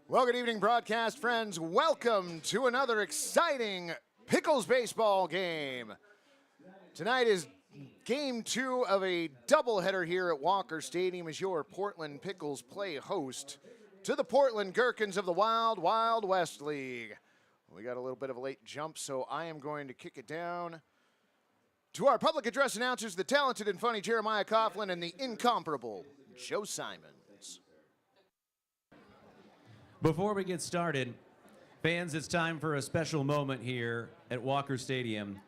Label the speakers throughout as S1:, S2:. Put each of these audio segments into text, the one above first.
S1: Well, good evening, broadcast friends. Welcome to another exciting Pickles baseball game. Tonight is game 2 of a doubleheader here at Walker Stadium as your Portland Pickles play host to the Portland Gherkins of the Wild Wild West League. We got a little bit of a late jump, so I am going to kick it down to our public address announcers, the talented and funny Jeremiah Coughlin and the incomparable Joe Simons.
S2: Before we get started, fans, it's time for a special moment here at Walker Stadium,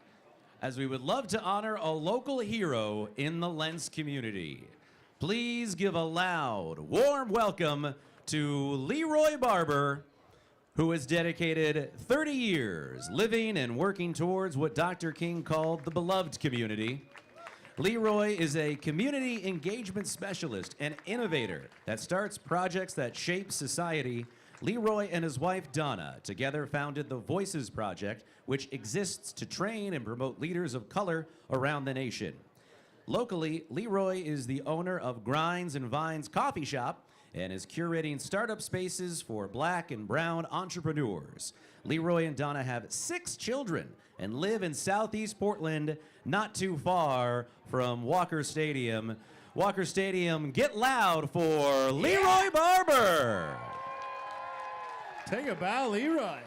S2: as we would love to honor a local hero in the Lents community. Please give a loud, warm welcome to Leroy Barber, who has dedicated 30 years living and working towards what Dr. King called the beloved community. Leroy is a community engagement specialist and innovator that starts projects that shape society. Leroy and his wife Donna together founded the Voices Project, which exists to train and promote leaders of color around the nation. Locally, Leroy is the owner of Grinds and Vines Coffee Shop and is curating startup spaces for black and brown entrepreneurs. Leroy and Donna have 6 children and live in Southeast Portland, not too far from Walker Stadium. Walker Stadium, get loud for Leroy Barber.
S3: Take a bow, Leroy.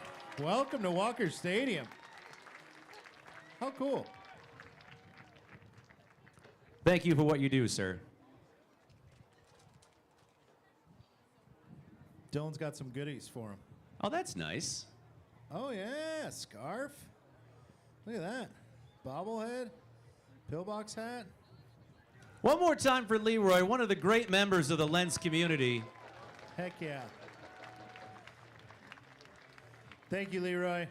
S3: Welcome to Walker Stadium. How cool.
S2: Thank you for what you do, sir.
S3: Dylan's got some goodies for him.
S2: Oh, that's nice.
S3: Oh, yeah, scarf. Look at that. Bobblehead, pillbox hat.
S2: One more time for Leroy, one of the great members of the Lents community.
S3: Heck yeah. Thank you, Leroy.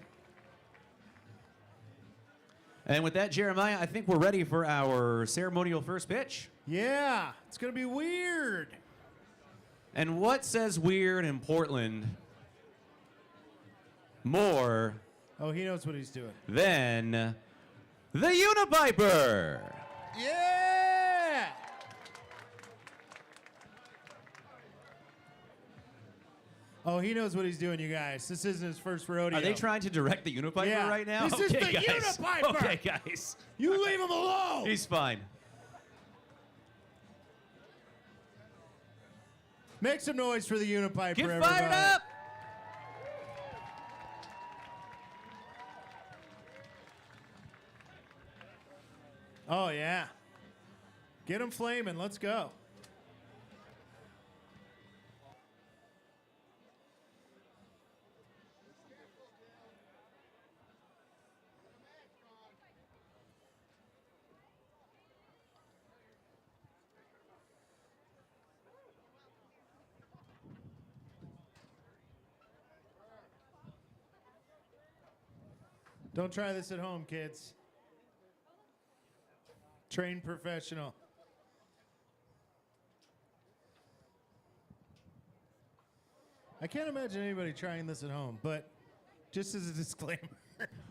S2: And with that, Jeremiah, I think we're ready for our ceremonial first pitch.
S3: Yeah, it's going to be weird.
S2: And what says weird in Portland more
S3: Oh, he knows what he's doing.
S2: than the Unipiper?
S3: Yeah! Oh, he knows what he's doing, you guys. This isn't his first rodeo.
S2: Are they trying to direct the Unipiper
S3: Yeah.
S2: right now?
S3: This is the Unipiper!
S2: Okay, guys.
S3: You leave him alone!
S2: He's fine.
S3: Make some noise for the Unipiper,
S2: Get
S3: everybody.
S2: fired up!
S3: Oh, yeah. Get him flaming. Let's go. Don't try this at home, kids. Trained professional. I can't imagine anybody trying this at home, but just as a disclaimer.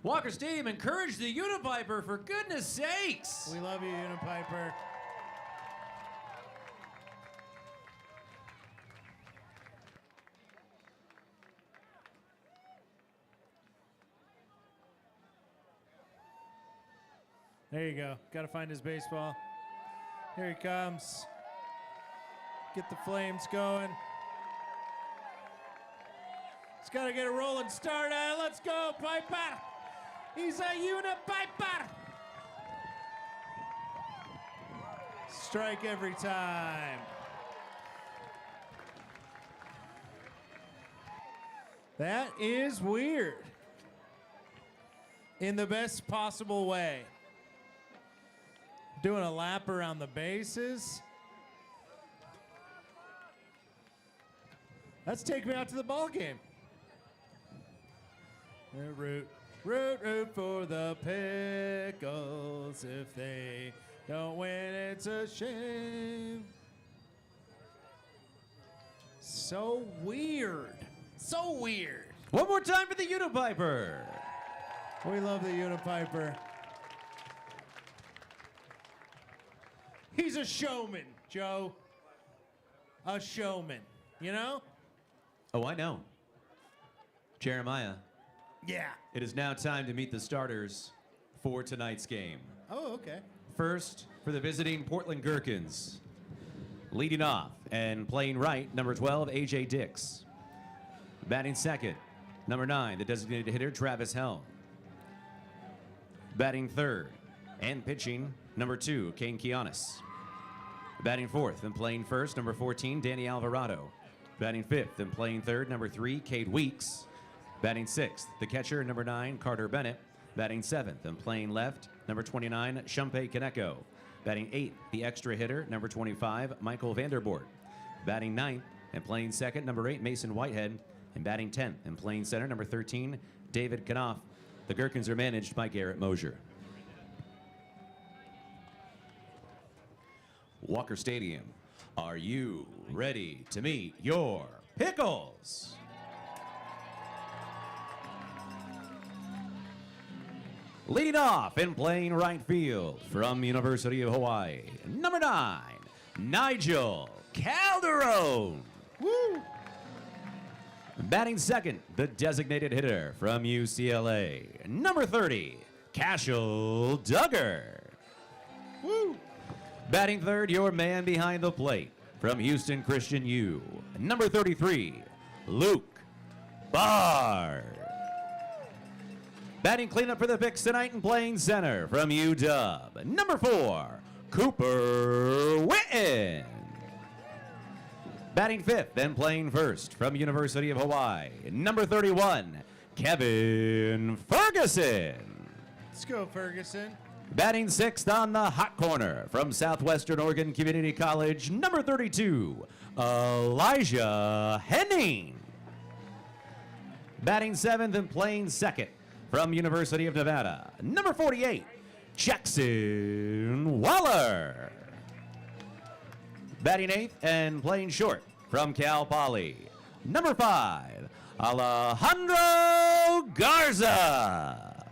S2: Walker Stadium encouraged the Unipiper, for goodness sakes.
S3: We love you, Unipiper. There you go. Got to find his baseball. Here he comes. Get the flames going. He's got to get a rolling start. Let's go, Piper. He's a Unipiper. Strike every time. That is weird. In the best possible way. Doing a lap around the bases. Let's take me out to the ball game. Root for the Pickles. If they don't win, it's a shame. So weird. So weird.
S2: One more time for the Unipiper.
S3: We love the Unipiper. He's a showman, Joe. A showman, you know?
S2: Oh, I know. Jeremiah,
S3: Yeah.
S2: it is now time to meet the starters for tonight's game.
S3: Oh, okay.
S2: First, for the visiting Portland Gherkins. Leading off and playing right, number 12, A.J. Dix. Batting second, number 9, the designated hitter, Travis Helm. Batting third and pitching, number 2, Kane Kianis. Batting fourth and playing first, number 14, Danny Alvarado. Batting fifth and playing third, number 3, Cade Weeks. Batting sixth, the catcher, number 9, Carter Bennett. Batting seventh and playing left, number 29, Shumpei Kaneko. Batting eighth, the extra hitter, number 25, Michael Vanderboort. Batting ninth and playing second, number 8, Mason Whitehead. And batting 10th and playing center, number 13, David Knopf. The Gherkins are managed by Garrett Mosier. Walker Stadium, are you ready to meet your Pickles? Leading off and playing right field from University of Hawaii, number 9, Nigel Calderon.
S3: Woo!
S2: Batting second, the designated hitter from UCLA, number 30, Cashel Duggar.
S3: Woo!
S2: Batting third, your man behind the plate from Houston Christian U, number 33, Luke Barr. Batting cleanup for the Picks tonight and playing center from UW, number 4, Cooper Witten. Batting fifth and playing first from University of Hawaii, number 31, Kevin Ferguson.
S3: Let's go, Ferguson.
S2: Batting sixth on the hot corner from Southwestern Oregon Community College, number 32, Elijah Henning. Batting seventh and playing second from University of Nevada, number 48, Jackson Waller. Batting eighth and playing short from Cal Poly, number 5, Alejandro Garza.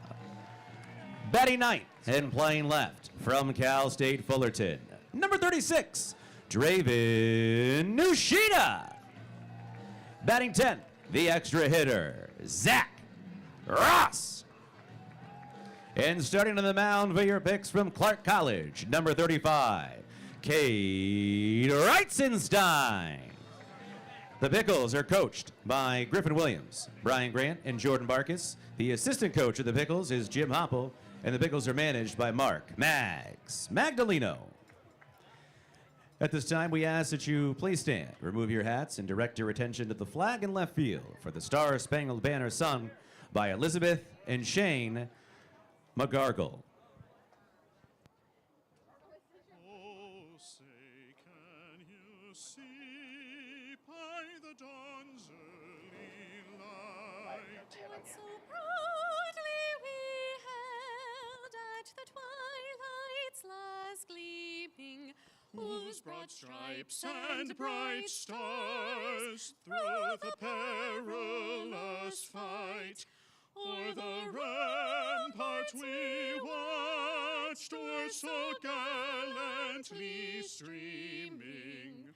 S2: Batting ninth and playing left from Cal State Fullerton, number 36, Draven Nushida. Batting 10th, the extra hitter, Zach Ross. And starting on the mound for your Picks from Clark College, number 35, Cade Reitzenstein. The Pickles are coached by Griffin Williams, Brian Grant, and Jordan Barkus. The assistant coach of the Pickles is Jim Hopple, and the Pickles are managed by Mark Mags Magdaleno. At this time, we ask that you please stand, remove your hats, and direct your attention to the flag in left field for the Star Spangled Banner sung by Elizabeth and Shane McGargle.
S4: Oh, say, can you see by the dawn's early light
S5: What so proudly we held at the twilight's last gleaming,
S4: whose broad stripes and bright stars through the perilous fight o'er the rampart we watched were so gallantly streaming,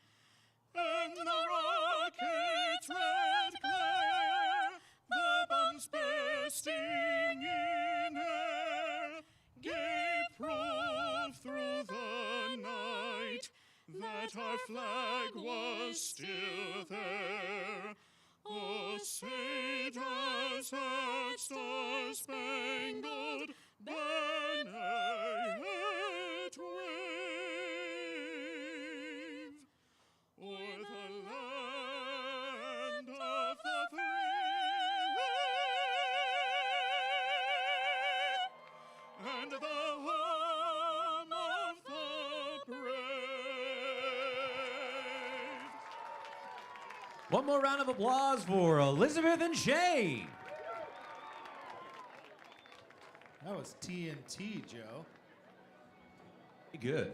S4: and the rocket's red glare, the bombs bursting in air, gave proof through the night that our flag was still there. Oh, say does that star-spangled banner yet wave o'er the land of the free and the home of the brave?
S2: One more round of applause for Elizabeth and Shane.
S3: That was TNT, Joe.
S2: Good.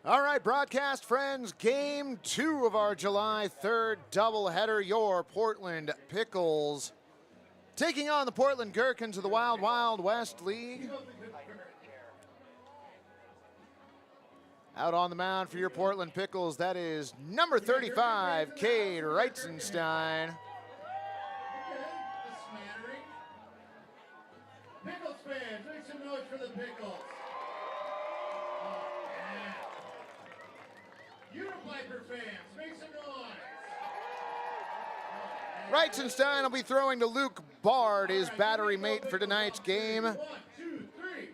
S1: All right, broadcast friends, game 2 of our July 3rd doubleheader. Your Portland Pickles taking on the Portland Gherkins of the Wild Wild West League. Out on the mound for your Portland Pickles, that is number 35, Cade Reitzenstein.
S6: fans, make some noise for the Pickles. Oh, yeah. Unipiper fans, make some noise.
S1: Reitzenstein will be throwing to Luke Bard, his battery mate for tonight's game.
S6: 1, 2, 3.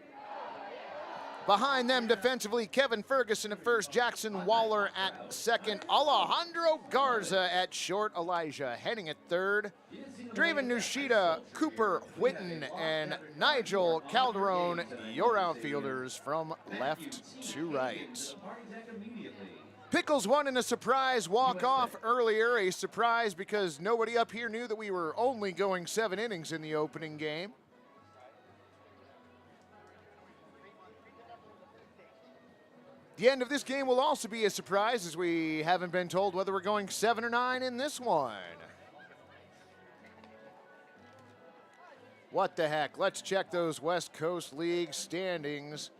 S1: Behind them defensively, Kevin Ferguson at first, Jackson Waller at second, Alejandro Garza at short, Elijah Henning at third, Draven Nushida, Cooper Whitten, and Nigel Calderon, your outfielders from left to right. Pickles won in a surprise walk-off earlier, a surprise because nobody up here knew that we were only going 7 innings in the opening game. The end of this game will also be a surprise, as we haven't been told whether we're going 7 or 9 in this one. What the heck? Let's check those West Coast League standings.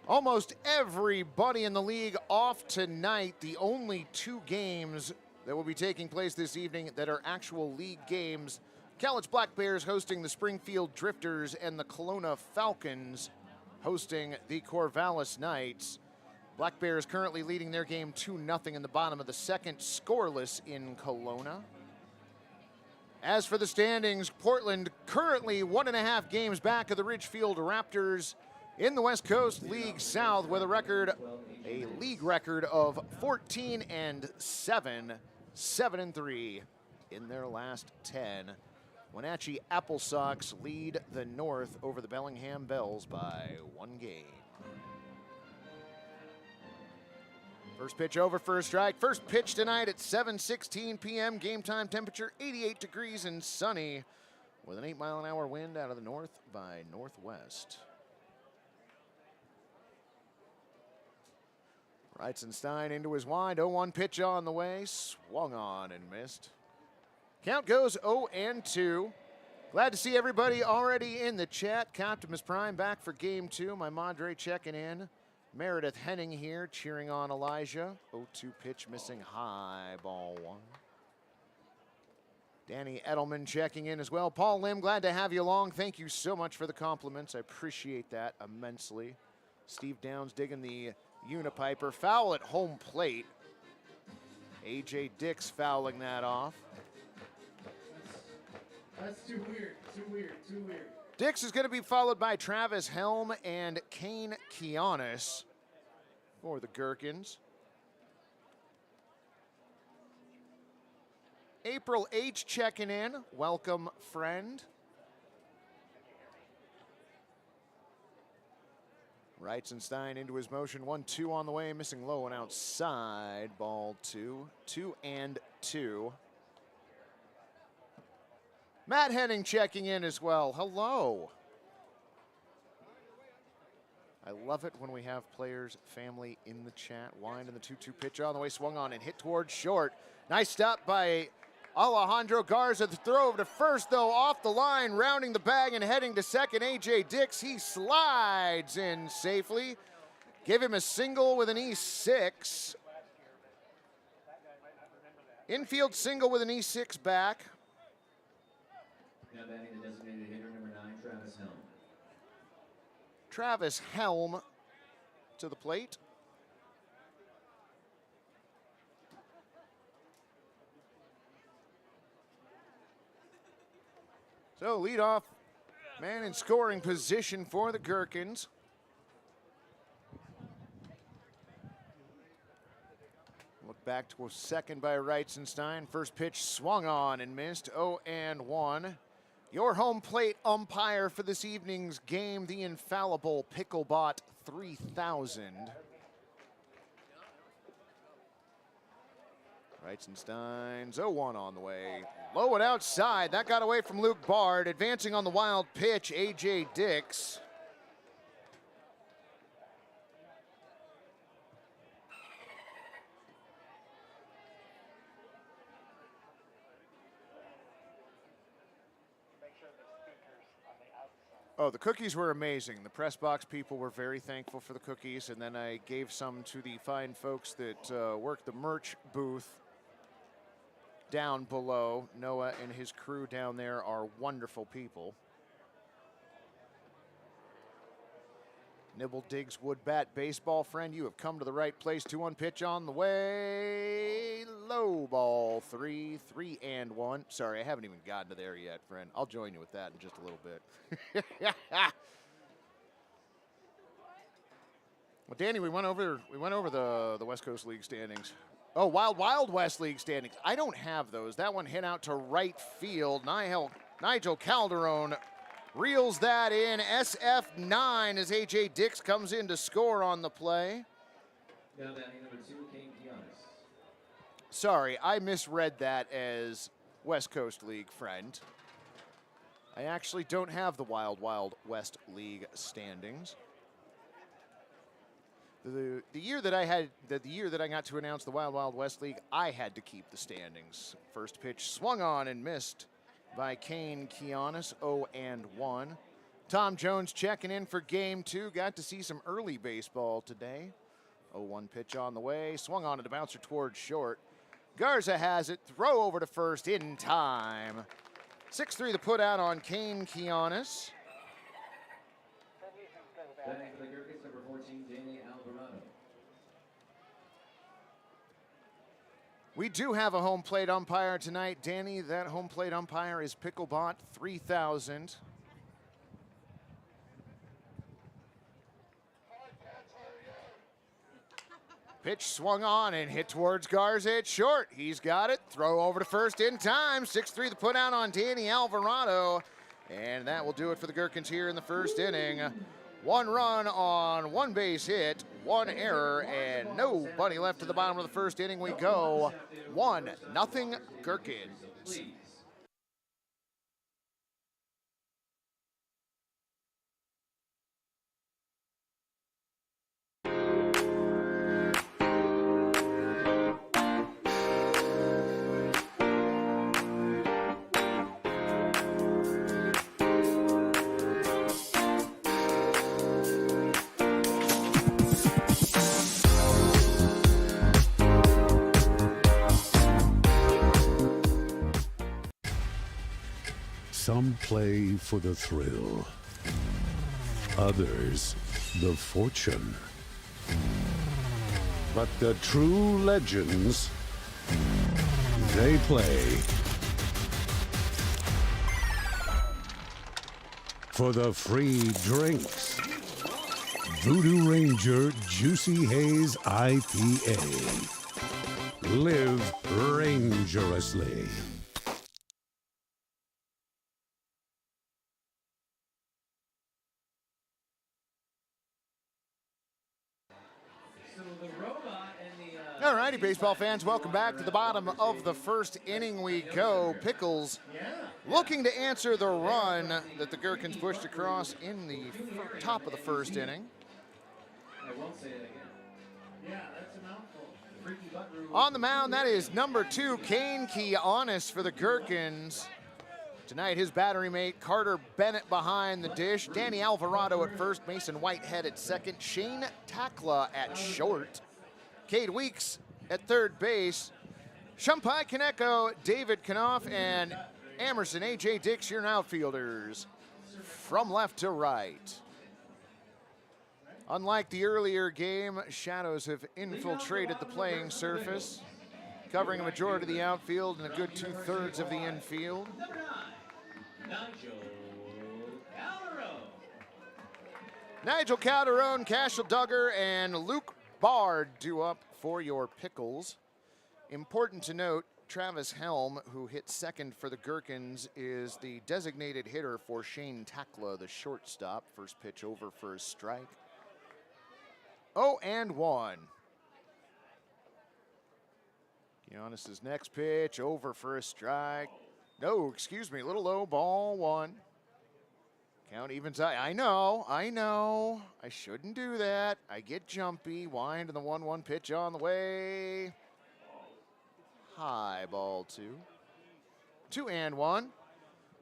S1: Almost everybody in the league off tonight. The only 2 games that will be taking place this evening that are actual league games. Cowlitz Black Bears hosting the Springfield Drifters, and the Kelowna Falcons hosting the Corvallis Knights. Black Bears currently leading their game 2-0 in the bottom of the second, scoreless in Kelowna. As for the standings, Portland currently 1.5 games back of the Ridgefield Raptors in the West Coast League South with a league record of 14-7, 7-3 in their last 10. Wenatchee Apple Sox lead the North over the Bellingham Bells by 1 game. First pitch over for a strike. First pitch tonight at 7:16 p.m. Game time temperature 88 degrees and sunny with an 8-mile-an-hour wind out of the north by northwest. Reitzenstein into his wind. 0-1 pitch on the way. Swung on and missed. Count goes 0-2. Glad to see everybody already in the chat. Optimus Prime back for game 2. My Madre checking in. Meredith Henning here cheering on Elijah. 0-2 pitch missing high, ball 1. Danny Edelman checking in as well. Paul Lim, glad to have you along. Thank you so much for the compliments. I appreciate that immensely. Steve Downs digging the Unipiper. Foul at home plate. AJ Dix fouling that off.
S6: That's too weird, too weird, too weird.
S1: Dix is going to be followed by Travis Helm and Kane Kianis for the Gherkins. April H checking in. Welcome, friend. Reitzenstein into his motion. 1-2 on the way. Missing low and outside. Ball 2. 2-2. Matt Henning checking in as well. Hello. I love it when we have players, family in the chat. Wind in the 2-2 pitch on the way. Swung on and hit towards short. Nice stop by Alejandro Garza. The throw over to first, though, off the line, rounding the bag and heading to second. AJ Dix, he slides in safely. Give him a single with an E6. Infield single with an E6 back.
S2: Now batting the designated hitter, number 9, Travis Helm.
S1: Travis Helm to the plate. So leadoff man in scoring position for the Gherkins. Look back to a second by Reitzenstein. First pitch swung on and missed. 0-1. Your home plate umpire for this evening's game, the infallible Picklebot 3000. Reitzenstein's 0-1 on the way. Low and outside. That got away from Luke Bard. Advancing on the wild pitch, AJ Dix. Oh, the cookies were amazing. The press box people were very thankful for the cookies, and then I gave some to the fine folks that work the merch booth down below. Noah and his crew down there are wonderful people. Nibble digs wood bat baseball, friend. You have come to the right place. 2-1 pitch on the way. Low ball, 3-1. Sorry, I haven't even gotten to there yet, friend. I'll join you with that in just a little bit. Well, Danny, we went over the West Coast League standings. Oh, Wild West League standings. I don't have those. That one hit out to right field. Nigel Calderon reels that in. SF9 as A.J. Dix comes in to score on the play.
S2: Now batting number 2, Kane Giannis.
S1: Sorry, I misread that as West Coast League, friend. I actually don't have the Wild West League standings. The year that I got to announce the Wild West League, I had to keep the standings. First pitch swung on and missed by Kane Giannis, 0-1. Tom Jones checking in for game 2. Got to see some early baseball today. 0-1 pitch on the way. Swung on to the bouncer towards short. Garza has it. Throw over to first in time. 6-3 the put out on Kane Giannis.
S2: Batting for the Gherkins, number 14, Danny Alvarado.
S1: We do have a home plate umpire tonight. Danny, that home plate umpire is Picklebot 3000. Pitch swung on and hit towards Garza at short. He's got it. Throw over to first in time. 6-3 the put out on Danny Alvarado. And that will do it for the Gherkins here in the first inning. 1 run on 1 base hit, 1 error, and nobody left to the bottom of the first inning. We go 1-0 Gherkins.
S7: Some play for the thrill, others the fortune. But the true legends, they play for the free drinks. Voodoo Ranger Juicy Haze IPA. Live rangerously.
S1: All righty, baseball fans, welcome back to the bottom of the first inning we go. Pickles looking to answer the run that the Gherkins pushed across in the top of the first inning.
S2: I won't say it again.
S6: Yeah, that's a mouthful.
S1: On the mound, that is number 2, Kane Giannis for the Gherkins. Tonight, his battery mate, Carter Bennett behind the dish. Danny Alvarado at first, Mason Whitehead at second, Shane Takla at short. Cade Weeks at third base. Shumpai Kaneko, David Knopf, and Emerson A.J. Dix, your outfielders. From left to right. Unlike the earlier game, shadows have infiltrated the playing surface, covering a majority of the outfield and a good 2/3 of the infield. Nigel Calderon, Cashel Duggar, and Luke Bard due up for your Pickles. Important to note, Travis Helm, who hit second for the Gherkins, is the designated hitter for Shane Takla, the shortstop. First pitch over for a strike. 0-1. Giannis's next pitch over for a strike. No, excuse me, a little low, ball 1. Count evens. I know. I shouldn't do that. I get jumpy. Wind and the 1-1 pitch on the way. High ball 2. 2-1.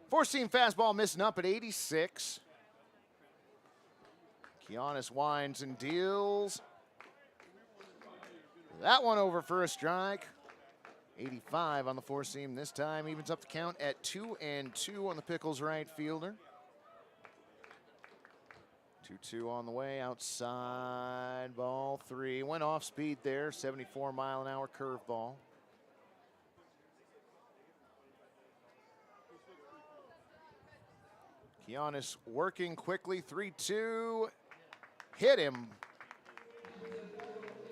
S1: Four-seam fastball missing up at 86. Giannis winds and deals. That one over for a strike. 85 on the four-seam this time. Evens up the count at 2-2 on the Pickles right fielder. 2-2 on the way, outside, ball 3. Went off speed there, 74-mile-an-hour curveball. Giannis working quickly, 3-2, hit him.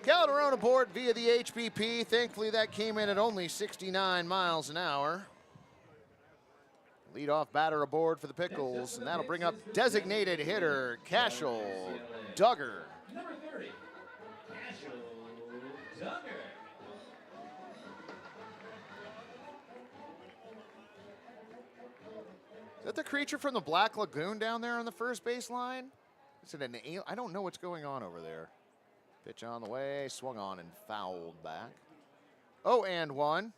S1: Calderon aboard via the HBP. Thankfully, that came in at only 69 miles an hour. Leadoff batter aboard for the Pickles, and that'll bring up designated hitter Cashel Duggar.
S2: Number 30, Cashel Duggar.
S1: Is that the creature from the Black Lagoon down there on the first base line? Is it an alien? I don't know what's going on over there. Pitch on the way, swung on and fouled back. 0-1.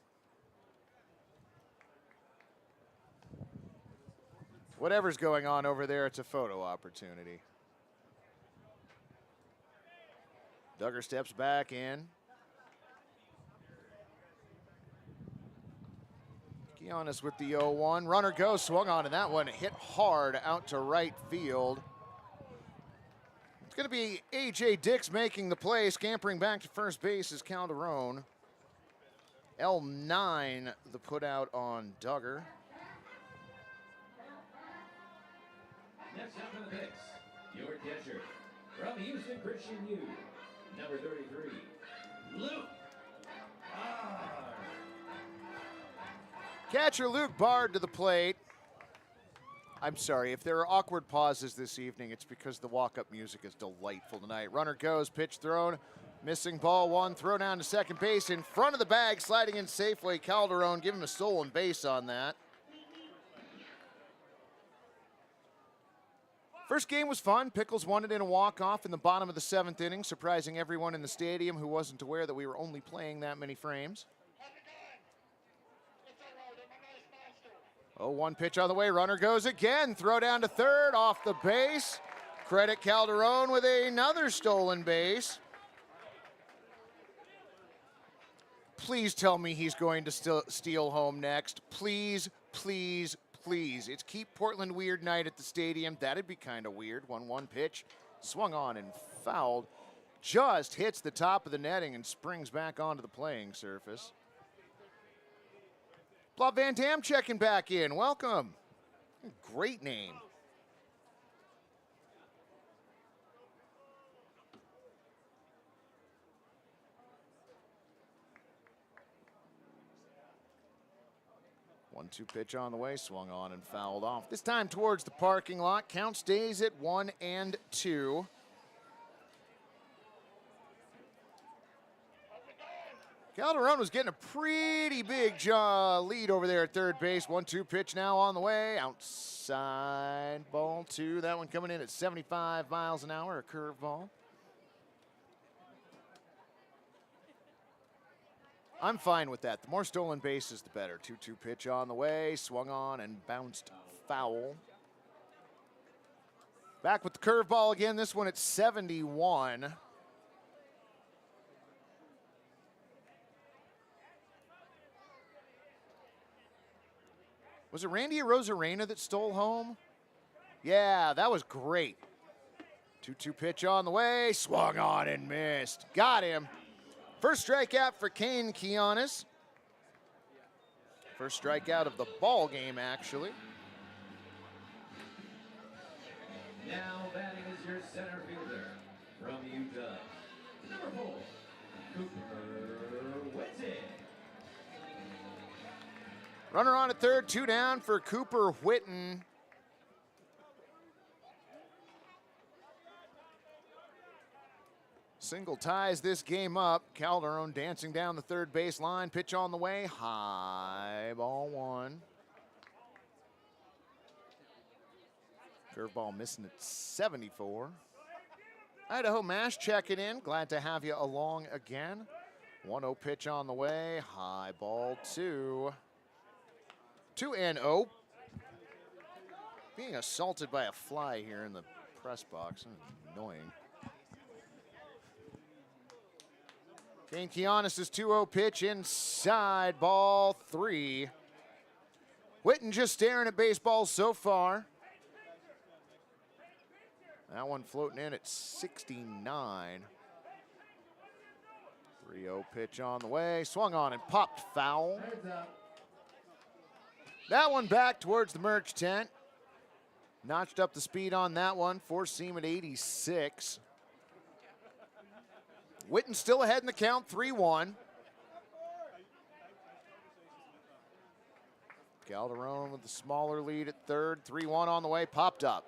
S1: Whatever's going on over there, it's a photo opportunity. Duggar steps back in. Giannis with the 0-1. Runner goes, swung on, and that one hit hard out to right field. It's going to be A.J. Dix making the play. Scampering back to first base is Calderon. L9, the put out on Duggar.
S2: Next up for the Picks, your catcher from Houston Christian U, number 33, Luke Bard.
S1: Catcher Luke Bard to the plate. I'm sorry, if there are awkward pauses this evening, it's because the walk-up music is delightful tonight. Runner goes, pitch thrown, missing ball 1, throw down to second base in front of the bag, sliding in safely. Calderon, give him a stolen base on that. First game was fun. Pickles won it in a walk-off in the bottom of the 7th inning, surprising everyone in the stadium who wasn't aware that we were only playing that many frames. 0-1 pitch on the way. Runner goes again. Throw down to third, off the base. Credit Calderon with another stolen base. Please tell me he's going to steal home next. Please, please, please. It's Keep Portland Weird night at the stadium. That'd be kind of weird. 1-1 pitch. Swung on and fouled. Just hits the top of the netting and springs back onto the playing surface. Bob Van Dam checking back in. Welcome. Great name. One-two pitch on the way, swung on and fouled off. This time towards the parking lot. Count stays at 1-2. Calderon was getting a pretty big lead over there at third base. 1-2 pitch now on the way. Outside, ball 2. That one coming in at 75 miles an hour, a curveball. I'm fine with that. The more stolen bases, the better. 2-2 pitch on the way. Swung on and bounced foul. Back with the curveball again. This one at 71. Was it Randy Arozarena that stole home? Yeah, that was great. 2-2 pitch on the way. Swung on and missed. Got him. First strikeout for Kane Giannis. First strikeout of the ball game, actually.
S2: Now batting is your center fielder from Utah, number 4, Cooper Whitten.
S1: Runner on at third, 2 down for Cooper Whitten. Single ties this game up. Calderon dancing down the third base line. Pitch on the way. High, ball 1. Curveball missing at 74. Idaho Mash checking in. Glad to have you along again. 1-0 pitch on the way. High, ball 2. 2-0. Being assaulted by a fly here in the press box. Annoying. Kane Giannis' 2-0 pitch inside, ball 3. Whitten just staring at baseball so far. That one floating in at 69. 3-0 pitch on the way. Swung on and popped foul.
S6: Heads up.
S1: That one back towards the merch tent. Notched up the speed on that one. Four-seam at 86. Witten still ahead in the count, 3-1. Calderon with the smaller lead at third. 3-1 on the way, popped up.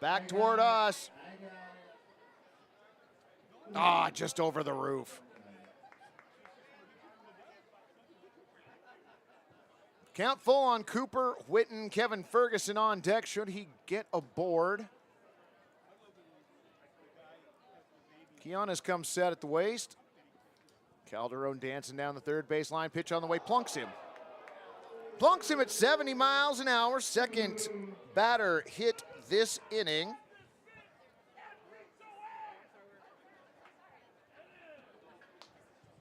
S1: Back toward us. Ah, just over the roof. Count full on Cooper, Witten, Kevin Ferguson on deck. Should he get aboard? Kiana's come set at the waist. Calderon dancing down the third baseline. Pitch on the way, plunks him. Plunks him at 70 miles an hour. Second batter hit this inning.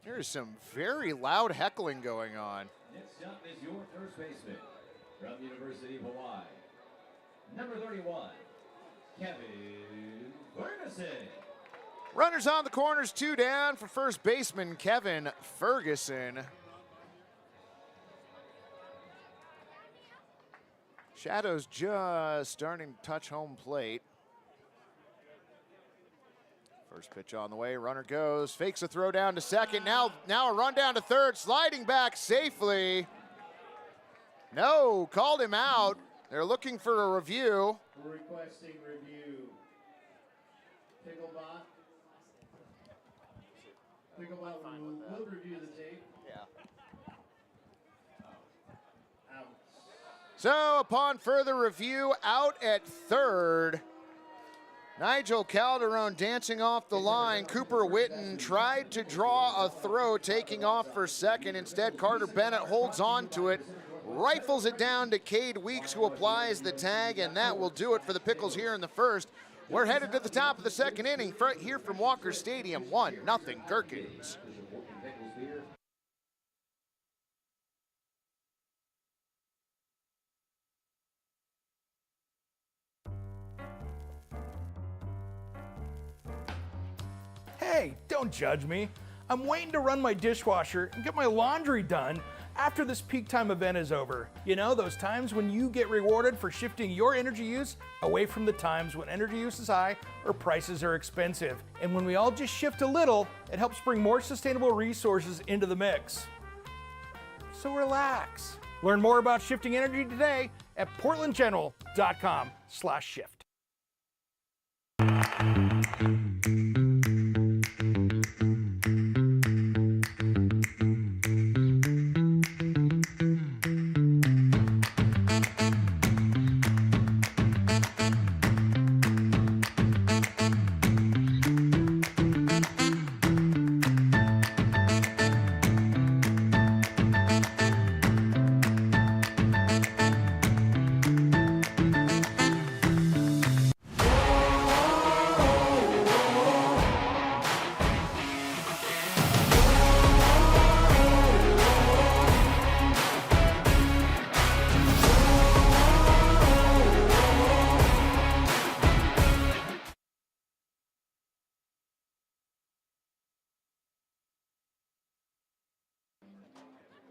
S1: There's some very loud heckling going on.
S2: Next up is your first baseman from the University of Hawaii. Number 31, Kevin Ferguson.
S1: Runners on the corners, 2 down for first baseman Kevin Ferguson. Shadows just starting to touch home plate. First pitch on the way, runner goes, fakes a throw down to second. Now a run down to third, sliding back safely. No, called him out. They're looking for a review.
S6: We're requesting review. Picklebot. Picklebot will review the tape.
S1: Yeah.
S6: Out.
S1: So upon further review, out at third. Nigel Calderon dancing off the line. Cooper Witten tried to draw a throw, taking off for second. Instead, Carter Bennett holds on to it, rifles it down to Cade Weeks, who applies the tag, and that will do it for the Pickles here in the first. We're headed to the top of the second inning here from Walker Stadium. 1-0 Gherkins.
S8: Hey, don't judge me. I'm waiting to run my dishwasher and get my laundry done after this peak time event is over. You know, those times when you get rewarded for shifting your energy use away from the times when energy use is high or prices are expensive. And when we all just shift a little, it helps bring more sustainable resources into the mix. So relax. Learn more about shifting energy today at portlandgeneral.com/shift.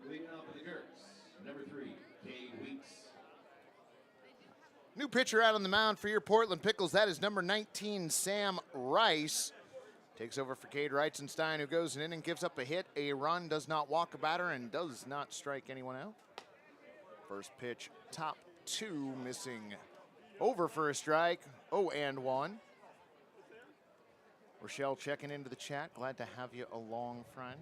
S2: Leading off with the Gherks, number 3, Cade Weeks.
S1: New pitcher out on the mound for your Portland Pickles. That is number 19, Sam Rice. Takes over for Cade Reitzenstein, who goes an inning, gives up a hit, a run, does not walk a batter, and does not strike anyone out. First pitch, top 2, missing over for a strike. 0-1. Rochelle checking into the chat. Glad to have you along, friend.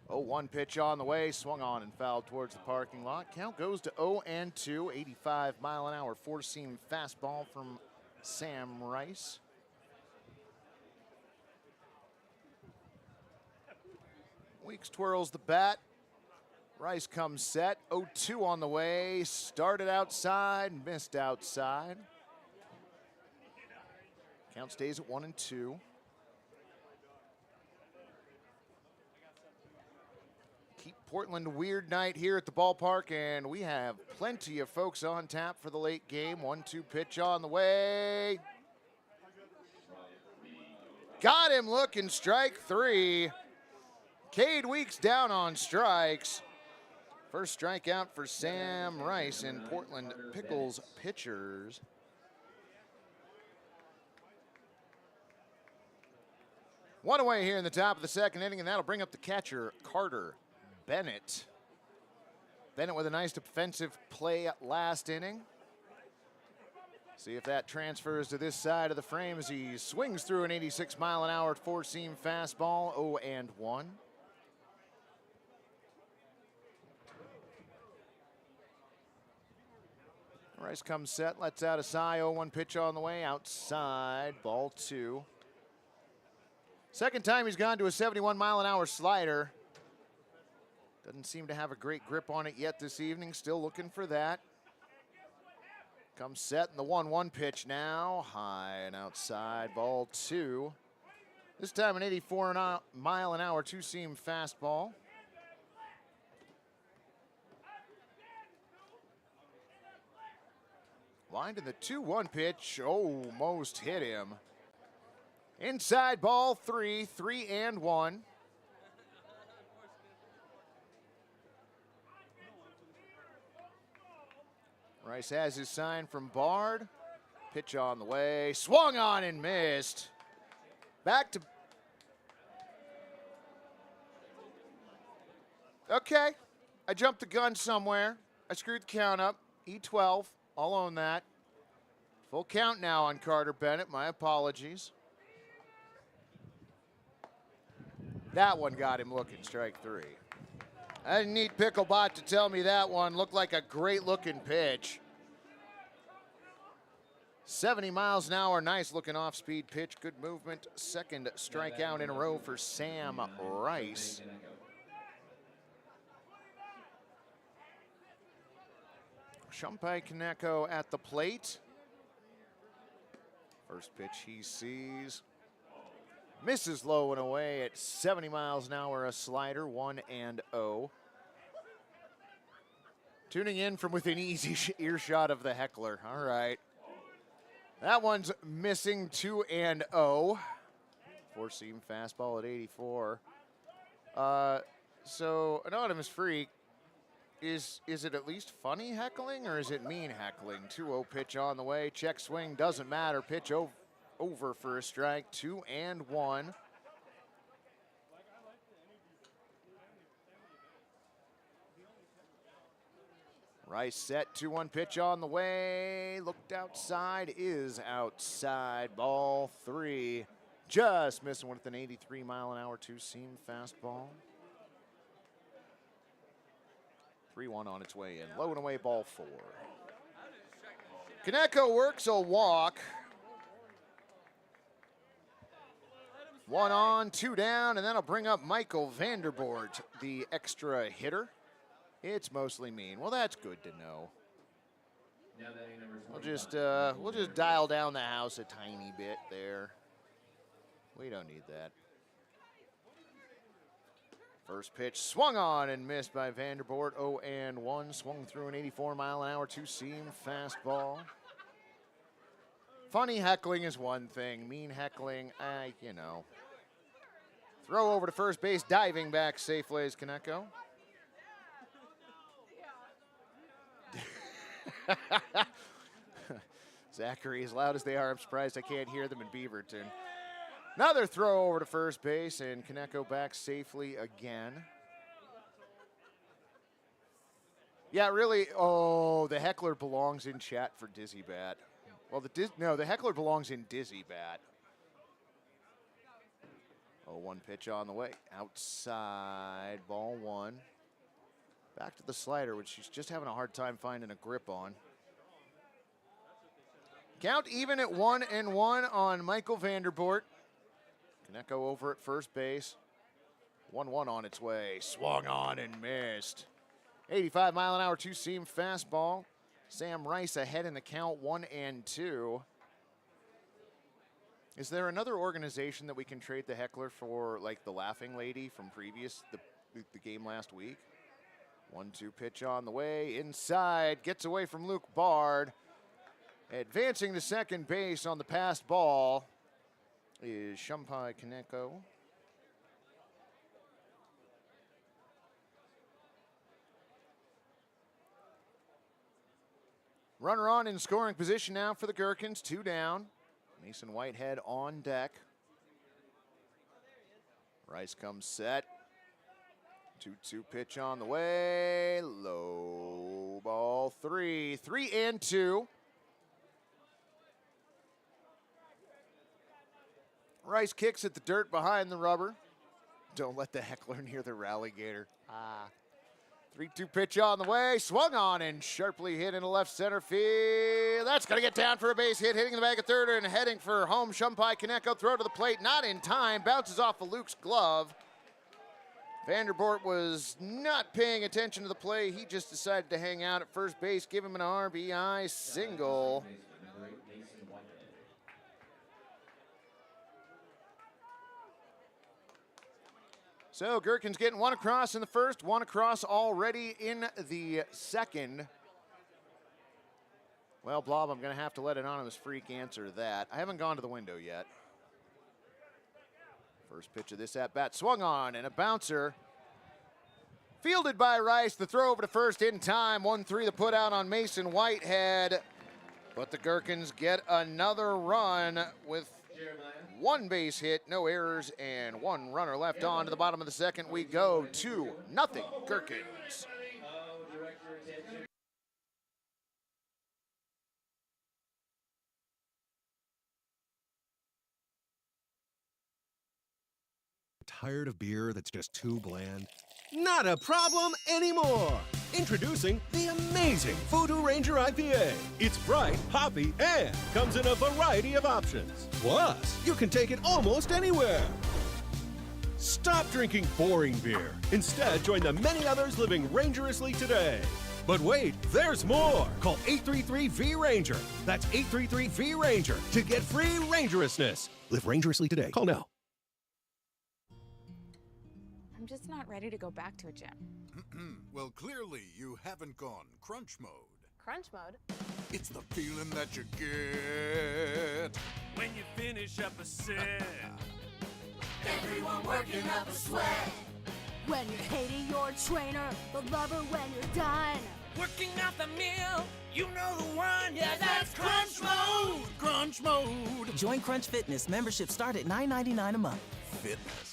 S1: 0-1 pitch on the way, swung on and fouled towards the parking lot. Count goes to 0-2, 85 mile an hour, 4-seam fastball from Sam Rice. Weeks twirls the bat. Rice comes set, 0-2 on the way, started outside, missed outside. Count stays at 1-2. Portland weird night here at the ballpark, and we have plenty of folks on tap for the late game. 1-2 pitch on the way. Got him looking, strike three. Cade Weeks down on strikes. First strikeout for Sam Rice and Portland Pickles pitchers. One away here in the top of the second inning, and that'll bring up the catcher, Carter Bennett. Bennett with a nice defensive play last inning. See if that transfers to this side of the frame as he swings through an 86-mile-an-hour four-seam fastball, 0-1. Rice comes set, lets out a sigh, 0-1 pitch on the way, outside, ball two. Second time he's gone to a 71-mile-an-hour slider. Doesn't seem to have a great grip on it yet this evening, still looking for that. Comes set in the 1-1 pitch now, high and outside, ball two. This time an 84-mile-an-hour two-seam fastball. Lined in the 2-1 pitch, almost hit him. Inside ball three, 3-1. Rice has his sign from Bard. Pitch on the way, swung on and missed. Back to. Okay, I jumped the gun somewhere. I screwed the count up. E12, I'll own that. Full count now on Carter Bennett, my apologies. That one got him looking, strike three. I didn't need Picklebot to tell me that one looked like a great looking pitch. 70 miles an hour, nice looking off speed pitch, good movement. Second strikeout in a row for Sam Rice. Shumpai Kaneko at the plate. First pitch he sees. Misses low and away at 70 miles an hour, a slider, 1-0. Tuning in from within easy earshot of the heckler. All right. That one's missing, 2-0. Four-seam fastball at 84. So, Anonymous Freak, is it at least funny heckling or is it mean heckling? 2-0 pitch on the way. Check swing, doesn't matter. Pitch over for a strike, 2-1. Rice set, 2-1 pitch on the way. Looked outside, is outside. Ball three. Just missing with an 83-mile-an-hour two-seam fastball. 3-1 on its way in. Low and away, ball four. Kaneko works a walk. 1 on, 2 down, and that'll bring up Michael Vanderboort, the extra hitter. It's mostly mean. Well, that's good to know. We'll just dial down the house a tiny bit there. We don't need that. First pitch swung on and missed by Vanderboort. 0-1. Swung through an 84-mile-an-hour two-seam fastball. Funny heckling is one thing. Mean heckling, you know. Throw over to first base, diving back safely is Kaneko. Zachary, as loud as they are, I'm surprised I can't hear them in Beaverton. Another throw over to first base, and Kaneko back safely again. Yeah, really, the heckler belongs in chat for Dizzy Bat. Well, the heckler belongs in Dizzy Bat. 0-1 pitch on the way. Outside, ball one. Back to the slider, which he's just having a hard time finding a grip on. Count even at 1-1 on Michael Vanderboort. Kaneko over at first base. 1-1 on its way. Swung on and missed. 85-mile-an-hour two-seam fastball. Sam Rice ahead in the count, 1-2. Is there another organization that we can trade the heckler for, like the Laughing Lady from the game last week? 1-2 pitch on the way, inside, gets away from Luke Bard. Advancing to second base on the passed ball is Shumpai Kaneko. Runner on in scoring position now for the Gherkins, 2 down. Mason Whitehead on deck. Rice comes set. 2-2 pitch on the way. Low ball 3. 3-2. Rice kicks at the dirt behind the rubber. Don't let the heckler near the rallygator. 3-2 pitch on the way. Swung on and sharply hit into left center field. That's going to get down for a base hit. Hitting the bag of third and heading for home. Shumpai Kaneko throw to the plate. Not in time. Bounces off of Luke's glove. Vanderboort was not paying attention to the play. He just decided to hang out at first base. Give him an RBI single. So Gherkins getting 1 across in the first, 1 across already in the second. Well, Blob, I'm going to have to let Anonymous Freak answer that. I haven't gone to the window yet. First pitch of this at-bat swung on and a bouncer. Fielded by Rice, the throw over to first in time. 1-3 the put out on Mason Whitehead. But the Gherkins get another run with 1 base hit, no errors, and 1 runner left on. To the bottom of the second we go. 2-0 Gherkins.
S9: Tired of beer that's just too bland? Not a problem anymore! Introducing the amazing Voodoo Ranger IPA. It's bright, hoppy, and comes in a variety of options. Plus, you can take it almost anywhere. Stop drinking boring beer. Instead, join the many others living rangerously today. But wait, there's more. Call 833-V-RANGER. That's 833-V-RANGER to get free rangerousness. Live rangerously today. Call now.
S10: I'm just not ready to go back to a gym.
S11: Well, clearly you haven't gone crunch mode.
S10: Crunch mode?
S11: It's the feeling that you get
S4: when you finish up a set.
S12: Everyone working up a sweat. When you're hating your trainer, but love her when you're done.
S4: Working out the meal, you know the one. Yeah, that's crunch mode.
S11: Crunch mode.
S13: Join Crunch Fitness. Membership start at $9.99 a month.
S11: Fitness.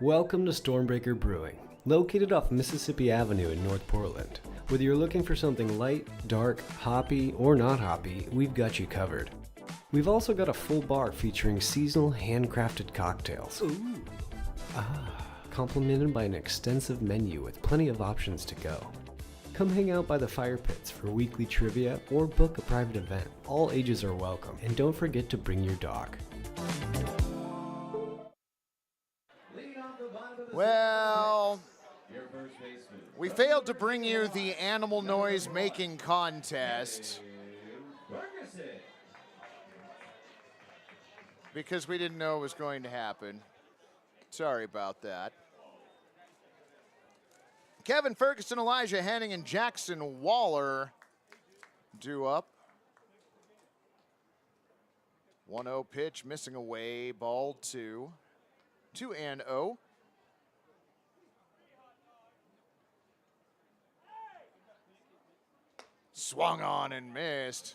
S14: Welcome to Stormbreaker Brewing, located off Mississippi Avenue in North Portland. Whether you're looking for something light, dark, hoppy, or not hoppy, we've got you covered. We've also got a full bar featuring seasonal handcrafted cocktails. Ooh. Complemented by an extensive menu with plenty of options to go. Come hang out by the fire pits for weekly trivia or book a private event. All ages are welcome, and don't forget to bring your dog.
S1: Well, we failed to bring you the animal noise making contest because we didn't know it was going to happen. Sorry about that. Kevin Ferguson, Elijah Henning, and Jackson Waller due up. 1-0 pitch, missing away, ball 2. 2-0. Swung on and missed.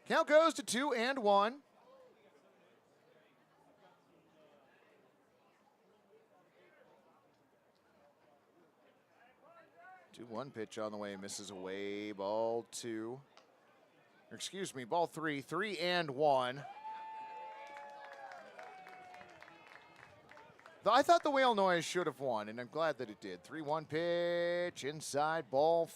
S1: Count goes to 2-1. 2-1 pitch on the way, misses away, ball 2. Excuse me, ball 3, 3-1. I thought the whale noise should have won, and I'm glad that it did. 3-1 pitch, inside, ball.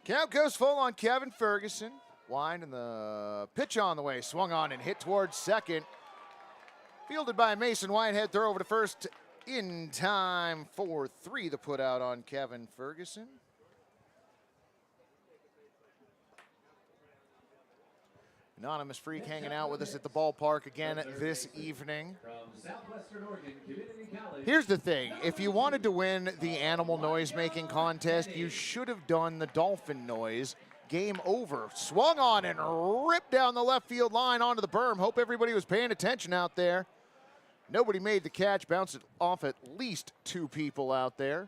S1: Count goes full on Kevin Ferguson. Wind and the pitch on the way. Swung on and hit towards second. Fielded by Mason Whitehead. Throw over to first in time for 3. The put out on Kevin Ferguson. Anonymous Freak hanging out with us at the ballpark again this evening. Here's the thing. If you wanted to win the animal noise making contest, you should have done the dolphin noise. Game over. Swung on and ripped down the left field line onto the berm. Hope everybody was paying attention out there. Nobody made the catch. Bounced it off at least 2 people out there.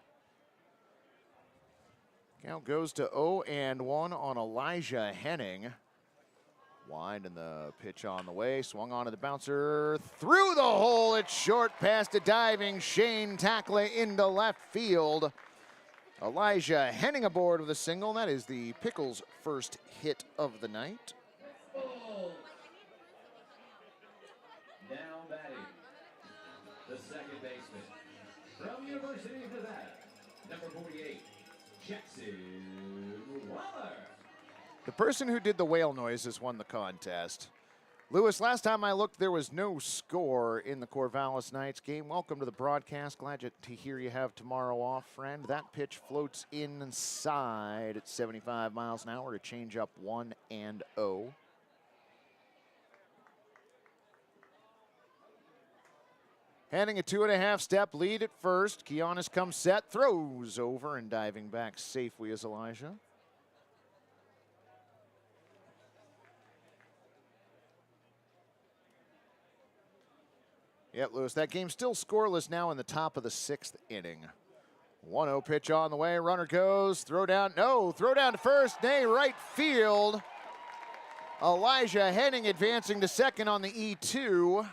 S1: Count goes to 0-1 on Elijah Henning. Wind and the pitch on the way. Swung onto the bouncer. Through the hole. It's short past a diving Shane Tackla into left field. Elijah Henning aboard with a single. That is the Pickles' first hit of the night.
S2: Now batting, the second baseman from University of Nevada, number 48, Jackson Waller.
S1: The person who did the whale noises won the contest. Lewis, last time I looked, there was no score in the Corvallis Knights game. Welcome to the broadcast. Glad to hear you have tomorrow off, friend. That pitch floats inside at 75 miles an hour to change up 1-0. Handing a 2.5-step lead at first. Kianis comes set, throws over, and diving back safely is Elijah. Yep, Lewis, that game's still scoreless now in the top of the 6th inning. 1-0 pitch on the way. Runner goes. Throw down. No, throw down to first. Nay, right field. Elijah Henning advancing to second on the E2.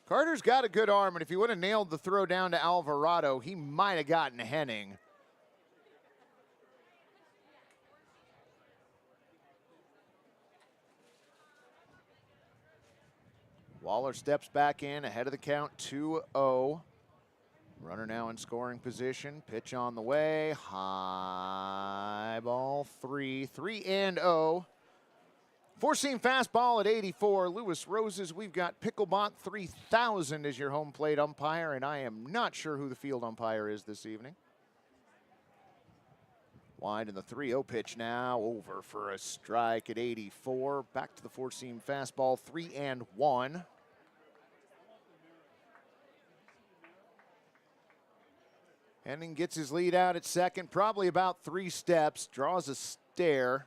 S1: Carter's got a good arm, and if he would have nailed the throw down to Alvarado, he might have gotten Henning. Waller steps back in ahead of the count, 2-0. Runner now in scoring position. Pitch on the way. High ball 3, 3-0. Four-seam fastball at 84. Lewis Roses, we've got Picklebot 3000 as your home plate umpire, and I am not sure who the field umpire is this evening. Wide in the 3-0 pitch now, over for a strike at 84. Back to the four-seam fastball, 3-1. Henning gets his lead out at second, probably about 3 steps, draws a stare.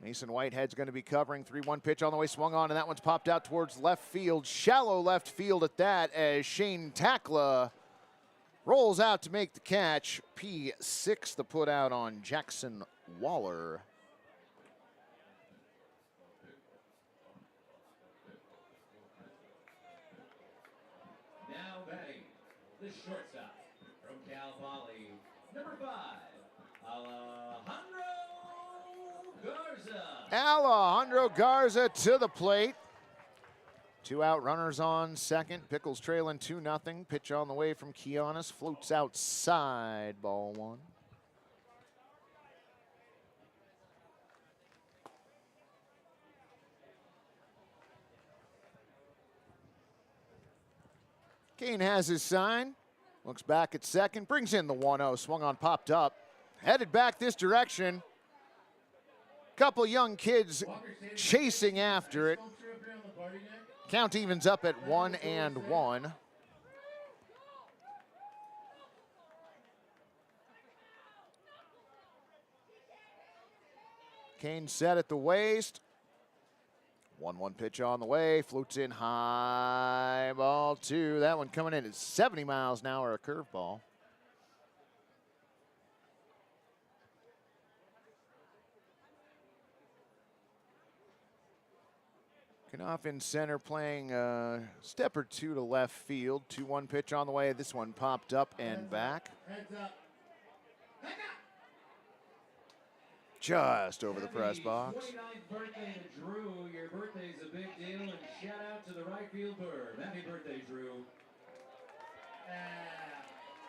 S1: Mason Whitehead's going to be covering. 3-1 pitch on the way, swung on, and that one's popped out towards left field. Shallow left field at that as Shane Tackla rolls out to make the catch. P6 the put out on Jackson Waller.
S2: Now batting, the shortstop from Cal Poly, number 5, Alejandro Garza.
S1: Alejandro Garza to the plate. 2 out, runners on second. Pickles trailing 2-0. Pitch on the way from Kianis. Floats outside, ball 1. Kane has his sign. Looks back at second. Brings in the 1-0. Swung on, popped up. Headed back this direction. Couple young kids chasing after it. Count evens up at 1-1. Kane set at the waist. 1-1 pitch on the way. Floats in high. Ball 2. That one coming in at 70 miles an hour, a curveball. Knopf in center playing a step or two to left field. 2-1 pitch on the way. This one popped up and back. Just over the press box.
S2: 29th birthday to Drew. Your birthday's a big deal, and shout out to the right field bird. Happy birthday, Drew.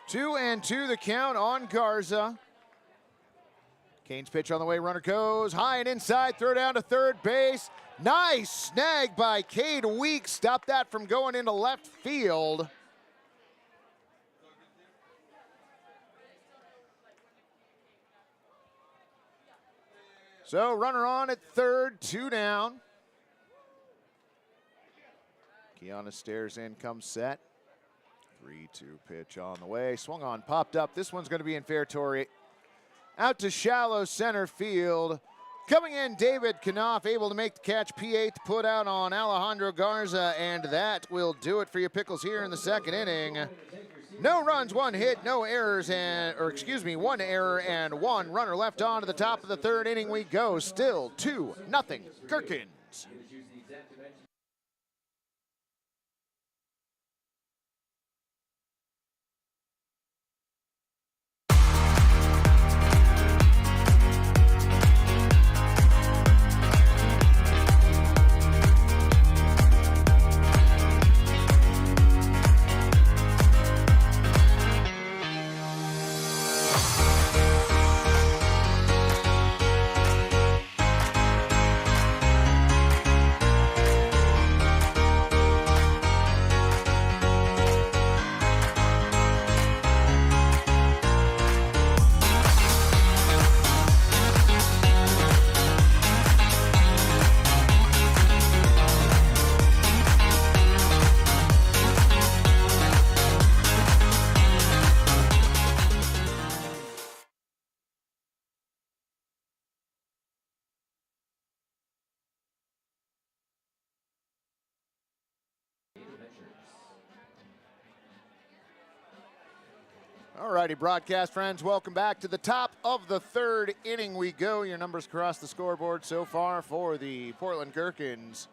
S1: 2-2 the count on Garza. Kane's pitch on the way. Runner goes high and inside. Throw down to third base. Nice snag by Cade Weeks. Stop that from going into left field. So runner on at third, 2 down. Kiana stares in, comes set. 3-2 pitch on the way. Swung on, popped up. This one's going to be in fair territory. Out to shallow center field. Coming in, David Knopf, able to make the catch. P8 put out on Alejandro Garza, and that will do it for you Pickles here in the second inning. No runs, 1 hit, no errors, and 1 error and 1 runner left on to the top of the third inning we go. Still 2-0 Gherkins. Alrighty, broadcast friends, welcome back to the top of the third inning we go. Your numbers across the scoreboard so far for the Portland Gherkins.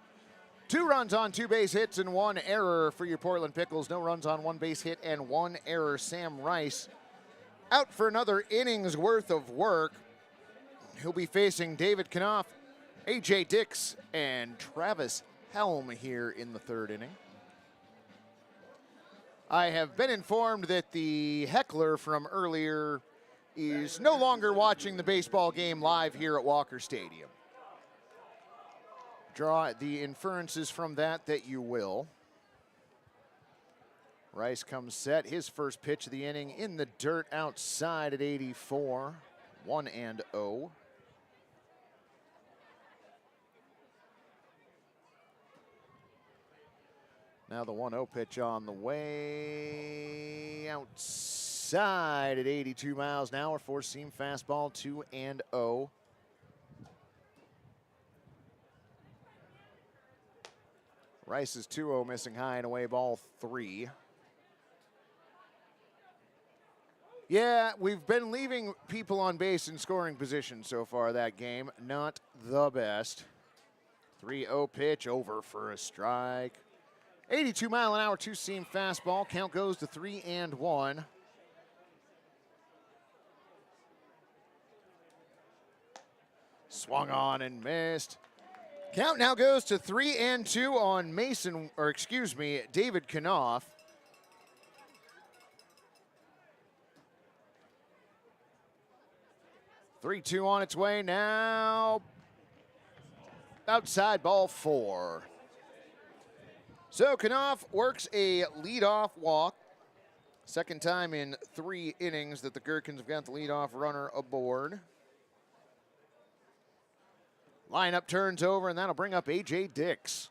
S1: 2 runs on 2 base hits and 1 error for your Portland Pickles. No runs on 1 base hit and 1 error. Sam Rice out for another inning's worth of work. He'll be facing David Knopf, AJ Dix, and Travis Helm here in the third inning. I have been informed that the heckler from earlier is no longer watching the baseball game live here at Walker Stadium. Draw the inferences from that you will. Rice comes set. His first pitch of the inning in the dirt outside at 84. 1-0. Now the 1-0 pitch on the way. Outside at 82 miles an hour. 4-seam fastball, 2-0. Rice is 2-0, missing high and away, ball 3. Yeah, we've been leaving people on base in scoring position so far that game. Not the best. 3-0 pitch over for a strike. 82 mile an hour, 2-seam fastball. Count goes to 3-1. Swung on and missed. Count now goes to 3-2 on David Knopf. Three-two on its way now. Outside, ball 4. So Knopf works a leadoff walk. Second time in 3 innings that the Gherkins have got the leadoff runner aboard. Lineup turns over, and that'll bring up A.J. Dix.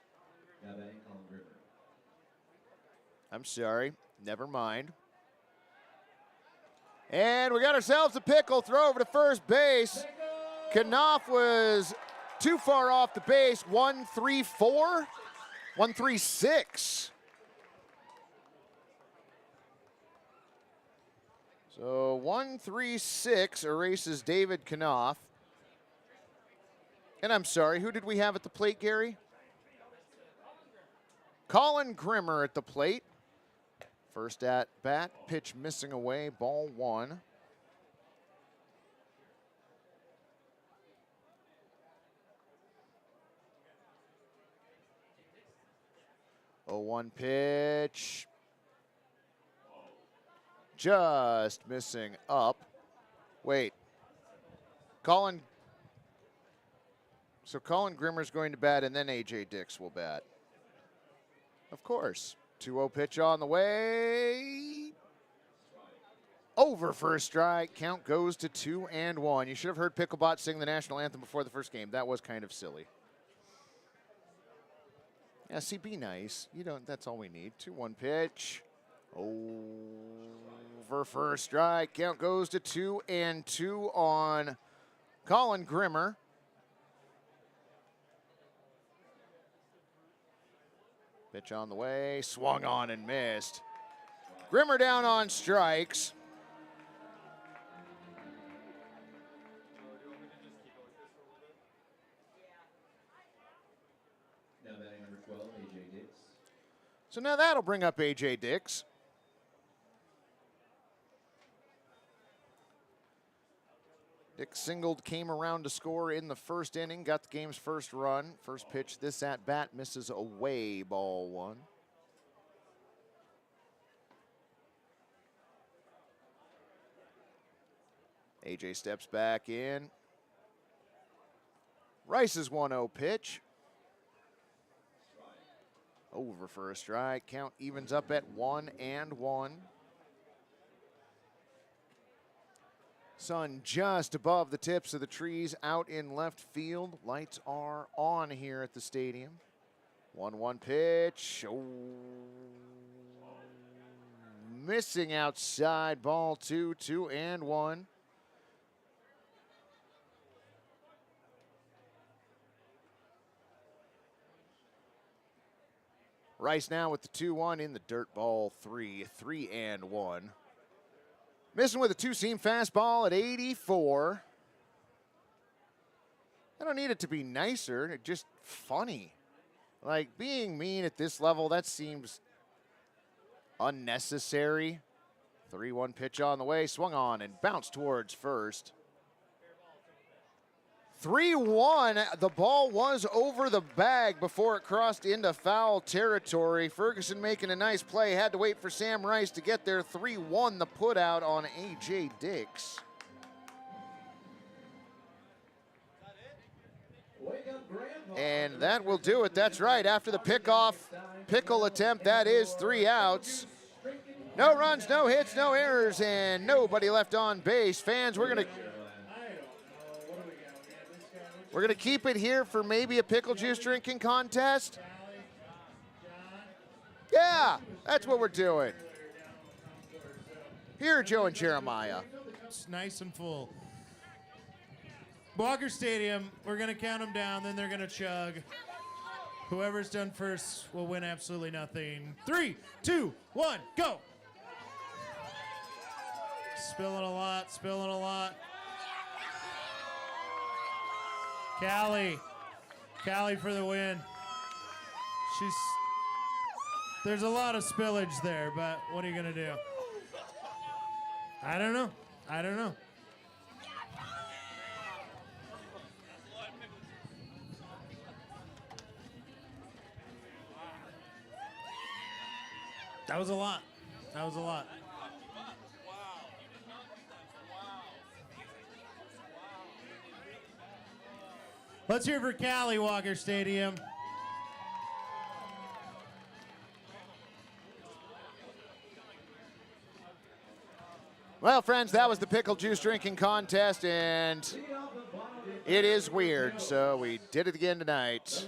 S1: I'm sorry, never mind. And we got ourselves a pickle. Throw over to first base. Knopf was too far off the base. 1-3-4? 1-3-6. So 1-3-6 erases David Knopf. And I'm sorry, who did we have at the plate, Gary? Colin Grimmer at the plate. First at bat, pitch missing away, ball 1. Oh, 1 pitch. Just missing up. Wait. Colin Grimmer's going to bat, and then A.J. Dix will bat. Of course. 2-0 pitch on the way. Over for a strike. Count goes to 2-1. You should have heard Picklebot sing the national anthem before the first game. That was kind of silly. Yeah, see, be nice. You don't. That's all we need. 2-1 pitch. Over for a strike. Count goes to 2-2 on Colin Grimmer. Pitch on the way, swung on and missed. Grimmer down on strikes.
S2: Now batting number 12, A.J. Dix.
S1: So now that'll bring up A.J. Dix. Dix singled, came around to score in the first inning, got the game's first run. First pitch, this at bat misses away, ball 1. AJ steps back in. Rice's 1-0 pitch. Over for a strike. Count evens up at 1-1. Sun just above the tips of the trees out in left field. Lights are on here at the stadium. 1-1 pitch. Oh. Missing outside, ball 2, 2-1. Rice now with the 2-1 in the dirt, ball 3, 3-1. Missing with a two-seam fastball at 84. I don't need it to be nicer, it's just funny. Like, being mean at this level, that seems unnecessary. 3-1 pitch on the way, swung on and bounced towards first. 3-1, the ball was over the bag before it crossed into foul territory. Ferguson making a nice play, had to wait for Sam Rice to get there. 3-1, the put out on A.J. Dix. And that will do it, that's right. After the pickle attempt, that is 3 outs. No runs, no hits, no errors, and nobody left on base. Fans, we're gonna keep it here for maybe a pickle juice drinking contest. Yeah, that's what we're doing. Here, Joe and Jeremiah.
S3: It's nice and full. Walker Stadium, we're gonna count them down, then they're gonna chug. Whoever's done first will win absolutely nothing. 3, 2, 1, go. Spilling a lot, spilling a lot. Callie for the win. There's a lot of spillage there, but what are you gonna do? I don't know. That was a lot. Let's hear for Callie, Walker Stadium.
S1: Well, friends, that was the pickle juice drinking contest, and it is weird, so we did it again tonight.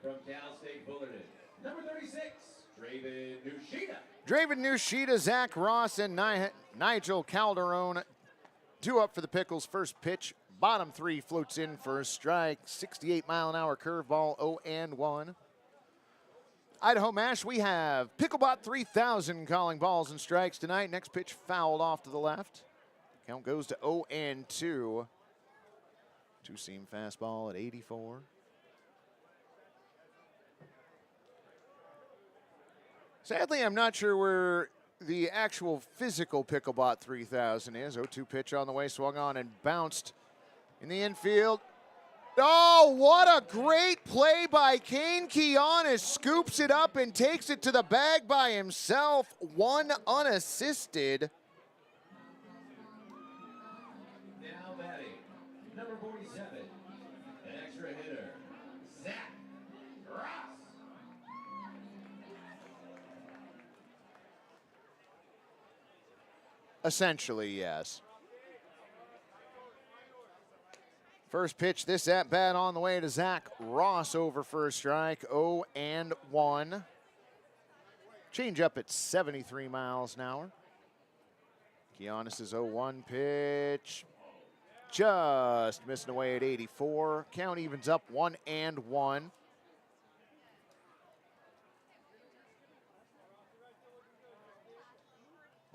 S2: From Cal State Fullerton, number 36, Draven Nushida.
S1: Draven Nushida, Zach Ross, and Nigel Calderon. 2 up for the Pickles. First pitch, bottom 3 floats in for a strike. 68-mile-an-hour curveball, 0-1. Idaho Mash, we have Picklebot 3000 calling balls and strikes tonight. Next pitch fouled off to the left. Count goes to 0-2. Two-seam fastball at 84. Sadly, I'm not sure where the actual physical Picklebot 3000 is. 0-2 pitch on the way, swung on and bounced in the infield. Oh, what a great play by Kane Kianis. Scoops it up and takes it to the bag by himself. One unassisted.
S2: Now batting, number 47, an extra hitter, Zach Ross.
S1: Essentially, yes. First pitch, this at bat on the way to Zach Ross over for a strike. 0-1. Change up at 73 miles an hour. Kianis' 0-1 pitch. Just missing away at 84. Count evens up 1-1.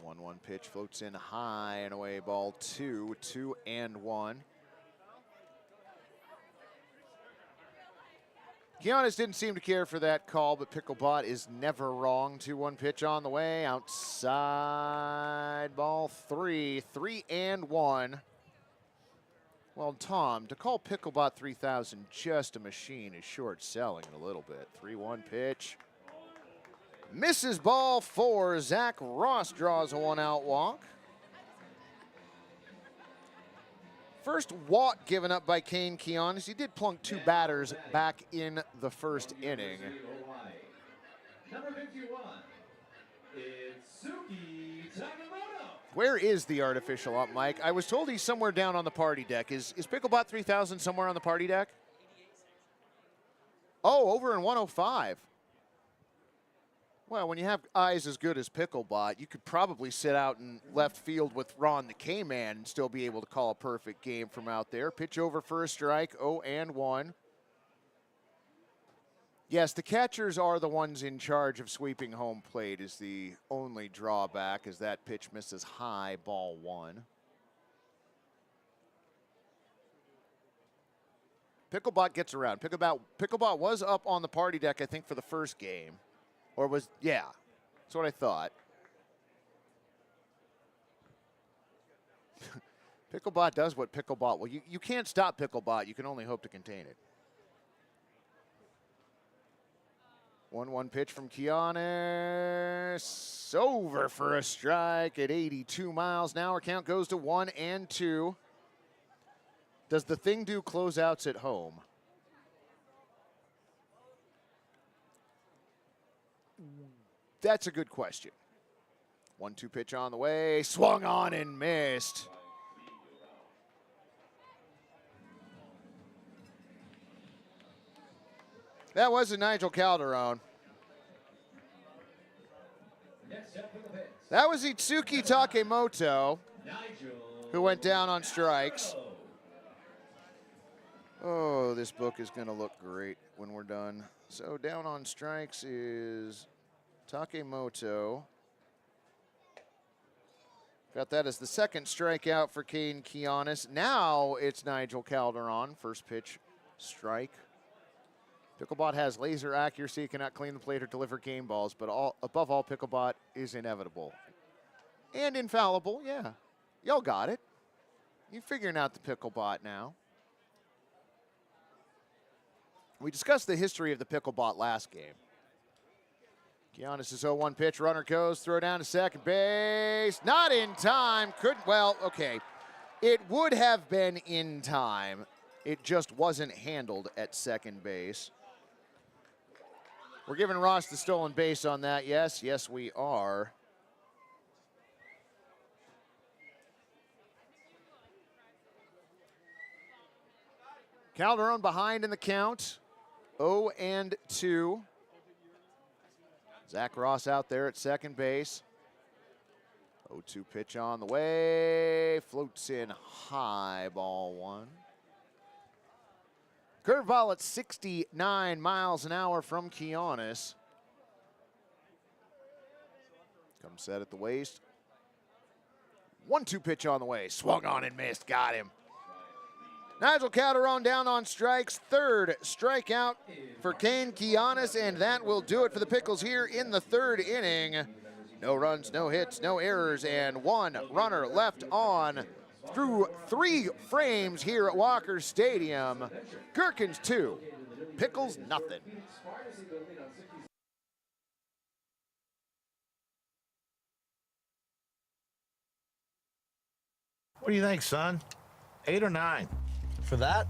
S1: 1-1 pitch floats in high and away, ball 2, 2-1. Kianis didn't seem to care for that call, but Picklebot is never wrong. 2-1 pitch on the way, outside, ball 3, 3-1. Well, Tom, to call Picklebot 3000 just a machine is short selling it a little bit. 3-1 pitch. Misses ball 4. Zach Ross draws a 1-out walk. First walk given up by Kane Kianis. He did plunk 2 batters back in the first inning.
S2: Number 51, Itsuki Takemoto.
S1: Where is the artificial ump, Mike? I was told he's somewhere down on the party deck. Is Picklebot 3000 somewhere on the party deck? Oh, over in 105. Well, when you have eyes as good as Picklebot, you could probably sit out in left field with Ron the K-Man and still be able to call a perfect game from out there. Pitch over for a strike, 0-1. Yes, the catchers are the ones in charge of sweeping home plate is the only drawback, as that pitch misses high, ball 1. Picklebot gets around. Picklebot was up on the party deck, I think, for the first game. Or was, yeah, that's what I thought. Picklebot does what Picklebot will. You can't stop Picklebot. You can only hope to contain it. 1-1 pitch from Kianis. Over for a strike at 82 miles an hour. Count goes to 1-2. Does the thing do closeouts at home? That's a good question. 1-2 pitch on the way. Swung on and missed. That wasn't Nigel Calderon. That was Itsuki Takemoto, who went down on strikes. Oh, this book is going to look great when we're done. So down on strikes is Takemoto. Got that as the second strikeout for Kane Kianis. Now it's Nigel Calderon. First pitch, strike. Picklebot has laser accuracy, cannot clean the plate or deliver game balls, but above all, Picklebot is inevitable. And infallible, yeah. Y'all got it. You're figuring out the Picklebot now. We discussed the history of the Picklebot last game. Kianis' 0-1 pitch, runner goes, throw down to second base. Not in time, well, okay. It would have been in time. It just wasn't handled at second base. We're giving Ross the stolen base on that, yes, we are. Calderon behind in the count, 0-2. Zach Ross out there at second base. 0-2 pitch on the way. Floats in high, ball 1. Curveball at 69 miles an hour from Kianis. Comes set at the waist. 1-2 pitch on the way. Swung on and missed. Got him. Nigel Calderon down on strikes. Third strikeout for Kane Kianis, and that will do it for the Pickles here in the third inning. No runs, no hits, no errors, and one runner left on through 3 frames here at Walker Stadium. Gherkins 2, Pickles nothing.
S15: What do you think, son? 8 or 9? For that,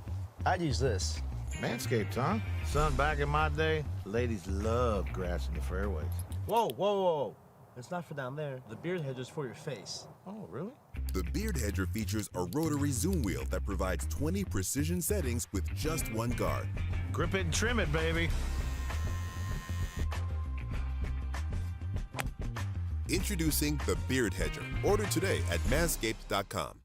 S15: I'd use this. Manscaped, huh? Son, back in my day, ladies loved grass in the fairways.
S16: Whoa, whoa, whoa. It's not for down there. The beard hedger's for your face.
S15: Oh, really?
S17: The Beard Hedger features a rotary zoom wheel that provides 20 precision settings with just one guard.
S15: Grip it and trim it, baby.
S17: Introducing the Beard Hedger. Order today at manscaped.com.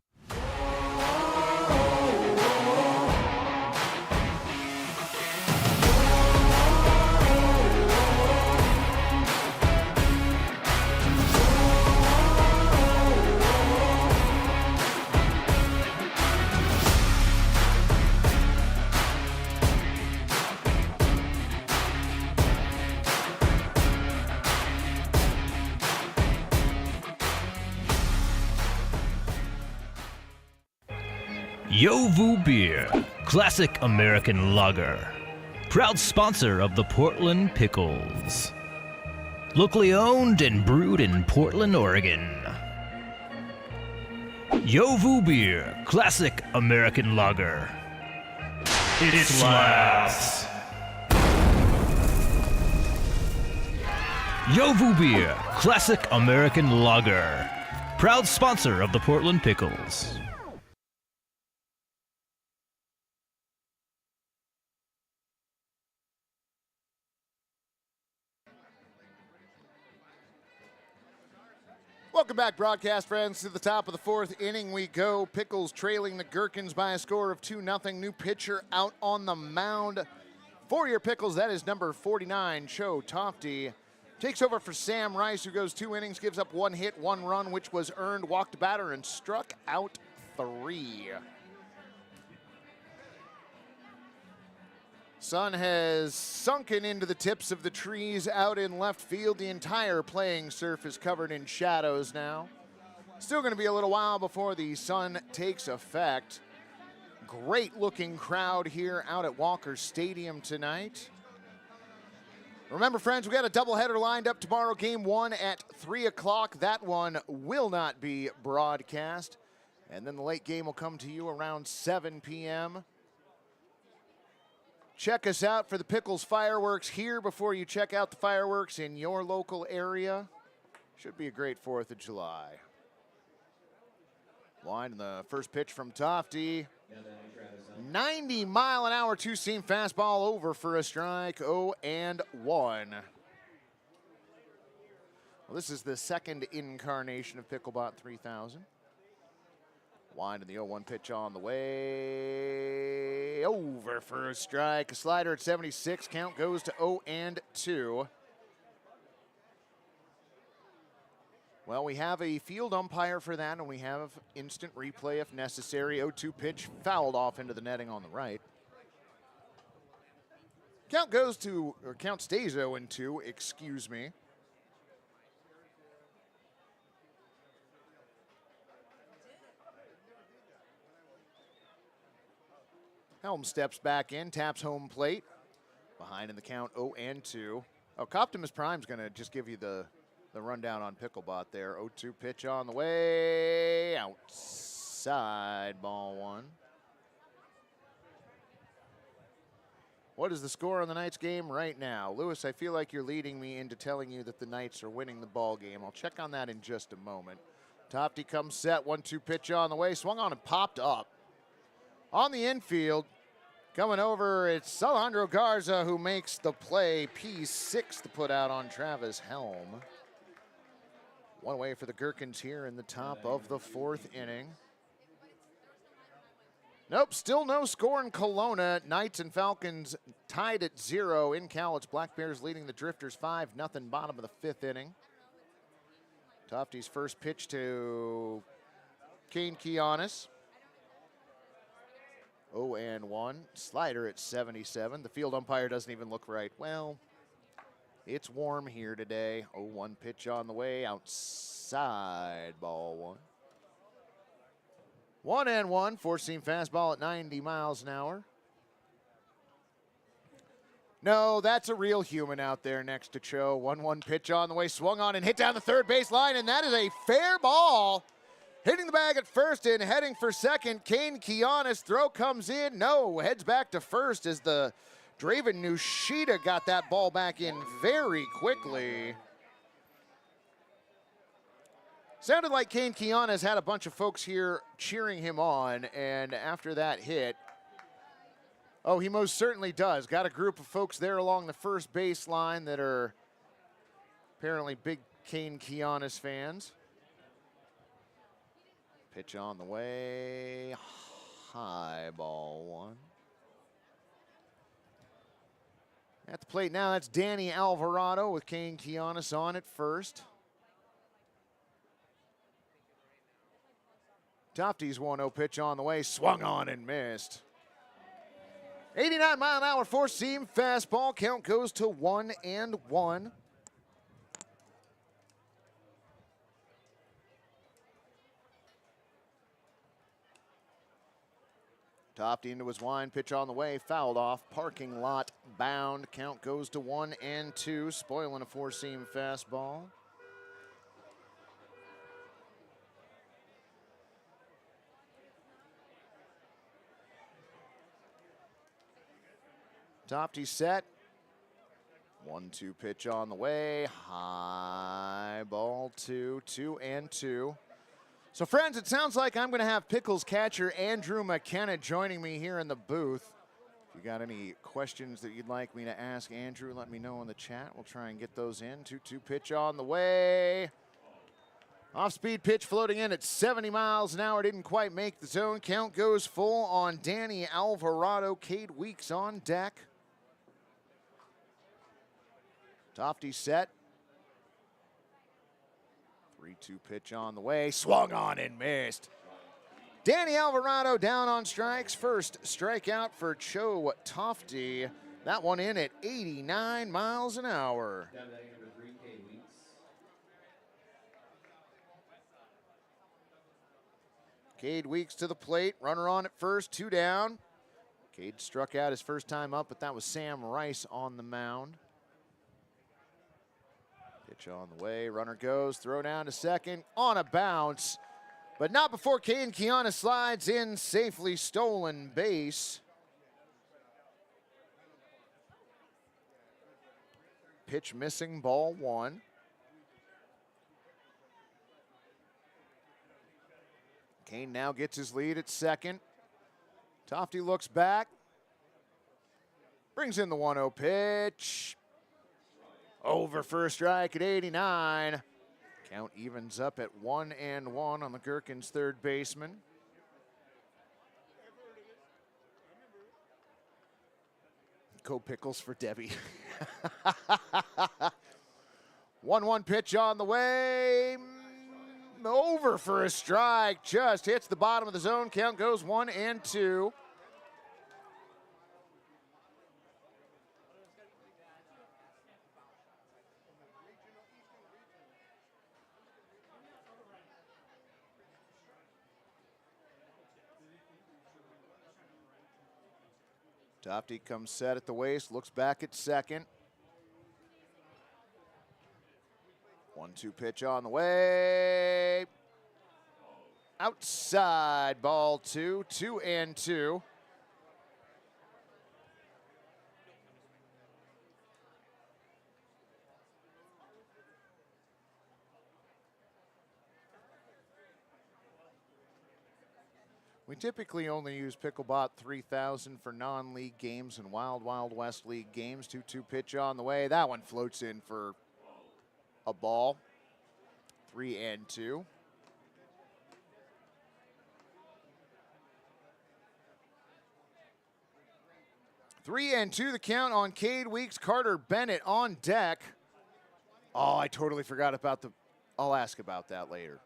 S18: Yovu Beer, classic American lager. Proud sponsor of the Portland Pickles. Locally owned and brewed in Portland, Oregon. Yovu Beer, classic American lager. It slaps. Yovu Beer, classic American lager. Proud sponsor of the Portland Pickles.
S1: Welcome back, broadcast friends. To the top of the 4th inning we go. Pickles trailing the Gherkins by a score of 2-0. New pitcher out on the mound for your Pickles. That is number 49, Cho Tofty. Takes over for Sam Rice, who goes 2 innings, gives up 1 hit, 1 run, which was earned, walked a batter, and struck out 3. Sun has sunken into the tips of the trees out in left field. The entire playing surf is covered in shadows now. Still going to be a little while before the sun takes effect. Great looking crowd here out at Walker Stadium tonight. Remember, friends, we got a doubleheader lined up tomorrow. Game 1 at 3 o'clock. That one will not be broadcast. And then the late game will come to you around 7 p.m. Check us out for the Pickles fireworks here before you check out the fireworks in your local area. Should be a great 4th of July. Line in the first pitch from Tofty. 90-mile-an-hour two-seam fastball over for a strike. 0-1. Well, this is the second incarnation of Picklebot 3000. Wind in the 0-1 pitch on the way. Over for a strike. A slider at 76. Count goes to 0-2. Well, we have a field umpire for that, and we have instant replay if necessary. 0-2 pitch fouled off into the netting on the right. Count stays 0-2, excuse me. Helm steps back in, taps home plate. Behind in the count, 0-2. Oh, Optimus Prime's going to just give you the rundown on Picklebot there. 0-2 pitch on the way. Outside, ball 1. What is the score on the Knights game right now? Lewis, I feel like you're leading me into telling you that the Knights are winning the ball game. I'll check on that in just a moment. Tofty comes set, 1-2 pitch on the way. Swung on and popped up. On the infield, coming over, it's Alejandro Garza who makes the play. P6 to put out on Travis Helm. One away for the Gherkins here in the top of the 4th inning. Nope, still no score in Kelowna. Knights and Falcons tied at 0. In Cal, it's Black Bears leading the Drifters 5-0, bottom of the 5th inning. Tofty's first pitch to Kane Kianis. 0-1. Slider at 77. The field umpire doesn't even look right. Well, it's warm here today. 0-1 pitch on the way. Outside, ball 1. 1-1. Four-seam fastball at 90 miles an hour. No, that's a real human out there next to Cho. 1-1 pitch on the way. Swung on and hit down the third base line, and that is a fair ball. Hitting the bag at first and heading for second. Kane Kianis. Throw comes in. No, heads back to first as the Draven Nushida got that ball back in very quickly. Sounded like Kane Kianis had a bunch of folks here cheering him on, and after that hit, oh, he most certainly does. Got a group of folks there along the first baseline that are apparently big Kane Kianis fans. Pitch on the way. High, ball 1. At the plate now, that's Danny Alvarado with Kane Kianis on at first. Tofty's 1-0 pitch on the way. Swung on and missed. 89-mile-an-hour four-seam fastball. Count goes to 1-1. Tofty into his wind, pitch on the way, fouled off, parking lot bound. Count goes to 1-2, spoiling a four-seam fastball. Tofty set. 1-2 pitch on the way, high, ball 2, 2-2. So, friends, it sounds like I'm going to have Pickles catcher Andrew McKenna joining me here in the booth. If you got any questions that you'd like me to ask Andrew, let me know in the chat. We'll try and get those in. 2-2 pitch on the way. Off-speed pitch floating in at 70 miles an hour. Didn't quite make the zone. Count goes full on Danny Alvarado. Cade Weeks on deck. Tofty set. 3-2 pitch on the way. Swung on and missed. Danny Alvarado down on strikes. First strikeout for Cho Tofty. That one in at 89 miles an hour. Cade Weeks to the plate. Runner on at first, 2 down. Cade struck out his first time up, but that was Sam Rice on the mound. Pitch on the way, runner goes, throw down to second, on a bounce, but not before Kane Kianis slides in, safely stolen base. Pitch missing, ball 1. Kane now gets his lead at second. Tofty looks back, brings in the 1-0 pitch. Over for a strike at 89. Count evens up at 1-1 on the Gherkins third baseman. Go Pickles for Debbie. 1-1 pitch on the way. Over for a strike. Just hits the bottom of the zone. Count goes 1-2. Tofty comes set at the waist, looks back at second. 1-2 pitch on the way. Outside, ball 2, 2-2. We typically only use Picklebot 3000 for non-league games and Wild Wild West League games. 2-2 pitch on the way. That one floats in for a ball. 3-2. Three and two, the count on Cade Weeks. Carter Bennett on deck. Oh, I totally forgot about I'll ask about that later.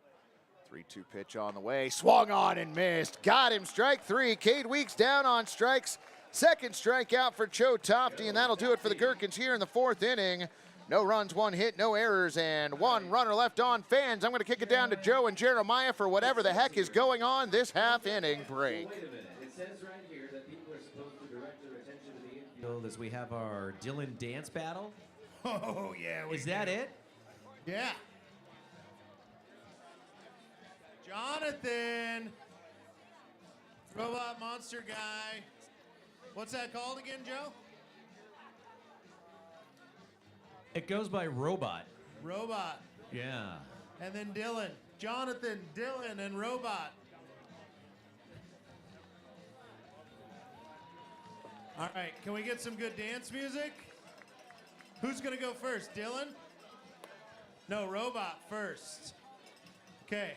S1: 3-2 pitch on the way. Swung on and missed. Got him. Strike 3. Cade Weeks down on strikes. Second strikeout for Joe Tofty, and that'll do it for the Gherkins here in the 4th inning. No runs, 1 hit, no errors, and 1 runner left on. Fans, I'm going to kick it down to Joe and Jeremiah for whatever the heck is going on this half-inning break.
S2: Wait a minute. It says right here that people are supposed to direct their attention to the infield as we have our Dylan dance battle.
S3: Oh, yeah.
S2: Is that it?
S3: Yeah. Jonathan. Robot monster guy. What's that called again, Joe?
S2: It goes by Robot.
S3: Robot.
S2: Yeah.
S3: And then Dylan. Jonathan, Dylan, and Robot. All right, can we get some good dance music? Who's going to go first, Dylan? No, Robot first. Okay.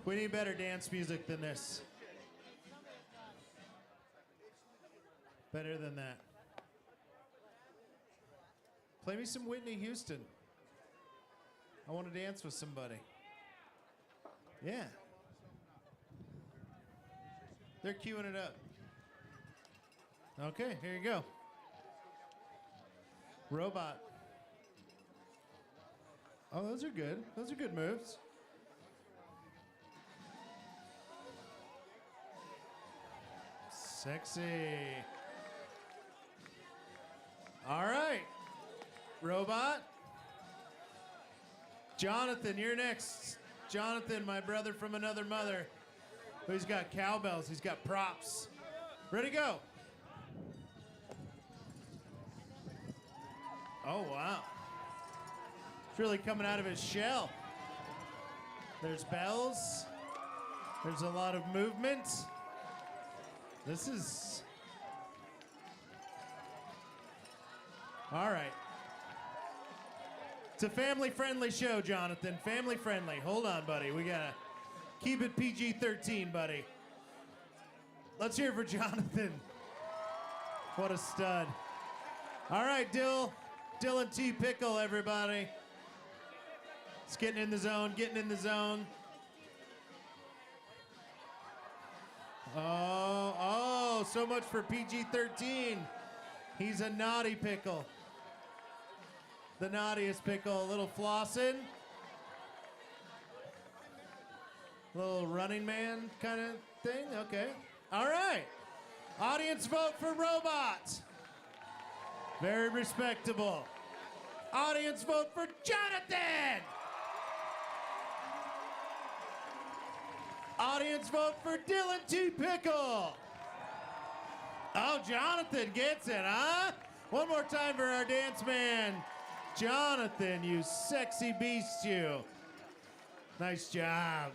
S3: We need better dance music than this. Better than that. Play me some Whitney Houston. I want to dance with somebody. Yeah. They're queuing it up. Okay, here you go. Robot. Oh, those are good. Those are good moves. Sexy. All right. Robot. Jonathan, you're next. Jonathan, my brother from another mother. He's got cowbells. He's got props. Ready, go. Oh, wow. It's really coming out of his shell. There's bells. There's a lot of movement. This is... All right. It's a family-friendly show, Jonathan. Family-friendly. Hold on, buddy. We gotta keep it PG-13, buddy. Let's hear it for Jonathan. What a stud. All right, Dylan T. Pickle, everybody. It's getting in the zone, getting in the zone. Oh, so much for PG-13. He's a naughty pickle. The naughtiest pickle. A little flossing. Little running man kind of thing. Okay. All right. Audience vote for Robot. Very respectable. Audience vote for Jonathan. Audience vote for Dylan T. Pickle. Oh, Jonathan gets it, huh? One more time for our dance man. Jonathan, you sexy beast, you. Nice job.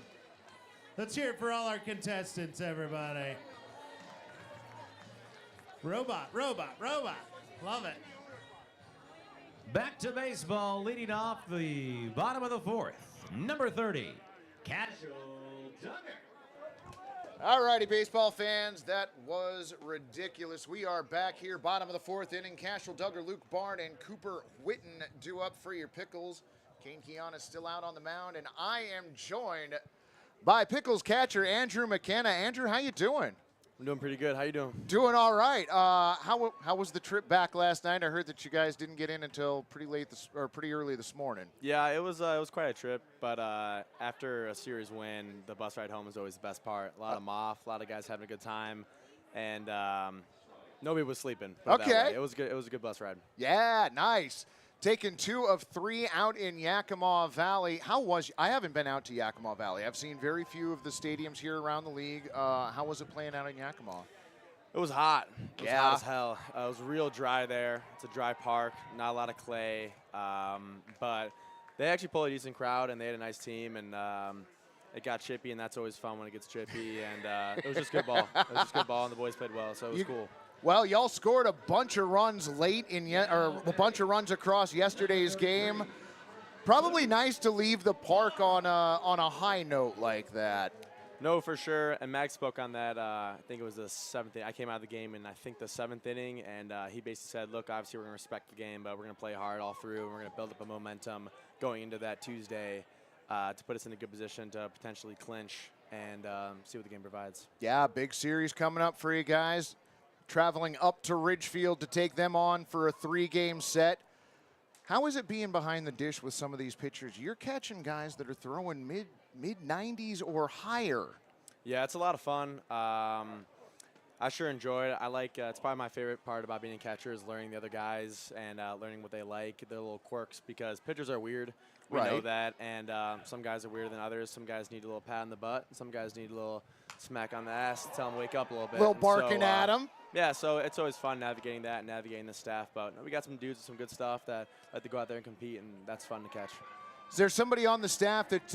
S3: Let's hear it for all our contestants, everybody. Robot, robot, robot. Love it.
S2: Back to baseball, leading off the bottom of the 4th. Number 30, Casual Duggar.
S1: All righty, baseball fans, that was ridiculous. We are back here, bottom of the 4th inning. Cashel Duggar, Luke Barn, and Cooper Whitten due up for your Pickles. Kane Keon is still out on the mound, and I am joined by Pickles catcher Andrew McKenna. Andrew, how you doing?
S19: I'm doing pretty good. How you doing?
S1: Doing all right. How was the trip back last night? I heard that you guys didn't get in until pretty early this morning.
S19: Yeah, it was quite a trip, but after a series win, the bus ride home is always the best part. A lot of moff, a lot of guys having a good time, and nobody was sleeping.
S1: Okay.
S19: It was good. It was a good bus ride.
S1: Yeah, nice. Taking 2 of 3 out in Yakima Valley. I haven't been out to Yakima Valley. I've seen very few of the stadiums here around the league. How was it playing out in Yakima?
S19: It was hot. It was hot as hell. It was real dry there. It's a dry park, not a lot of clay. But they actually pulled a decent crowd, and they had a nice team, and it got chippy, and that's always fun when it gets chippy. And it was just good ball. It was just good ball, and the boys played well, so it was cool.
S1: Well, y'all scored a bunch of runs late or a bunch of runs across yesterday's game. Probably nice to leave the park on a high note like that.
S19: No, for sure. And Max spoke on that. I think it was the 7th. I came out of the game in, I think, the 7th inning, and he basically said, look, obviously we're going to respect the game, but we're going to play hard all through, and we're going to build up a momentum going into that Tuesday. to put us in a good position to potentially clinch and see what the game provides.
S1: Yeah, big series coming up for you guys. Traveling up to Ridgefield to take them on for a 3-game set. How is it being behind the dish with some of these pitchers? You're catching guys that are throwing mid 90s or higher.
S19: Yeah, it's a lot of fun. I sure enjoy it. I like it's probably my favorite part about being a catcher is learning the other guys and learning what they like, their little quirks, because pitchers are weird. We know that, and some guys are weirder than others. Some guys need a little pat on the butt. Some guys need a little smack on the ass to tell them wake up a little bit.
S1: A little barking at them.
S19: Yeah, so it's always fun navigating that and navigating the staff. But we got some dudes with some good stuff that like to go out there and compete, and that's fun to catch.
S1: Is there somebody on the staff that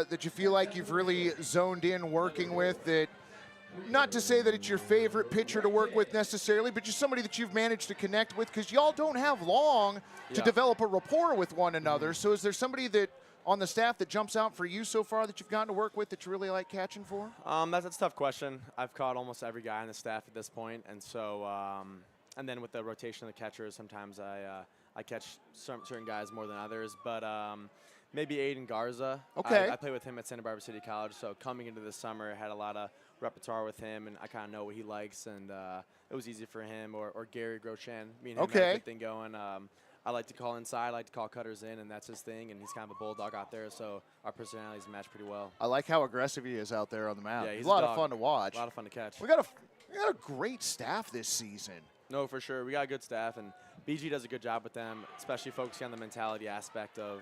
S1: that you feel like you've really zoned in working with that, not to say that it's your favorite pitcher to work with necessarily, but just somebody that you've managed to connect with? Because y'all don't have long to develop a rapport with one another. So is there somebody that on the staff that jumps out for you so far that you've gotten to work with that you really like catching for?
S19: That's a tough question. I've caught almost every guy on the staff at this point, and so and then with the rotation of the catchers, sometimes I catch certain guys more than others, but maybe Aiden Garza.
S1: Okay.
S19: I play with him at Santa Barbara City College, so coming into this summer, I had a lot of repertoire with him, and I kind of know what he likes, and it was easy for him. Or Gary Grosjean. Me and him had a good thing going. I like to call inside, I like to call cutters in, and that's his thing, and he's kind of a bulldog out there, so our personalities match pretty well.
S1: I like how aggressive he is out there on the mound.
S19: Yeah, he's
S1: a lot of fun to watch.
S19: A lot of fun to catch.
S1: We got a great staff this season.
S19: No, for sure. We got a good staff, and BG does a good job with them, especially focusing on the mentality aspect of,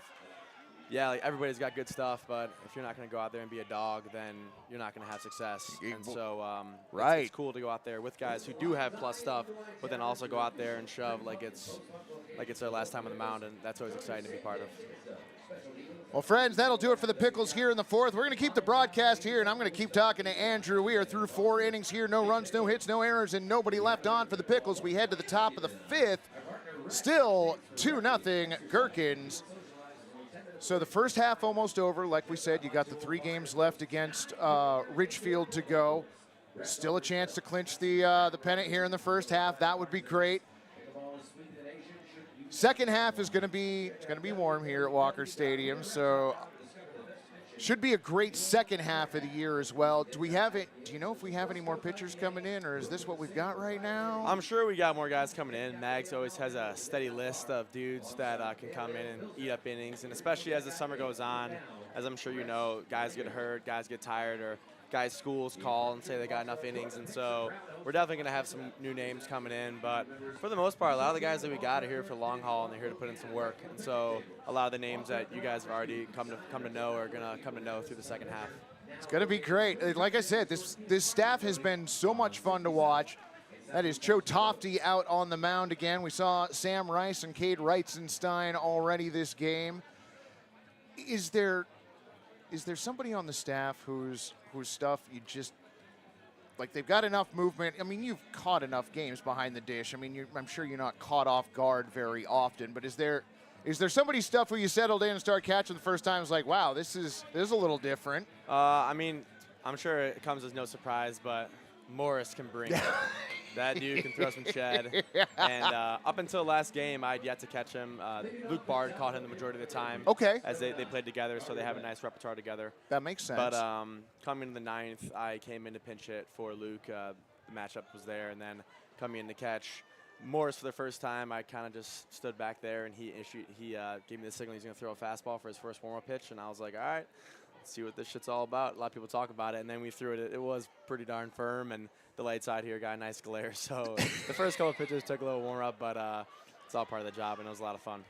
S19: yeah, like everybody's got good stuff, but if you're not going to go out there and be a dog, then you're not going to have success. And so it's cool to go out there with guys who do have plus stuff, but then also go out there and shove like it's their last time on the mound, and that's always exciting to be part of.
S1: Well, friends, that'll do it for the Pickles here in the fourth. We're going to keep the broadcast here, and I'm going to keep talking to Andrew. We are through 4 innings here. No runs, no hits, no errors, and nobody left on for the Pickles. We head to the top of the 5th. Still 2-0 Gherkins. So the first half almost over. Like we said, you got the 3 games left against Ridgefield to go. Still a chance to clinch the pennant here in the first half. That would be great. Second half is going to be warm here at Walker Stadium, so should be a great second half of the year as well. Do you know if we have any more pitchers coming in, or is this what we've got right now?
S19: I'm sure we got more guys coming in. Mags always has a steady list of dudes that can come in and eat up innings, and especially as the summer goes on, as I'm sure you know, guys get hurt, guys get tired, or guys' schools call and say they got enough innings, and so we're definitely going to have some new names coming in, but for the most part, a lot of the guys that we got are here for long haul, and they're here to put in some work, and so a lot of the names that you guys have already come to know are going to come to know through the second half.
S1: It's going to be great. Like I said, this staff has been so much fun to watch. That is Joe Tofty out on the mound again. We saw Sam Rice and Cade Reitzenstein already this game. Is there somebody on the staff whose stuff you just, like, they've got enough movement? I mean, you've caught enough games behind the dish. I mean, I'm sure you're not caught off guard very often, but is there somebody's stuff where you settled in and start catching the first time? It's like, wow, this is a little different.
S19: I mean, I'm sure it comes as no surprise, but Morris can bring it. That dude can throw some shed. And up until last game, I had yet to catch him. Luke Bard caught him the majority of the time.
S1: Okay.
S19: As they played together, so they have a nice repertoire together.
S1: That makes sense.
S19: But coming in the 9th, I came in to pinch hit for Luke. The matchup was there, and then coming in to catch Morris for the first time, I kind of just stood back there, and he gave me the signal he's going to throw a fastball for his first warm-up pitch, and I was like, all right, let's see what this shit's all about. A lot of people talk about it, and then we threw it. It was pretty darn firm, and the light side here got a nice glare. So the first couple of pitches took a little warm-up, but it's all part of the job, and it was a lot of fun.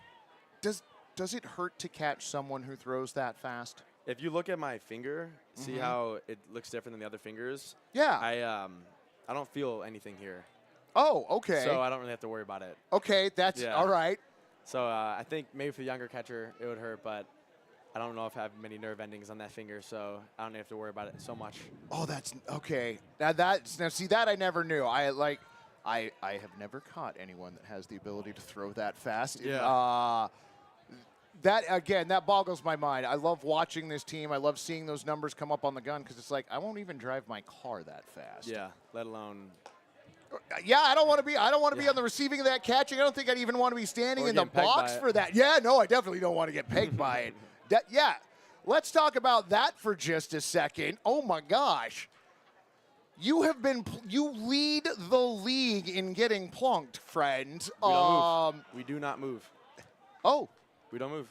S1: Does it hurt to catch someone who throws that fast?
S19: If you look at my finger, see how it looks different than the other fingers?
S1: Yeah.
S19: I don't feel anything here.
S1: Oh, okay.
S19: So I don't really have to worry about it.
S1: Okay, that's all right.
S19: So I think maybe for the younger catcher it would hurt, but I don't know if I have many nerve endings on that finger, so I don't have to worry about it so much.
S1: Oh, that's okay. Now see that I never knew. I have never caught anyone that has the ability to throw that fast.
S19: Yeah.
S1: That boggles my mind. I love watching this team. I love seeing those numbers come up on the gun because it's like I won't even drive my car that fast.
S19: Yeah, let alone.
S1: Yeah, I don't want to be on the receiving of that catching. I don't think I'd even want to be standing in the box for that. Yeah, no, I definitely don't want to get pegged by it. let's talk about that for just a second. Oh my gosh. You lead the league in getting plunked, friend.
S19: We don't move. We do not move.
S1: Oh.
S19: We don't move.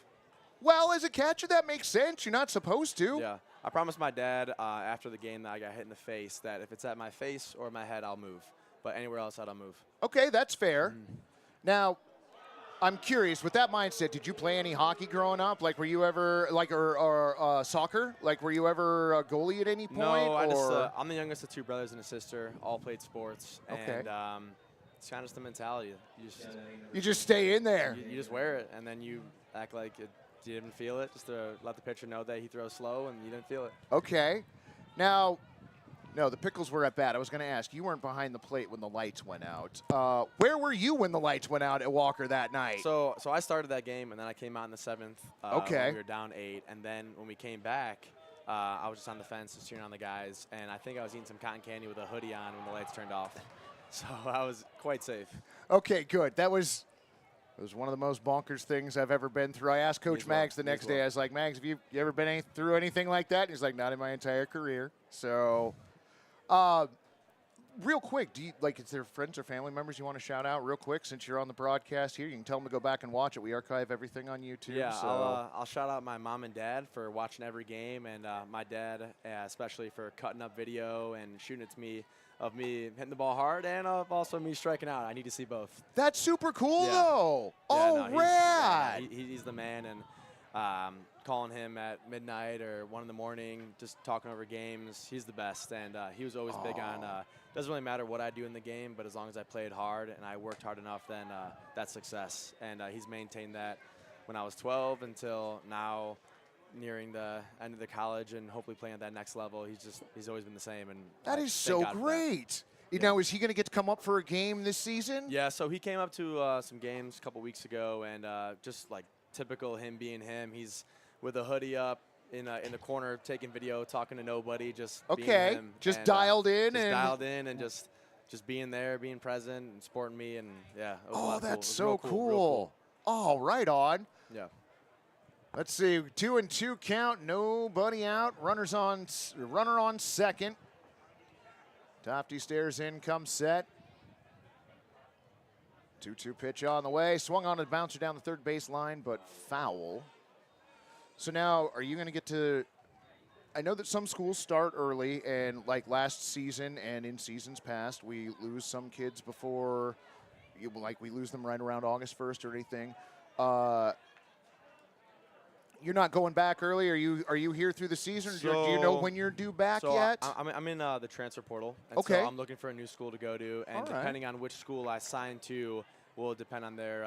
S1: Well, as a catcher, that makes sense. You're not supposed to.
S19: Yeah. I promised my dad after the game that I got hit in the face that if it's at my face or my head, I'll move. But anywhere else, I don't move.
S1: Okay, that's fair. Now, I'm curious, with that mindset, did you play any hockey growing up? Like, were you ever, or soccer? Like, were you ever a goalie at any point?
S19: No, I'm the youngest of 2 brothers and a sister, all played sports.
S1: Okay.
S19: And it's kind of just the mentality.
S1: You just stay in there.
S19: You just wear it, and then you act like you didn't feel it, just to let the pitcher know that he throws slow and you didn't feel it.
S1: Okay. Now, no, the Pickles were at bat. I was going to ask, you weren't behind the plate when the lights went out. Where were you when the lights went out at Walker that night?
S19: So I started that game, and then I came out in the 7th.
S1: Okay.
S19: When we were down 8, and then when we came back, I was just on the fence just cheering on the guys, and I think I was eating some cotton candy with a hoodie on when the lights turned off. So I was quite safe.
S1: Okay, good. It was one of the most bonkers things I've ever been through. I asked Coach Mags the next day. I was like, Mags, have you ever been through anything like that? And he's like, not in my entire career. So, real quick, is there friends or family members you want to shout out real quick since you're on the broadcast here? You can tell them to go back and watch it. We archive everything on YouTube.
S19: Yeah,
S1: so.
S19: I'll shout out my mom and dad for watching every game, and my dad especially for cutting up video and shooting it to me of me hitting the ball hard and of also me striking out. I need to see both.
S1: That's super cool, though.
S19: Yeah,
S1: Rad.
S19: He's the man, and calling him at midnight or 1 in the morning, just talking over games. He's the best, and he was always big on doesn't really matter what I do in the game, but as long as I played hard and I worked hard enough, then that's success. And he's maintained that when I was 12 until now, nearing the end of the college and hopefully playing at that next level. He's always been the same, and
S1: that is so great. Now, is he going to get to come up for a game this season?
S19: Yeah, so he came up to some games a couple weeks ago, and just like typical him being him, he's with a hoodie up in the corner taking video, talking to nobody, just being him.
S1: Just
S19: and,
S1: dialed in.
S19: Just being there, being present, and supporting me, and yeah. It was a lot of
S1: that's
S19: cool.
S1: so cool. Oh, right on.
S19: Yeah.
S1: Let's see, 2-2 count, nobody out. Runner on second. Tofty stares in, comes set. 2-2 pitch on the way. Swung on a bouncer down the third base line, but foul. So now, are you going to get to? I know that some schools start early, and like last season and in seasons past, we lose some kids before, we lose them right around August 1st or anything. You're not going back early. Are you here through the season? Or do you know when you're due back yet?
S19: I'm in the transfer portal. And
S1: okay.
S19: So I'm looking for a new school to go to, and depending on which school I sign to, will depend on their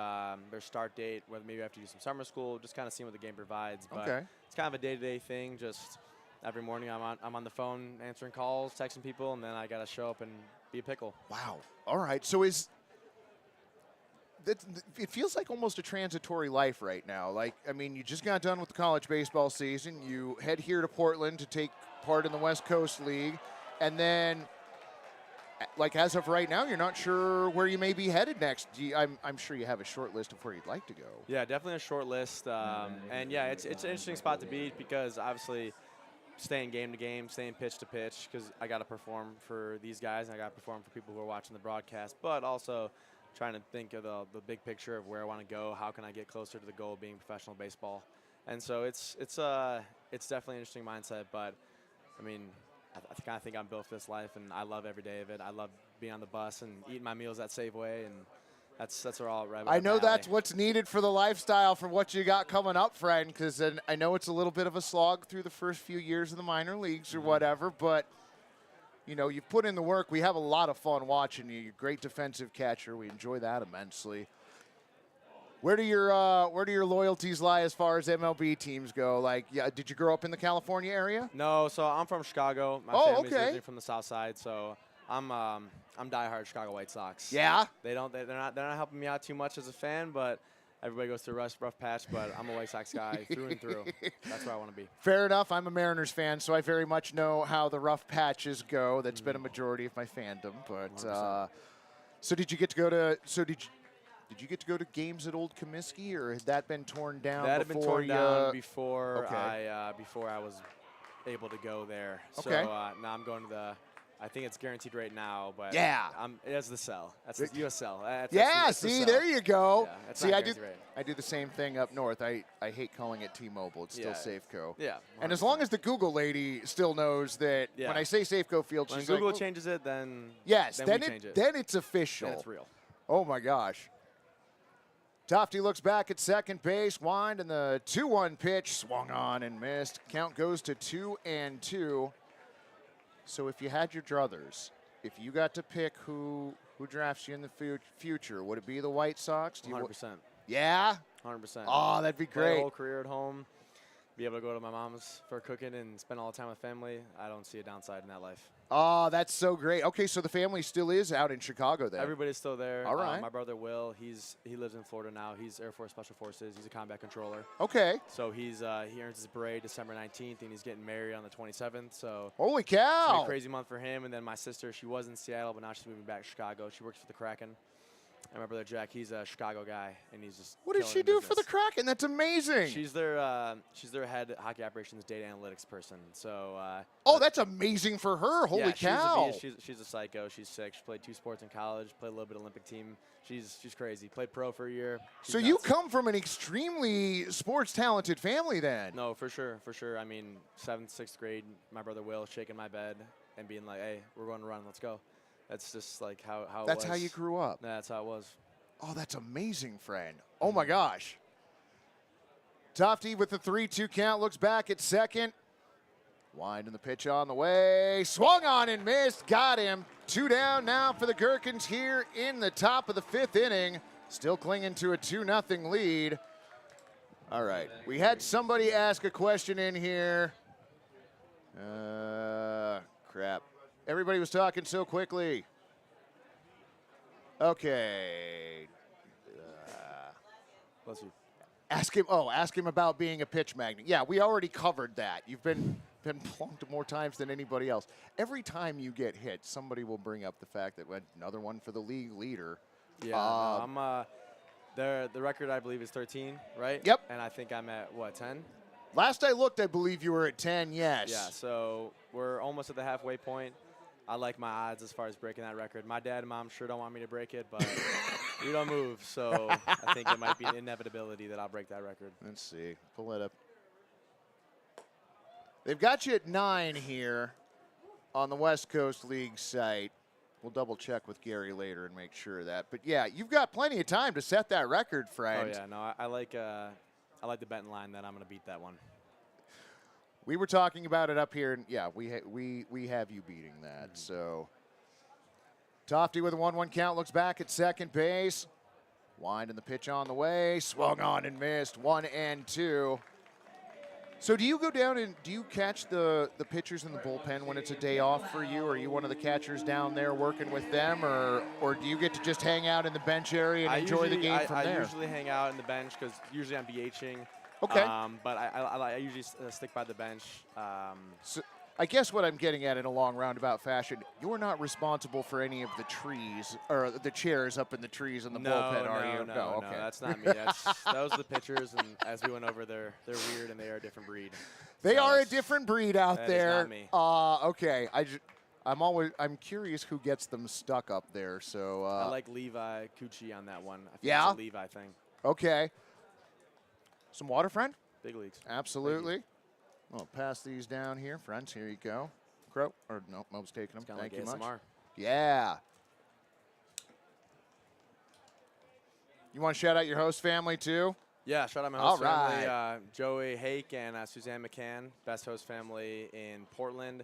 S19: start date. Whether maybe I have to do some summer school, just kind of seeing what the game provides. But it's kind of a day-to-day thing. Just every morning I'm on the phone answering calls, texting people, and then I got to show up and be a pickle.
S1: Wow. All right. So it feels like almost a transitory life right now. You just got done with the college baseball season. You head here to Portland to take part in the West Coast League. And then, as of right now, you're not sure where you may be headed next. I'm sure you have a short list of where you'd like to go.
S19: Yeah, definitely a short list. And, yeah, it's an interesting spot to be because, obviously, staying game to game, staying pitch to pitch, because I got to perform for these guys and I got to perform for people who are watching the broadcast, but also – trying to think of the big picture of where I want to go, how can I get closer to the goal of being professional baseball. And so it's definitely an interesting mindset, but I kind of think I'm built for this life, and I love every day of it. I love being on the bus and eating my meals at Safeway, and that's where all right.
S1: I know that's what's needed for the lifestyle for what you got coming up, friend, because I know it's a little bit of a slog through the first few years of the minor leagues or whatever, but you've put in the work. We have a lot of fun watching you. You're a great defensive catcher. We enjoy that immensely. Where do your loyalties lie as far as MLB teams go? Did you grow up in the California area?
S19: No, so I'm from Chicago. My family's originally from the South Side, so I'm diehard Chicago White Sox.
S1: Yeah.
S19: They're not helping me out too much as a fan, but everybody goes through a rough patch, but I'm a White Sox guy through and through. That's where I want to be.
S1: Fair enough. I'm a Mariners fan, so I very much know how the rough patches go. That's been a majority of my fandom. But so did you get to go to Did you get to go to games at Old Comiskey, or had that been torn down?
S19: That had been torn down before
S1: Okay.
S19: before I was able to go there.
S1: Okay.
S19: So now I'm going to the. I think it's guaranteed right now, but
S1: Yeah.
S19: It's the cell. That's the USL.
S1: That's the there you go.
S19: Yeah, it's
S1: see,
S19: not
S1: I do
S19: guaranteed
S1: I do the same thing up north. I hate calling it T-Mobile. It's still
S19: Yeah.
S1: Safeco.
S19: Yeah,
S1: And as long as the Google lady still knows that
S19: Yeah.
S1: when I say Safeco Field,
S19: When
S1: she's
S19: Google
S1: like, "Oh."
S19: changes it, then
S1: Yes,
S19: then we change it.
S1: then it's official.
S19: Then it's real.
S1: Oh my gosh. Tofty looks back at second base, wind, and the 2-1 pitch swung on and missed. Count goes to 2-2. So if you had your druthers, if you got to pick who drafts you in the future, would it be the White Sox?
S19: 100%.
S1: Yeah?
S19: 100%.
S1: Oh, that'd be
S19: Play a
S1: great.
S19: whole career at home, be able to go to my mom's for cooking and spend all the time with family. I don't see a downside in that life.
S1: Oh, that's so great. Okay, so the family still is out in Chicago then.
S19: Everybody's still there.
S1: All right.
S19: My brother Will, he lives in Florida now. He's Air Force Special Forces. He's a combat controller.
S1: Okay.
S19: So he earns his beret December 19th, and he's getting married on the 27th. So
S1: holy
S19: it's gonna
S1: cow!
S19: be a crazy month for him. And then my sister, she was in Seattle, but now she's moving back to Chicago. She works for the Kraken. And my brother Jack, he's a Chicago guy, and he's just.
S1: What does
S19: killing
S1: she
S19: in
S1: do for the
S19: business.
S1: Kraken? That's amazing.
S19: She's their head hockey operations data analytics person. So.
S1: Oh, that's amazing for her. Holy
S19: yeah,
S1: cow.
S19: She's a psycho. She's sick. She played 2 sports in college, played a little bit Olympic team. She's crazy. Played pro for a year. She's
S1: So you
S19: nuts.
S1: come from an extremely sports talented family then.
S19: No, for sure. I mean, 7th, 6th grade, my brother Will shaking my bed and being like, hey, we're going to run. Let's go. That's just like how it
S1: That's
S19: was.
S1: how you grew up.
S19: That's how it was.
S1: Oh, that's amazing, friend. Oh my gosh. Tofty with the 3-2 count looks back at second. Winding the pitch on the way. Swung on and missed. Got him. 2 down now for the Gherkins here in the top of the 5th inning. Still clinging to a 2-0 lead. All right. We had somebody ask a question in here. Crap. Everybody was talking so quickly. Okay.
S19: Bless you.
S1: Ask him about being a pitch magnet. Yeah, we already covered that. You've been plunked more times than anybody else. Every time you get hit, somebody will bring up the fact that another one for the league leader.
S19: Yeah, no, I'm the record I believe is 13, right?
S1: Yep.
S19: And I think I'm at what, 10?
S1: Last I looked, I believe you were at 10. Yes.
S19: Yeah. So we're almost at the halfway point. I like my odds as far as breaking that record. My dad and mom sure don't want me to break it, but we don't move. So I think it might be an inevitability that I'll break that record.
S1: Let's see. Pull it up. They've got you at 9 here on the West Coast League site. We'll double check with Gary later and make sure of that. But yeah, you've got plenty of time to set that record, friend.
S19: Oh yeah, no, I like the betting line that I'm going to beat that one.
S1: We were talking about it up here, and yeah, we have you beating that. So Tofty with a 1-1 count looks back at second base. Winding the pitch on the way, swung on and missed. 1-2. So do you go down and do you catch the pitchers in the bullpen when it's a day off for you? Are you one of the catchers down there working with them, or do you get to just hang out in the bench area and enjoy the game from there?
S19: I usually hang out in the bench because usually I'm BHing.
S1: Okay.
S19: But I usually stick by the bench.
S1: So I guess what I'm getting at in a long roundabout fashion, you're not responsible for any of the trees or the chairs up in the trees in the bullpen, are you?
S19: No,
S1: okay.
S19: that's not me. Those are the pitchers, and as we went over, they're weird and they are a different breed.
S1: They
S19: So
S1: are a different breed out
S19: that
S1: there.
S19: is not me.
S1: Okay. I'm curious who gets them stuck up there. So
S19: I like Levi Cucci on that one. I think
S1: Yeah?
S19: it's a Levi thing.
S1: Okay. Some water, friend?
S19: Big leagues.
S1: Absolutely. I'll pass these down here, friends. Here you go. Crow, or no, Mo's taking them.
S19: Kinda
S1: Thank
S19: like
S1: you much.
S19: ASMR.
S1: Yeah. You want to shout out your host family too?
S19: Yeah, shout out my
S1: All
S19: host family,
S1: right.
S19: Joey Hake and Suzanne McCann, best host family in Portland.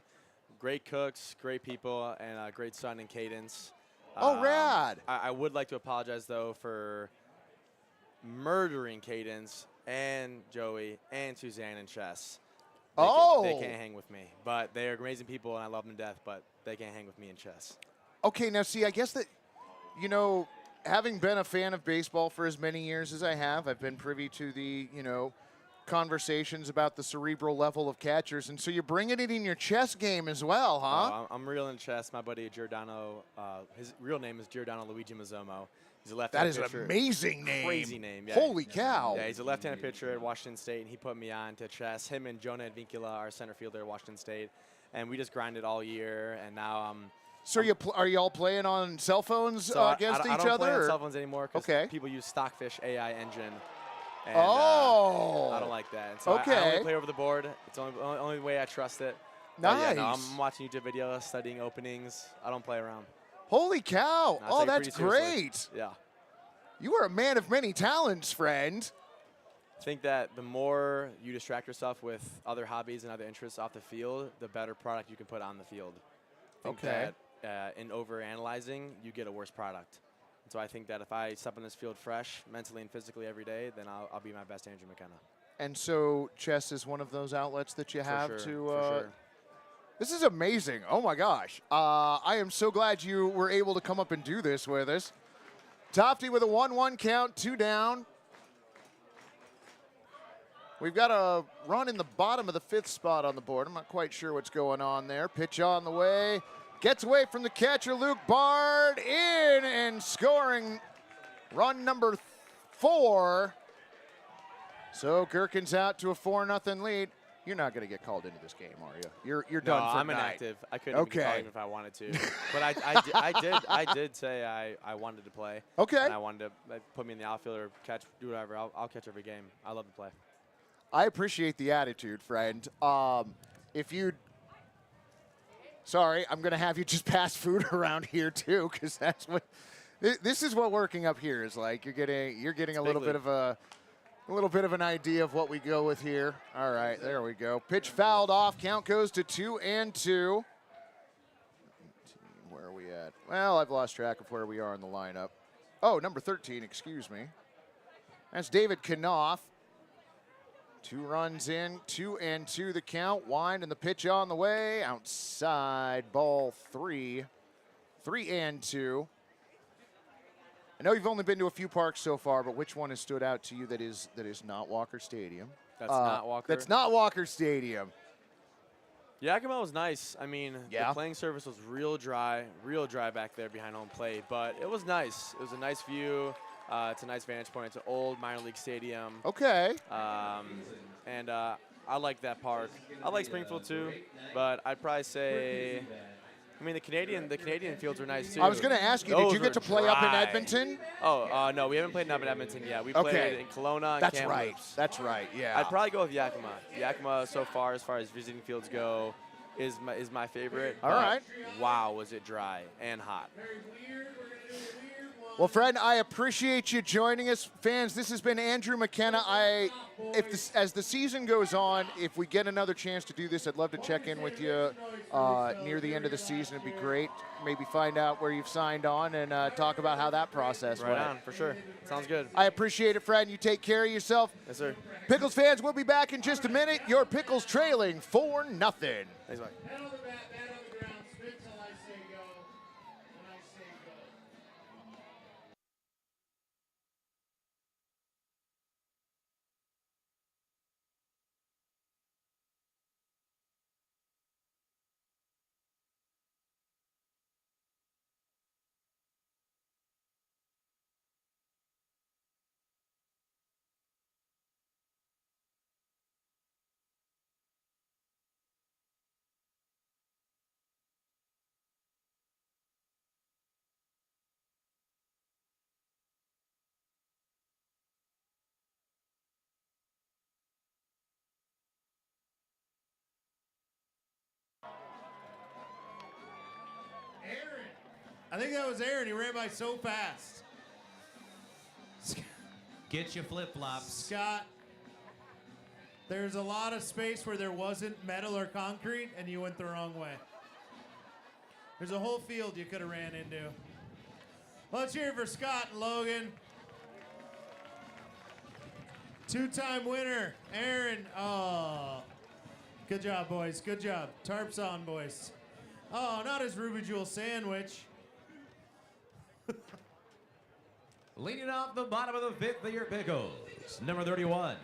S19: Great cooks, great people, and a great son in Cadence.
S1: Oh, rad.
S19: I would like to apologize, though, for murdering Cadence and Joey and Suzanne and Chess. They can't hang with me. But they are amazing people, and I love them to death, but they can't hang with me in chess.
S1: Okay, now see, I guess that, having been a fan of baseball for as many years as I have, I've been privy to the, conversations about the cerebral level of catchers, and so you're bringing it in your chess game as well, huh?
S19: I'm real in chess. My buddy Giordano, his real name is Giordano Luigi Mazzomo. He's a left-handed
S1: That is
S19: pitcher.
S1: an amazing name.
S19: Crazy name. Yeah.
S1: Holy cow.
S19: Yeah, he's a left-handed pitcher at Washington State, and he put me on to chess. Him and Jonah Advincula, our center fielder at Washington State, and we just grinded all year. And now
S1: So are you all playing on cell phones against each
S19: I don't
S1: other?
S19: play on cell phones anymore because
S1: Okay.
S19: people use Stockfish AI engine. And,
S1: Oh.
S19: I don't like that. And so
S1: Okay.
S19: I only play over the board. It's the only way I trust it. But yeah, no,
S1: Nice.
S19: I'm watching YouTube videos, studying openings. I don't play around.
S1: Holy cow.
S19: No, I
S1: Oh,
S19: take it
S1: that's
S19: pretty seriously.
S1: great.
S19: Yeah.
S1: You are a man of many talents, friend.
S19: I think that the more you distract yourself with other hobbies and other interests off the field, the better product you can put on the field. I think
S1: Okay.
S19: that in over-analyzing, you get a worse product. And so I think that if I step on this field fresh, mentally and physically every day, then I'll be my best Andrew McKenna.
S1: And so chess is one of those outlets that you have
S19: sure,
S1: to.
S19: for sure.
S1: This is amazing. Oh my gosh. I am so glad you were able to come up and do this with us. Tofty with a 1-1 count, 2 down. We've got a run in the bottom of the 5th spot on the board. I'm not quite sure what's going on there. Pitch on the way. Gets away from the catcher, Luke Bard, in and scoring run number 4. So Gherkins out to a 4-0 lead. You're not going to get called into this game, are you? You're done for
S19: I'm
S1: tonight.
S19: inactive. I couldn't even call him if I wanted to. But I did say I wanted to play.
S1: Okay.
S19: And I wanted to put me in the outfield or catch, do whatever. I'll catch every game. I love to play.
S1: I appreciate the attitude, friend. If you, sorry, I'm going to have you just pass food around here too, because that's what. This is what working up here is like. You're getting a little bit of an idea of what we go with here. All right, there we go. Pitch fouled off. Count goes to 2-2. Where are we at? Well, I've lost track of where we are in the lineup. Oh, number 13, excuse me. That's David Knopf. 2 runs in, 2-2 the count. Wind and the pitch on the way. Outside, ball 3. 3-2. I know you've only been to a few parks so far, but which one has stood out to you that is not Walker Stadium?
S19: That's not Walker?
S1: That's not Walker Stadium.
S19: Yakima was nice. I mean,
S1: Yeah.
S19: the playing surface was real dry back there behind home plate, but it was nice. It was a nice view. It's a nice vantage point. It's an old minor league stadium.
S1: Okay.
S19: And I like that park. I like Springfield too, but I'd probably say, I mean, the Canadian fields are nice too.
S1: I was going to ask you, did you get to play up in Edmonton?
S19: Oh, no, we haven't played up in Edmonton yet. We played in Kelowna and
S1: That's
S19: Kamloops.
S1: right. That's right, yeah.
S19: I'd probably go with Yakima. Yakima, so far as visiting fields go, is my favorite.
S1: All
S19: but
S1: right.
S19: Wow, was it dry and hot.
S1: Well, friend, I appreciate you joining us. Fans, this has been Andrew McKenna. As the season goes on, if we get another chance to do this, I'd love to check in with you near the end of the season. It'd be great. Maybe find out where you've signed on and talk about how that process went.
S19: Right on, for sure. Sounds good.
S1: I appreciate it, friend. You take care of yourself.
S19: Yes, sir.
S1: Pickles fans, we'll be back in just a minute. Your Pickles trailing 4-0.
S19: Thanks, Mike.
S6: Man on the ground, spin till I say go. When I say go.
S3: I think that was Aaron. He ran by so fast.
S2: Get your flip-flops.
S3: Scott, there's a lot of space where there wasn't metal or concrete, and you went the wrong way. There's a whole field you could have ran into. Let's hear it for Scott and Logan. 2-time winner, Aaron. Oh, good job, boys. Good job. Tarps on, boys. Oh, not his Ruby Jewel sandwich.
S2: Leading off the bottom of the 5th, your Pickles, number 31,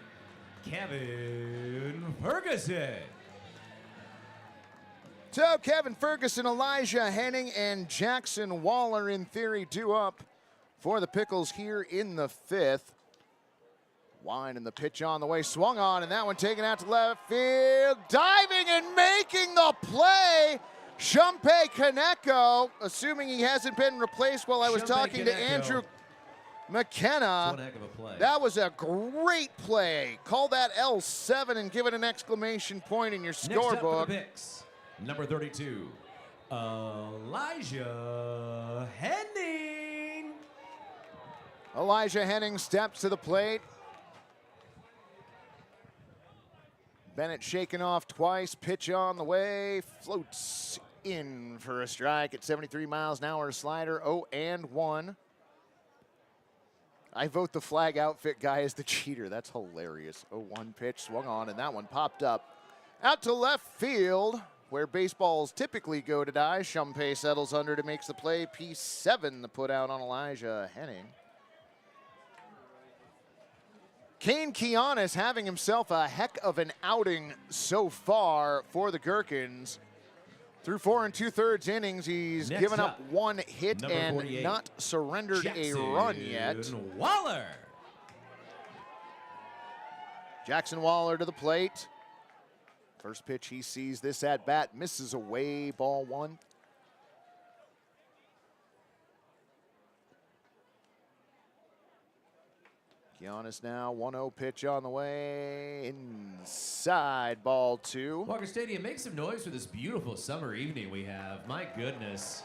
S2: Kevin Ferguson.
S1: So Kevin Ferguson, Elijah Henning, and Jackson Waller in theory due up for the Pickles here in the 5th. Wine and the pitch on the way, swung on, and that one taken out to left field. Diving and making the play, Shumpei Kaneko, assuming he hasn't been replaced while I was talking to Andrew McKenna.
S2: One heck of a play.
S1: That was a great play. Call that L7 and give it an exclamation point in your scorebook.
S2: Next up for the Picks, number 32, Elijah Henning.
S1: Elijah Henning steps to the plate. Bennett shaken off twice, pitch on the way, floats in for a strike at 73 miles an hour, slider, 0-1. I vote the flag outfit guy as the cheater. That's hilarious. 0-1 pitch, swung on, and that one popped up out to left field, where baseballs typically go to die. Shumpei settles under to makes the play. P7 the put out on Elijah Henning. Kane Kianis having himself a heck of an outing so far for the Gherkins. Through 4 2/3 innings, he's given up 1 hit and not surrendered a run yet.
S2: Waller.
S1: Jackson Waller to the plate. First pitch he sees this at bat, misses away, ball 1. Giannis now, 1-0 pitch on the way, inside, ball 2.
S2: Walker Stadium, make some noise for this beautiful summer evening we have. My goodness.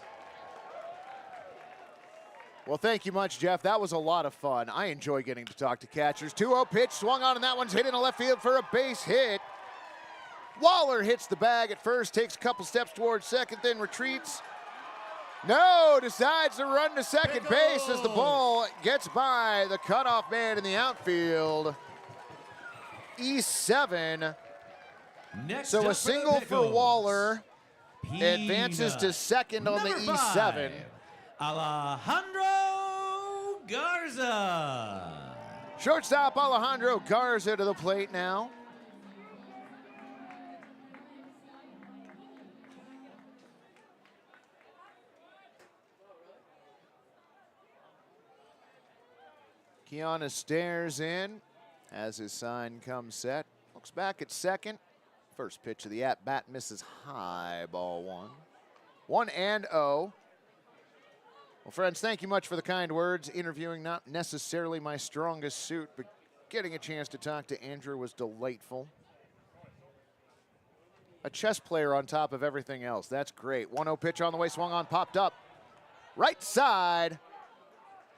S1: Well, thank you much, Jeff. That was a lot of fun. I enjoy getting to talk to catchers. 2-0 pitch, swung on, and that one's hit into left field for a base hit. Waller hits the bag at first, takes a couple steps towards second, then retreats. No, decides to run to second base as the ball gets by the cutoff man in the outfield. E7. So a single for Waller. Advances to second on the E7.
S2: Alejandro Garza.
S1: Shortstop Alejandro Garza to the plate now. Kiana stares in as his sign comes set. Looks back at second. First pitch of the at-bat misses high, ball 1. 1-0. Well, friends, thank you much for the kind words. Interviewing not necessarily my strongest suit, but getting a chance to talk to Andrew was delightful. A chess player on top of everything else. That's great. 1-0 pitch on the way, swung on, popped up. Right side.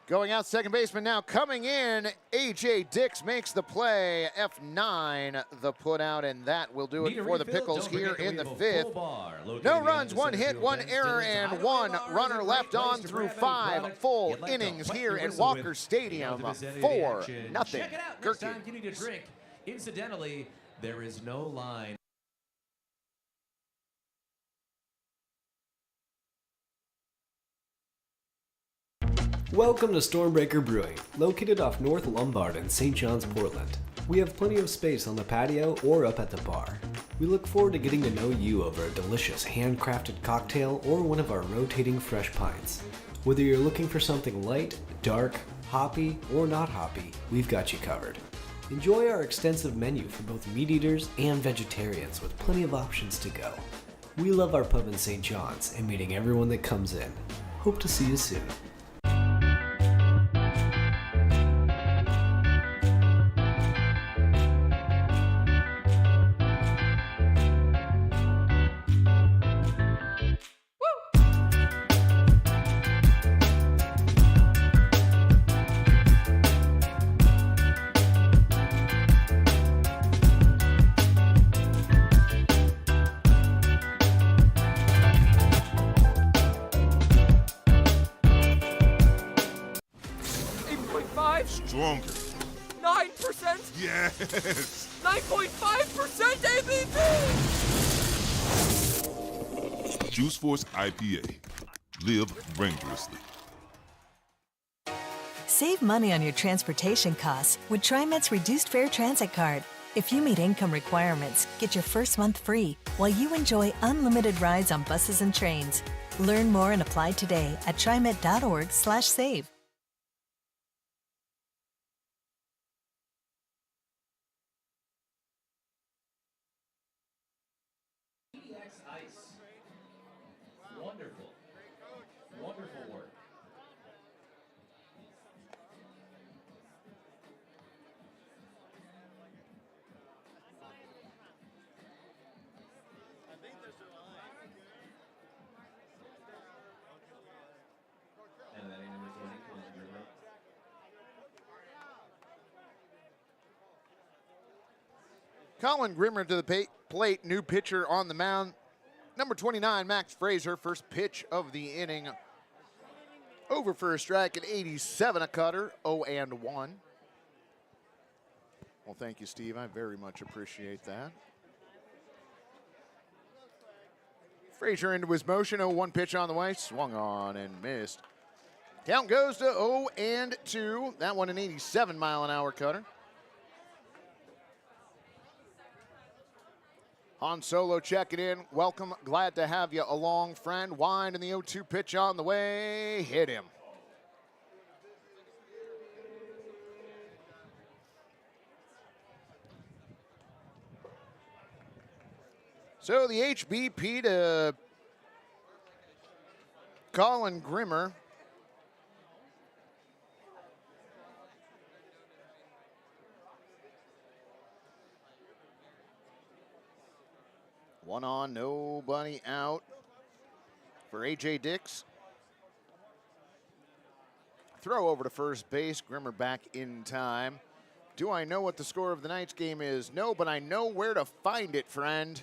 S1: Going out, second baseman now coming in. A.J. Dix makes the play. F9 the put out, and that will do it for the Pickles here in the 5th. No runs, 1 hit, 1 error, and 1 runner left on through 5 full innings here at Walker Stadium. 4-0.
S2: Check it out. Next time you need a drink. Incidentally, there is no line.
S14: Welcome to Stormbreaker Brewing, located off North Lombard in St. John's, Portland. We have plenty of space on the patio or up at the bar. We look forward to getting to know you over a delicious handcrafted cocktail or one of our rotating fresh pints. Whether you're looking for something light, dark, hoppy, or not hoppy, we've got you covered. Enjoy our extensive menu for both meat eaters and vegetarians with plenty of options to go. We love our pub in St. John's and meeting everyone that comes in. Hope to see you soon.
S11: Stronger.
S4: 9%?
S11: Yes.
S4: 9.5% ABV!
S11: Juice Force IPA. Live dangerously.
S20: Save money on your transportation costs with TriMet's reduced fare transit card. If you meet income requirements, get your first month free while you enjoy unlimited rides on buses and trains. Learn more and apply today at trimet.org/save.
S2: PX Ice. Wonderful. Wonderful work. And then number 20, Colin Grimmer.
S1: Colin Grimmer to the plate, new pitcher on the mound. Number 29, Max Fraser, first pitch of the inning. Over for a strike at 87, a cutter, 0-1. Well, thank you, Steve. I very much appreciate that. Frazier into his motion, 0-1 pitch on the way, swung on and missed. Count goes to 0-2. That one an 87-mile-an-hour cutter. Han Solo checking in. Welcome. Glad to have you along, friend. Wind and the 0-2 pitch on the way. Hit him. So the HBP to Colin Grimmer. One on, nobody out for A.J. Dix. Throw over to first base. Grimmer back in time. Do I know what the score of the night's game is? No, but I know where to find it, friend.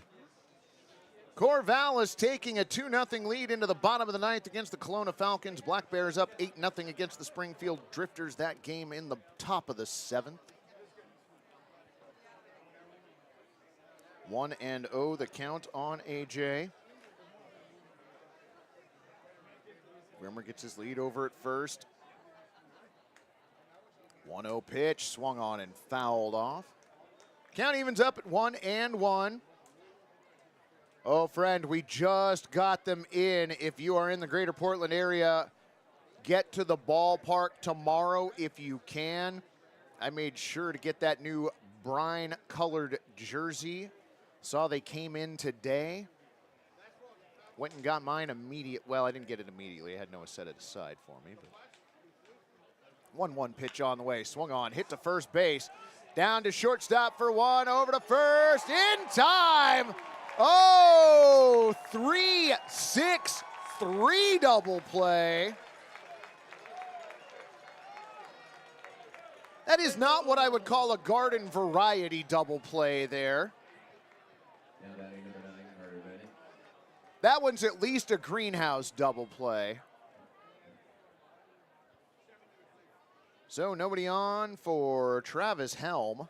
S1: Corval is taking a 2-0 lead into the bottom of the ninth against the Kelowna Falcons. Black Bears up 8-0 against the Springfield Drifters. That game in the top of the seventh. 1-0 the count on AJ. Grimmer gets his lead over at first. 1-0 pitch, swung on and fouled off. Count evens up at 1-1. Oh, friend, we just got them in. If you are in the greater Portland area, get to the ballpark tomorrow if you can. I made sure to get that new brine-colored jersey. Saw they came in today. Went and got mine well, I didn't get it immediately. I had Noah set it aside for me. But 1-1 pitch on the way. Swung on, hit to first base. Down to shortstop for one, over to first, in time! Oh, 3-6-3 double play. That is not what I would call a garden variety double play there. That one's at least a greenhouse double play. So nobody on for Travis Helm.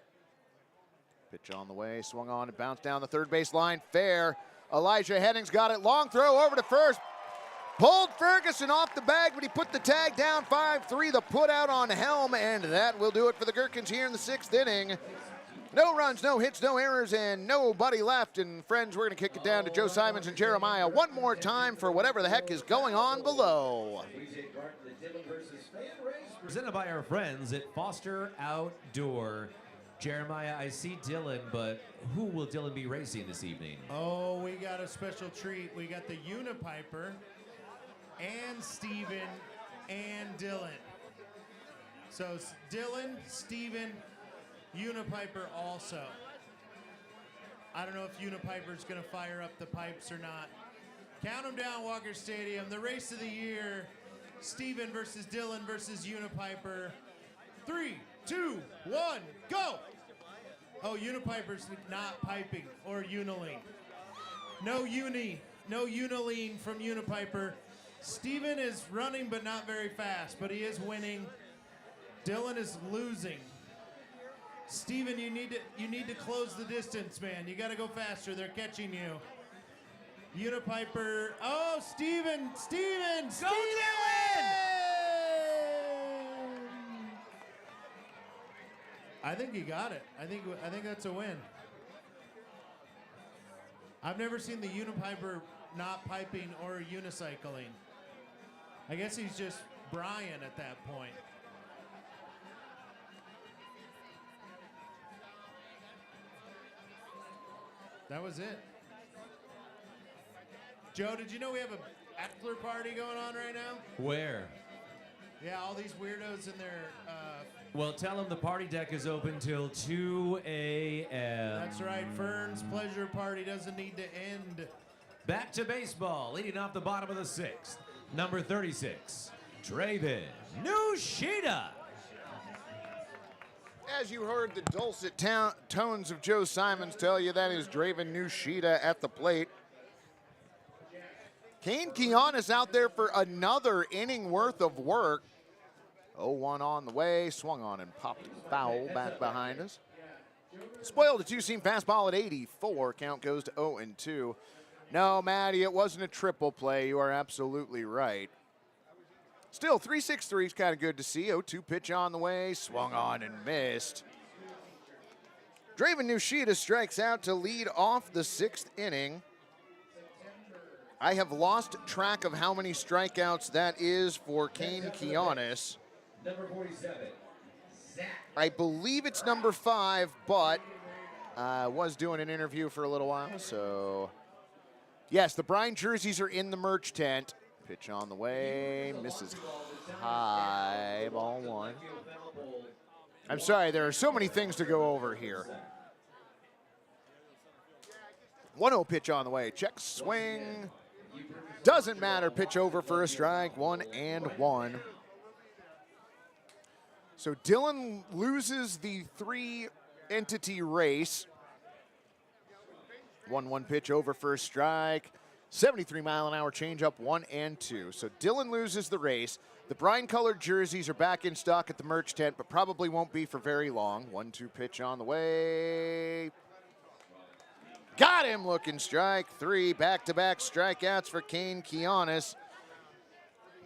S1: Pitch on the way, swung on and bounced down the third base line. Fair. Elijah Hennings got it. Long throw over to first. Pulled Ferguson off the bag, but he put the tag down 5-3. The put out on Helm, and that will do it for the Gherkins here in the sixth inning. No runs, no hits, no errors, and nobody left. And friends, we're going to kick it down to Joe Simons and Jeremiah one more time for whatever the heck is going on below.
S2: Presented by our friends at Foster Outdoor. Jeremiah, I see Dylan, but who will Dylan be racing this evening?
S3: Oh, we got a special treat. We got the Unipiper and Steven and Dylan. So Dylan, Steven, Unipiper also. I don't know if Unipiper's going to fire up the pipes or not. Count them down, Walker Stadium. The race of the year, Steven versus Dylan versus Unipiper. 3, 2, 1, go! Oh, Unipiper's not piping or Unilean. No Unilean from Unipiper. Steven is running but not very fast, but he is winning. Dylan is losing. Steven, you need to close the distance, man. You got to go faster. They're catching you. Unipiper. Oh, Steven!
S2: Go Dylan!
S3: I think he got it. I think that's a win. I've never seen the Unipiper not piping or unicycling. I guess he's just Brian at that point. That was it. Joe, did you know we have a Eckler party going on right now?
S2: Where?
S3: Yeah, all these weirdos in their...
S2: Well, tell them the party deck is open till 2 a.m.
S3: That's right. Fern's pleasure party doesn't need to end.
S2: Back to baseball, leading off the bottom of the 6th. Number 36, Draven Nushida.
S1: As you heard the dulcet tones of Joe Simons tell you, that is Draven Nushida at the plate. Kane Kianis out there for another inning worth of work. 0-1 on the way, swung on and popped foul back behind us. Spoiled a two-seam fastball at 84. Count goes to 0-2. No, Maddie, it wasn't a triple play. You are absolutely right. Still, 3-6-3 is kind of good to see. 0-2 pitch on the way, swung on and missed. Draven Nushida strikes out to lead off the 6th inning. I have lost track of how many strikeouts that is for Kane Kianis.
S2: Number 47, Zach.
S1: I believe it's number 5, but I was doing an interview for a little while, so. Yes, the Brine jerseys are in the merch tent. Pitch on the way, misses high, ball 1. I'm sorry, there are so many things to go over here. 1-0 pitch on the way, check swing. Doesn't matter, pitch over for a strike, 1-1. So Dylan loses the 3-entity race. 1-1 pitch over for a strike. 73-mile-an-hour changeup, 1-2. So Dylan loses the race. The brine-colored jerseys are back in stock at the merch tent, but probably won't be for very long. 1-2 pitch on the way. Got him, looking strike 3. Back-to-back strikeouts for Kane Kianis.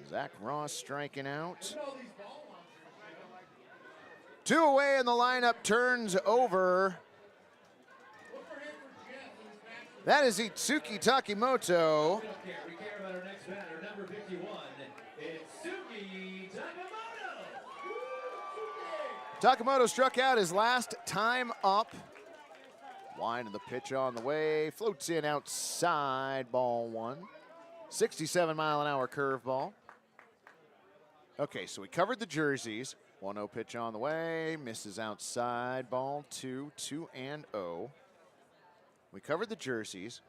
S1: Zach Ross striking out. 2 away, and the lineup turns over. That is Itsuki Takimoto.
S2: We care about our next batter, number 51, Itsuki Takimoto.
S1: Takimoto struck out his last time up. Line of the pitch on the way, floats in outside, ball 1. 67-mile-an-hour curveball. Okay, so we covered the jerseys. 1-0 pitch on the way, misses outside, ball 2, 2-0. We covered the jerseys,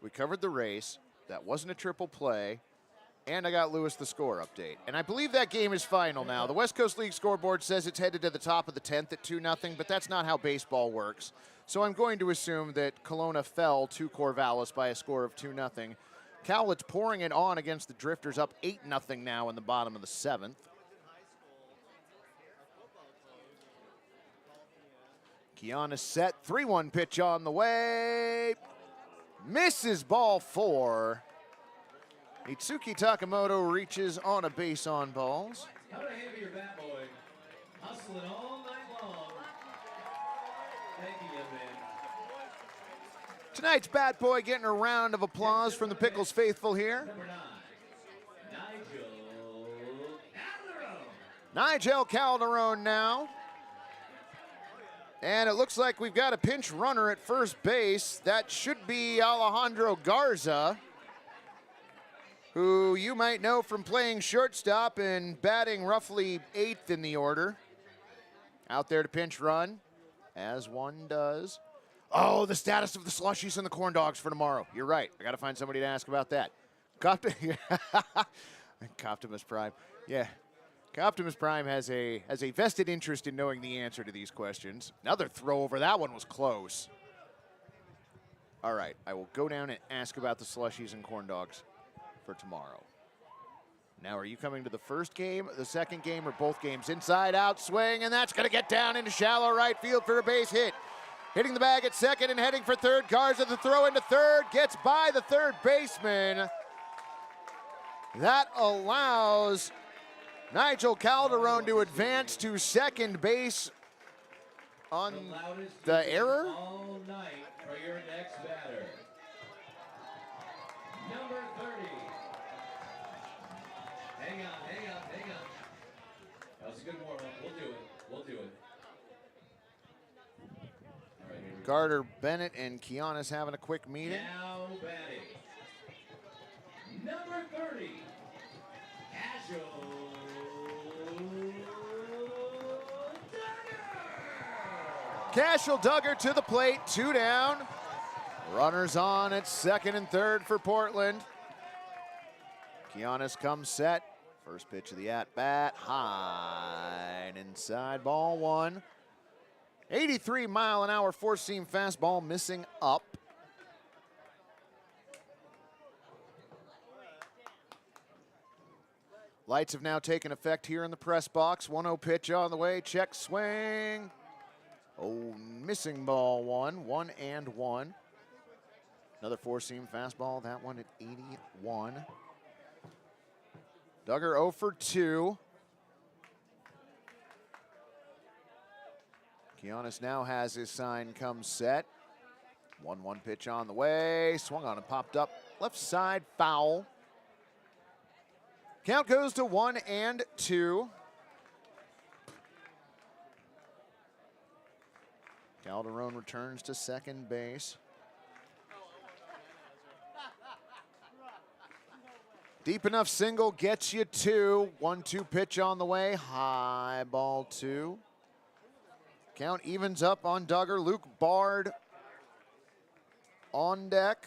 S1: we covered the race. That wasn't a triple play, and I got Lewis the score update. And I believe that game is final now. The West Coast League scoreboard says it's headed to the top of the 10th at 2-0, but that's not how baseball works. So I'm going to assume that Kelowna fell to Corvallis by a score of 2-0. Cowlitz pouring it on against the Drifters, up 8-0 now in the bottom of the 7th. Kianis set, 3-1 pitch on the way. Misses ball 4. Itsuki Takimoto reaches on a base on balls.
S2: How to handle your bat, boy? Hustling all night long. Thank you, young man.
S1: Tonight's bat boy getting a round of applause from the Pickles faithful here.
S2: Number 9, Nigel Calderon.
S1: Nigel Calderon now. And it looks like we've got a pinch runner at first base. That should be Alejandro Garza, who you might know from playing shortstop and batting roughly 8th in the order. Out there to pinch run, as one does. Oh, the status of the slushies and the corn dogs for tomorrow. You're right. I got to find somebody to ask about that. Optimus Prime. Yeah. Optimus Prime has a vested interest in knowing the answer to these questions. Another throw over. That one was close. All right, I will go down and ask about the slushies and corn dogs for tomorrow. Now, are you coming to the first game, the second game, or both games? Inside out swing, and that's going to get down into shallow right field for a base hit. Hitting the bag at second and heading for third. Garza, the throw into third, gets by the third baseman. That allows Nigel Calderon to advance to second base on the error.
S2: All night for your next batter. Number 30. Hang on. That was a good warm-up. We'll do it. All right,
S1: Carter Bennett and Kianis having a quick meeting.
S2: Now batting.
S1: Cashel Duggar to the plate, 2 down. Runners on at second and third for Portland. Giannis comes set. First pitch of the at-bat, high and inside, ball 1. 83-mile-an-hour four-seam fastball missing up. Lights have now taken effect here in the press box. 1-0 pitch on the way, check swing. Oh, missing ball 1, 1-1. Another four-seam fastball, that one at 81. Duggar 0 for 2. Giannis now has his sign come set. 1-1 pitch on the way. Swung on and popped up. Left side foul. Count goes to 1-2. Calderon returns to second base. Deep enough single gets you 2. 1-2 pitch on the way. High ball 2. Count evens up on Duggar. Luke Bard on deck.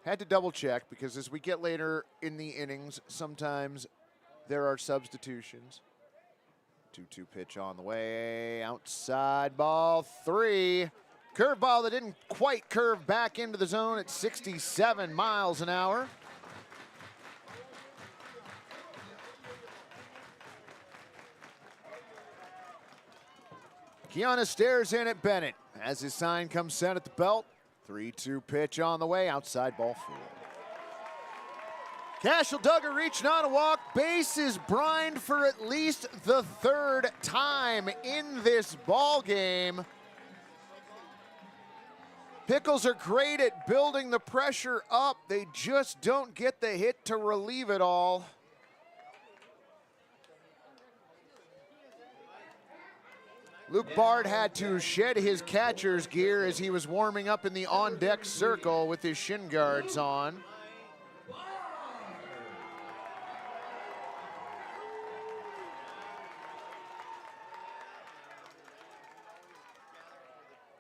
S1: Had to double check because as we get later in the innings, sometimes there are substitutions. 2-2 pitch on the way. Outside ball 3. Curveball that didn't quite curve back into the zone at 67 miles an hour. Giannis stares in at Bennett as his sign comes set at the belt. 3-2 pitch on the way, outside ball 4. Cashel Duggar reaching on a walk. Bases brined for at least the 3rd time in this ball game. Pickles are great at building the pressure up. They just don't get the hit to relieve it all. Luke Bard had to shed his catcher's gear as he was warming up in the on-deck circle with his shin guards on.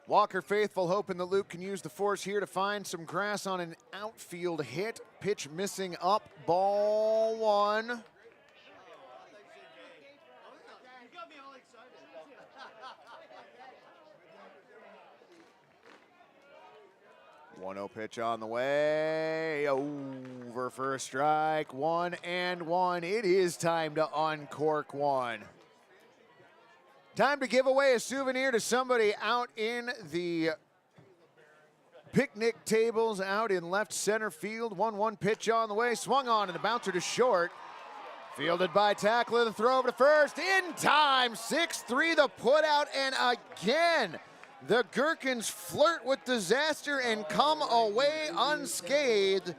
S1: Walker faithful hoping that Luke can use the force here to find some grass on an outfield hit. Pitch missing up, ball 1. 1-0 pitch on the way, over for a strike, 1-1. It is time to uncork one. Time to give away a souvenir to somebody out in the picnic tables out in left center field. 1-1 pitch on the way, swung on and the bouncer to short. Fielded by tackler, the throw over to first, in time, 6-3 the put out, and again, the Gherkins flirt with disaster and come away unscathed.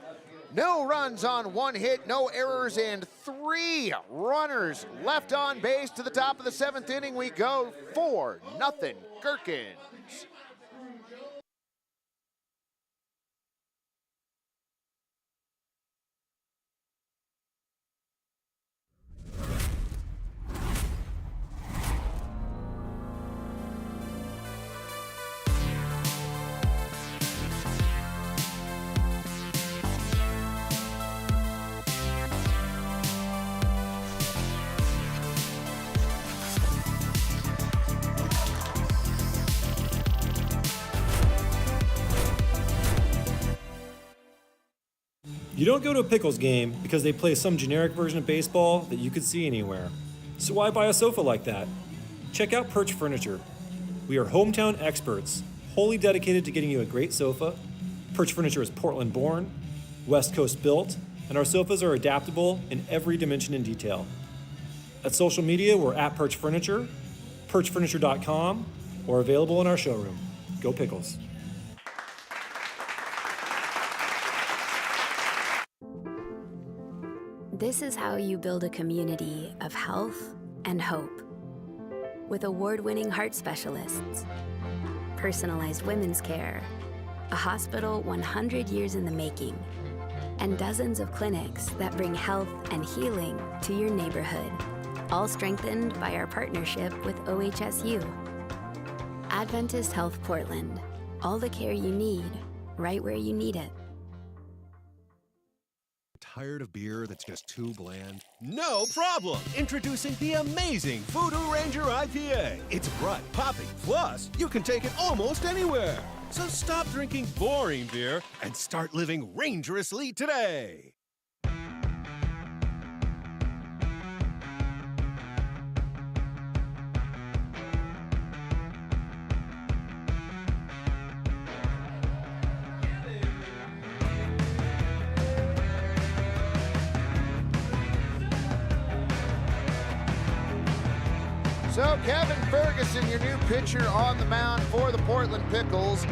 S1: No runs on 1 hit, no errors, and 3 runners left on base. To the top of the 7th inning we go, 4-0 Gherkins.
S21: You don't go to a Pickles game because they play some generic version of baseball that you could see anywhere. So why buy a sofa like that? Check out Perch Furniture. We are hometown experts, wholly dedicated to getting you a great sofa. Perch Furniture is Portland born, West Coast built, and our sofas are adaptable in every dimension and detail. At social media, we're at Perch Furniture, perchfurniture.com, or available in our showroom. Go Pickles.
S22: This is how you build a community of health and hope. With award-winning heart specialists, personalized women's care, a hospital 100 years in the making, and dozens of clinics that bring health and healing to your neighborhood, all strengthened by our partnership with OHSU. Adventist Health Portland. All the care you need, right where you need it.
S9: Tired of beer that's just too bland? No problem! Introducing the amazing Voodoo Ranger IPA. It's bright, poppy, plus you can take it almost anywhere. So stop drinking boring beer and start living rangerously today.
S1: So Kevin Ferguson, your new pitcher on the mound for the Portland Pickles.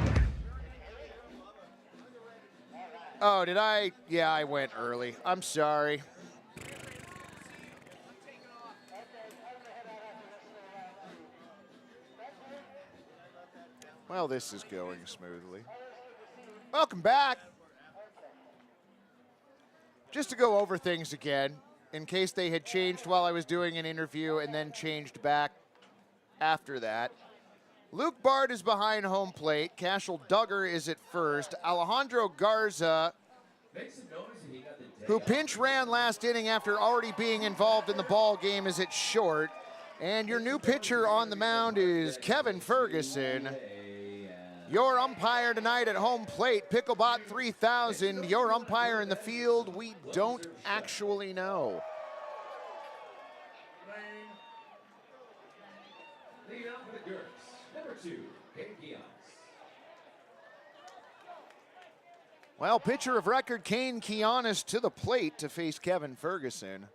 S1: Oh, did I? Yeah, I went early. I'm sorry. Well, this is going smoothly. Welcome back. Just to go over things again, in case they had changed while I was doing an interview and then changed back after that. Luke Bard is behind home plate. Cashel Duggar is at first. Alejandro Garza, who pinch ran last inning after already being involved in the ball game, is at short. And your new pitcher on the mound is Kevin Ferguson. Your umpire tonight at home plate, Picklebot 3000. Your umpire in the field, we don't actually know.
S2: Lead off for the Gherkins, number 2, Gherkins.
S1: Well, pitcher of record Kane Kianis to the plate to face Kevin Ferguson.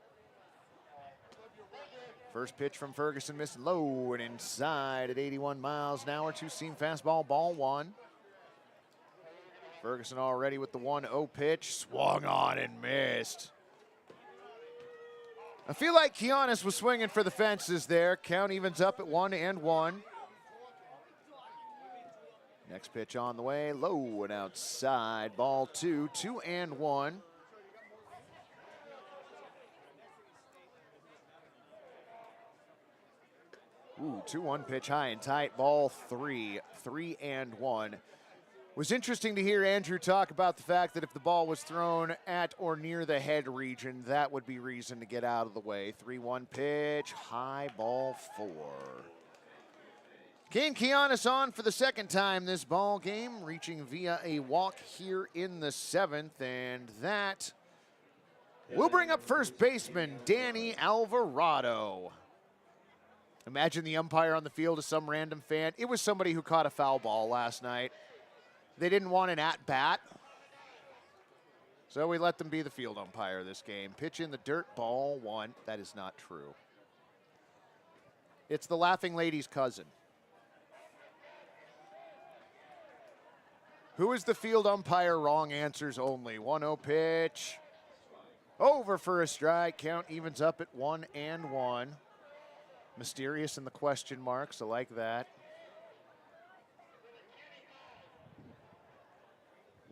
S1: First pitch from Ferguson missed low and inside at 81 miles an hour. Two-seam fastball, ball one. Ferguson already with the 1-0 pitch. Swung on and missed. I feel like Kianis was swinging for the fences there. Count evens up at 1-1. Next pitch on the way, low and outside. Ball two, 2-1. Ooh, 2-1 pitch high and tight. Ball 3-1. Was interesting to hear Andrew talk about the fact that if the ball was thrown at or near the head region, that would be reason to get out of the way. 3-1 pitch, high, ball 4. Kane Kianis on for the second time this ball game, reaching via a walk here in the 7th, and that will bring up first baseman Danny Alvarado. Imagine the umpire on the field is some random fan. It was somebody who caught a foul ball last night. They didn't want an at-bat, so we let them be the field umpire this game. Pitch in the dirt, ball 1. That is not true. It's the laughing lady's cousin. Who is the field umpire? Wrong answers only. 1-0 pitch. Over for a strike. Count evens up at 1-1. Mysterious in the question marks. I like that.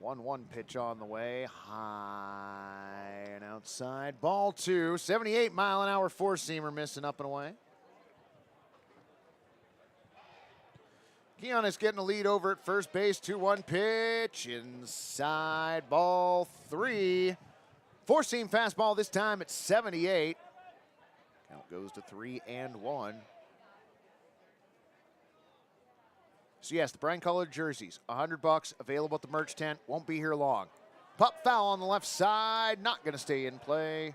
S1: 1-1 pitch on the way. High and outside. Ball 2. 78 mile an hour four-seamer missing up and away. Kianis getting a lead over at first base. 2-1 pitch. Inside. Ball 3. Four-seam fastball this time at 78. Count goes to 3-1. So yes, the brine-colored jerseys, $100 available at the merch tent. Won't be here long. Pop foul on the left side, not going to stay in play.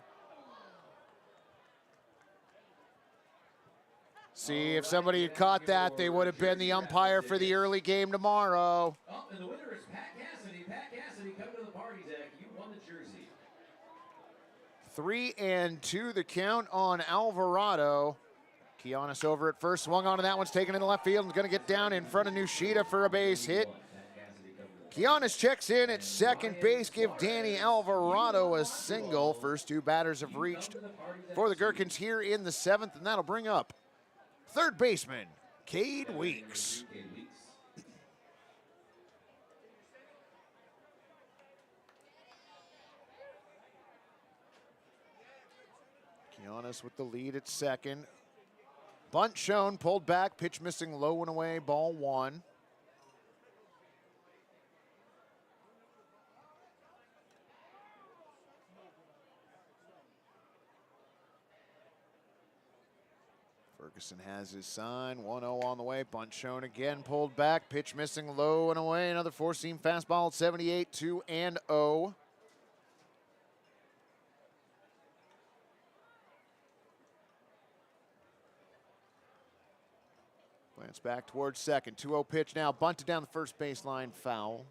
S1: See, if somebody had caught that, they would have been the umpire for the early game tomorrow.
S2: Oh, and the winner is Pat Cassidy. Pat Cassidy, come to the party, Zach. You won the jersey.
S1: 3-2 the count on Alvarado. Kianis over at first, swung onto that one's taken into left field and going to get down in front of Nushida for a base hit. Kianis checks in at second base, give Danny Alvarado a single. First two batters have reached for the Gherkins here in the 7th, and that'll bring up third baseman Cade Weeks. Kianis with the lead at second. Bunt shown, pulled back, pitch missing, low and away, ball 1. Ferguson has his sign, 1-0 on the way, bunt shown again, pulled back, pitch missing, low and away, another four-seam fastball at 78, 2-0. Glance back towards second, 2-0 pitch now, bunted down the first baseline, foul.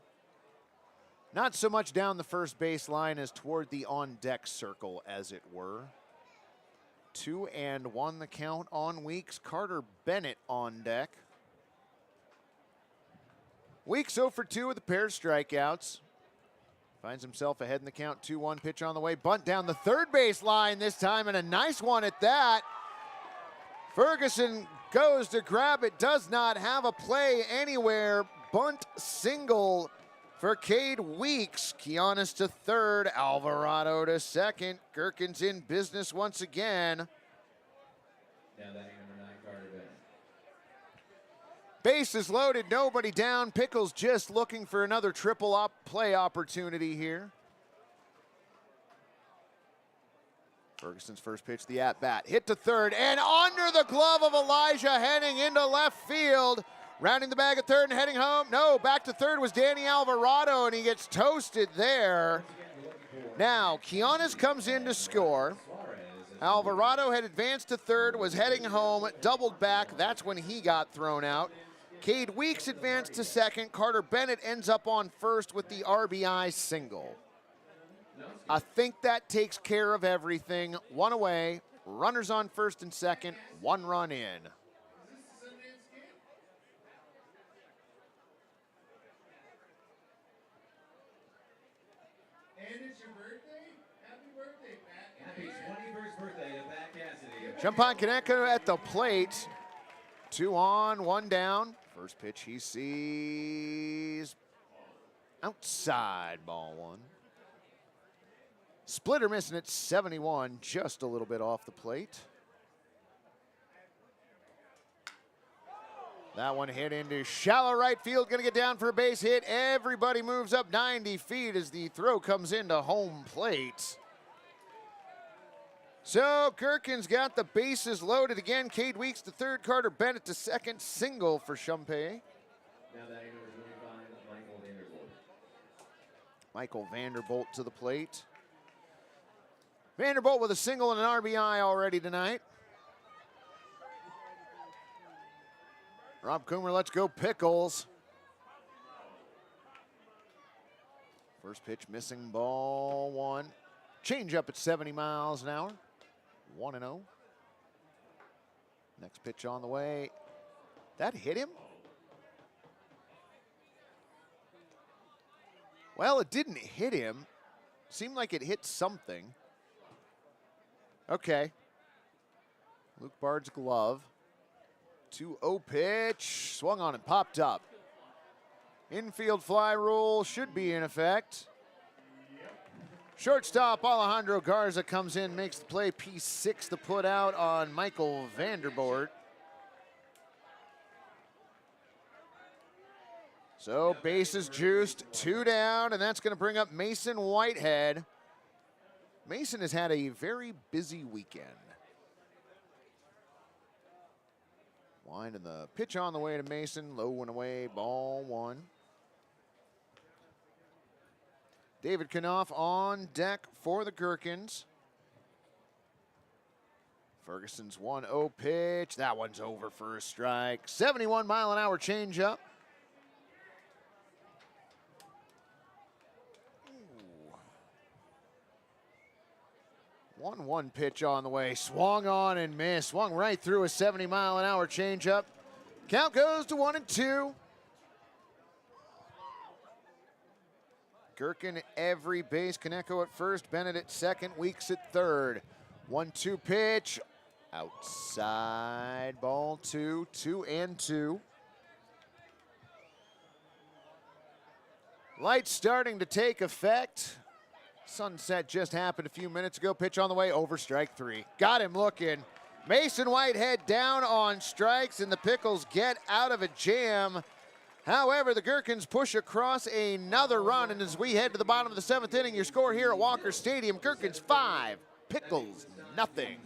S1: Not so much down the first baseline as toward the on-deck circle, as it were. 2-1 the count on Weeks. Carter Bennett on deck. Weeks 0 for 2 with a pair of strikeouts. Finds himself ahead in the count, 2-1 pitch on the way. Bunt down the third base line this time, and a nice one at that. Ferguson goes to grab it, does not have a play anywhere. Bunt single for Cade Weeks. Kianis to third, Alvarado to second. Gherkins in business once again.
S2: Now batting number 9, Carter Bennett.
S1: Bases loaded, nobody down. Pickles just looking for another triple play opportunity here. Ferguson's first pitch, the at-bat. Hit to third, and under the glove of Elijah, heading into left field. Rounding the bag at third and heading home. No, back to third was Danny Alvarado, and he gets toasted there. Now, Kianis comes in to score. Alvarado had advanced to third, was heading home, doubled back. That's when he got thrown out. Cade Weeks advanced to second. Carter Bennett ends up on first with the RBI single. I think that takes care of everything. One away, runners on first and second, 1 run in. Champagne Kaneko at the plate. 2 on, 1 down. First pitch he sees outside, ball 1. Splitter missing at 71, just a little bit off the plate. That one hit into shallow right field, gonna get down for a base hit. Everybody moves up 90 feet as the throw comes into home plate. So Gherkins got the bases loaded again. Cade Weeks to third, Carter Bennett to second. Single for Champagne.
S2: Now batting number 25, Michael Vanderbolt.
S1: Michael Vanderbolt to the plate. Vanderbolt with a single and an RBI already tonight. Rob Coomer, let's go Pickles. First pitch missing, ball 1. Change up at 70 miles an hour. 1-0. Next pitch on the way. That hit him? Well, it didn't hit him. Seemed like it hit something. Okay. Luke Bard's glove. 2-0 pitch. Swung on and popped up. Infield fly rule should be in effect. Shortstop Alejandro Garza comes in, makes the play. P6 to put out on Michael Vanderbolt. So bases juiced, 2 down, and that's going to bring up Mason Whitehead. Mason has had a very busy weekend. Winding the pitch on the way to Mason, low and away, ball 1. David Knopf on deck for the Gherkins. Ferguson's 1-0 pitch. That one's over for a strike. 71-mile-an-hour changeup. 1-1 pitch on the way. Swung on and missed. Swung right through a 70-mile-an-hour changeup. Count goes to 1-2. Gherkin at every base. Kaneko at first. Bennett at second. Weeks at third. 1-2 pitch. Outside. Ball 2. 2-2. Lights starting to take effect. Sunset just happened a few minutes ago. Pitch on the way. Over strike 3. Got him looking. Mason Whitehead down on strikes, and the Pickles get out of a jam. However, the Gherkins push across another run, and as we head to the bottom of the 7th inning, your score here at Walker Stadium, Gherkins 5, Pickles nothing.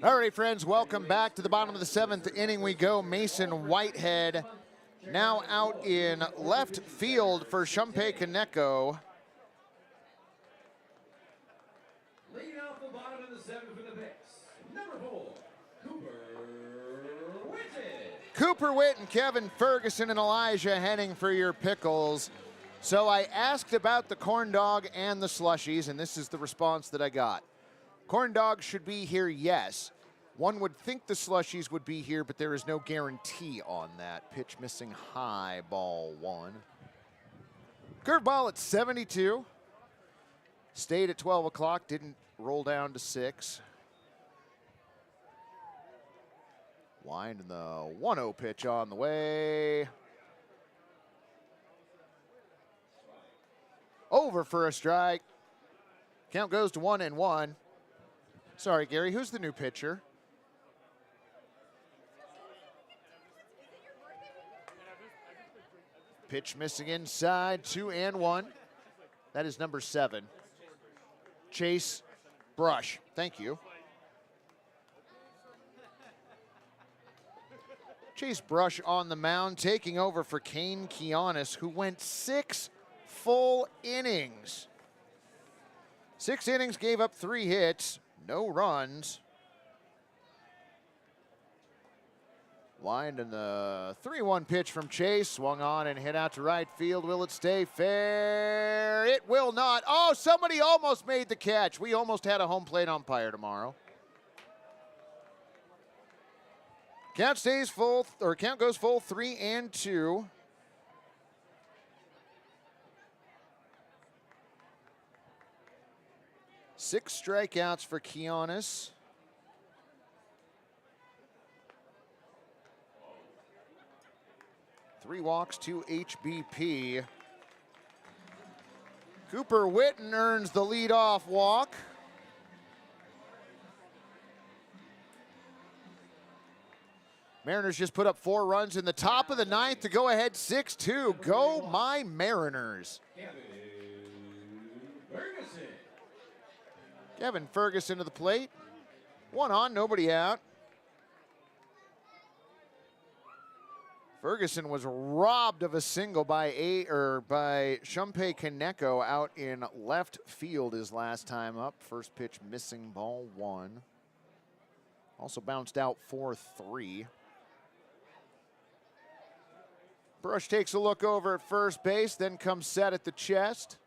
S1: All right, friends, welcome back to the bottom of the 7th inning. We go. Mason Whitehead now out in left field for Shumpei Kaneko.
S2: Leading off the bottom of the 7th for the Picks, number 4, Cooper Whitten.
S1: Cooper Whitten, Kevin Ferguson, and Elijah Henning for your Pickles. So I asked about the corn dog and the slushies, and this is the response that I got. Corn dog should be here, yes. One would think the slushies would be here, but there is no guarantee on that. Pitch missing high, ball 1. Curveball at 72. Stayed at 12 o'clock, didn't roll down to 6. Wind in the 1-0 pitch on the way. Over for a strike. Count goes to 1-1. Sorry, Gary, who's the new pitcher? Pitch missing inside, 2-1. That is number 7. Chase Brush, thank you. Chase Brush on the mound, taking over for Kane Kianis, who went 6 full innings. 6 innings, gave up 3 hits. No runs. Wind in the 3-1 pitch from Chase. Swung on and hit out to right field. Will it stay fair? It will not. Oh, somebody almost made the catch. We almost had a home plate umpire tomorrow. Count stays full, or count goes full, 3-2. Six strikeouts for Kianis. Three walks, 2 HBP. Cooper Whitten earns the leadoff walk. Mariners just put up 4 runs in the top of the 9th to go ahead 6-2. Go my Mariners. Kevin Ferguson to the plate. 1 on, nobody out. Ferguson was robbed of a single by Shumpei Kaneko out in left field his last time up. First pitch missing, ball 1. Also bounced out 4-3. Brush takes a look over at first base, then comes set at the chest.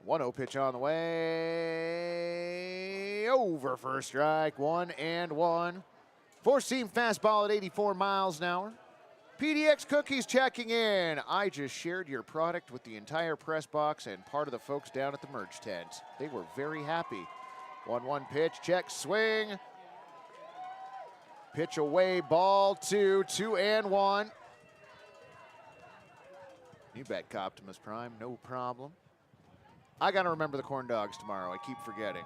S1: 1-0 pitch on the way. Over for a strike. 1-1. Four-seam fastball at 84 miles an hour. PDX Cookies checking in. I just shared your product with the entire press box and part of the folks down at the merch tent. They were very happy. 1-1 pitch, check, swing. Pitch away, ball 2, 2-1. You bet, Optimus Prime, no problem. I got to remember the corn dogs tomorrow. I keep forgetting.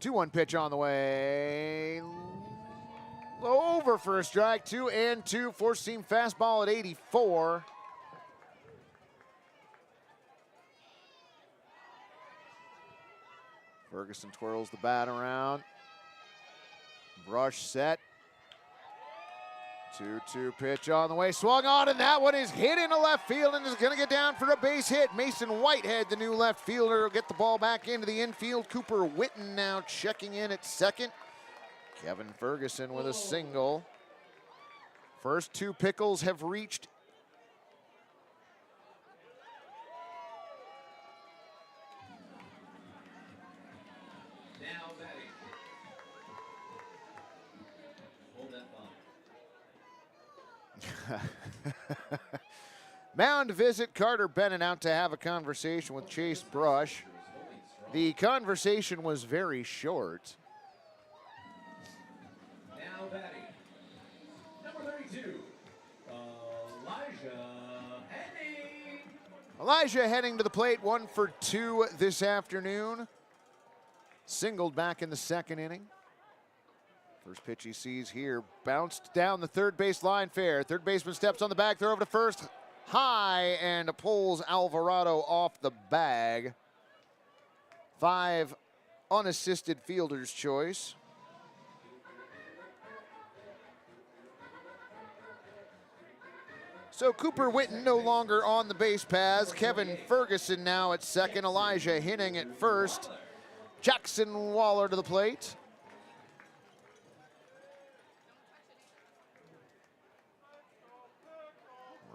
S1: 2-1 pitch on the way. Over for a strike, 2-2. Four-seam fastball at 84. Ferguson twirls the bat around. Brush set. 2-2 pitch on the way, swung on, and that one is hit into left field and is going to get down for a base hit. Mason Whitehead, the new left fielder, will get the ball back into the infield. Cooper Witten now checking in at second. Kevin Ferguson with a single. First two Pickles have reached.
S2: Now batting. Hold that thought.
S1: Mound visit, Carter Bennett out to have a conversation with Chase Brush. The conversation was very short.
S2: Now batting. Number 32, Elijah Henning.
S1: Elijah heading to the plate, 1 for 2 this afternoon. Singled back in the second inning. First pitch he sees here, bounced down the third base line fair. Third baseman steps on the bag, throw over to first. High and pulls Alvarado off the bag. 5 unassisted fielder's choice. So Cooper Witten no longer on the base paths. Kevin Ferguson now at second. Elijah Henning at first. Jackson Waller to the plate.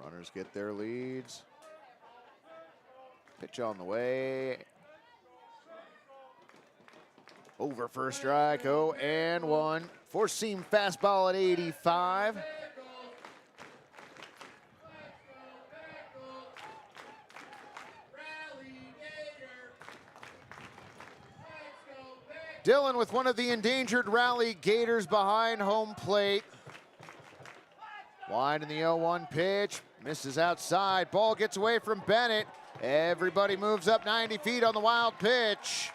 S1: Runners get their leads. Pitch on the way. Over for a strike, 0-1. Four-seam fastball at 85. Dillon with one of the endangered Rally Gators behind home plate. Wide in the 0-1 pitch, misses outside. Ball gets away from Bennett. Everybody moves up 90 feet on the wild pitch.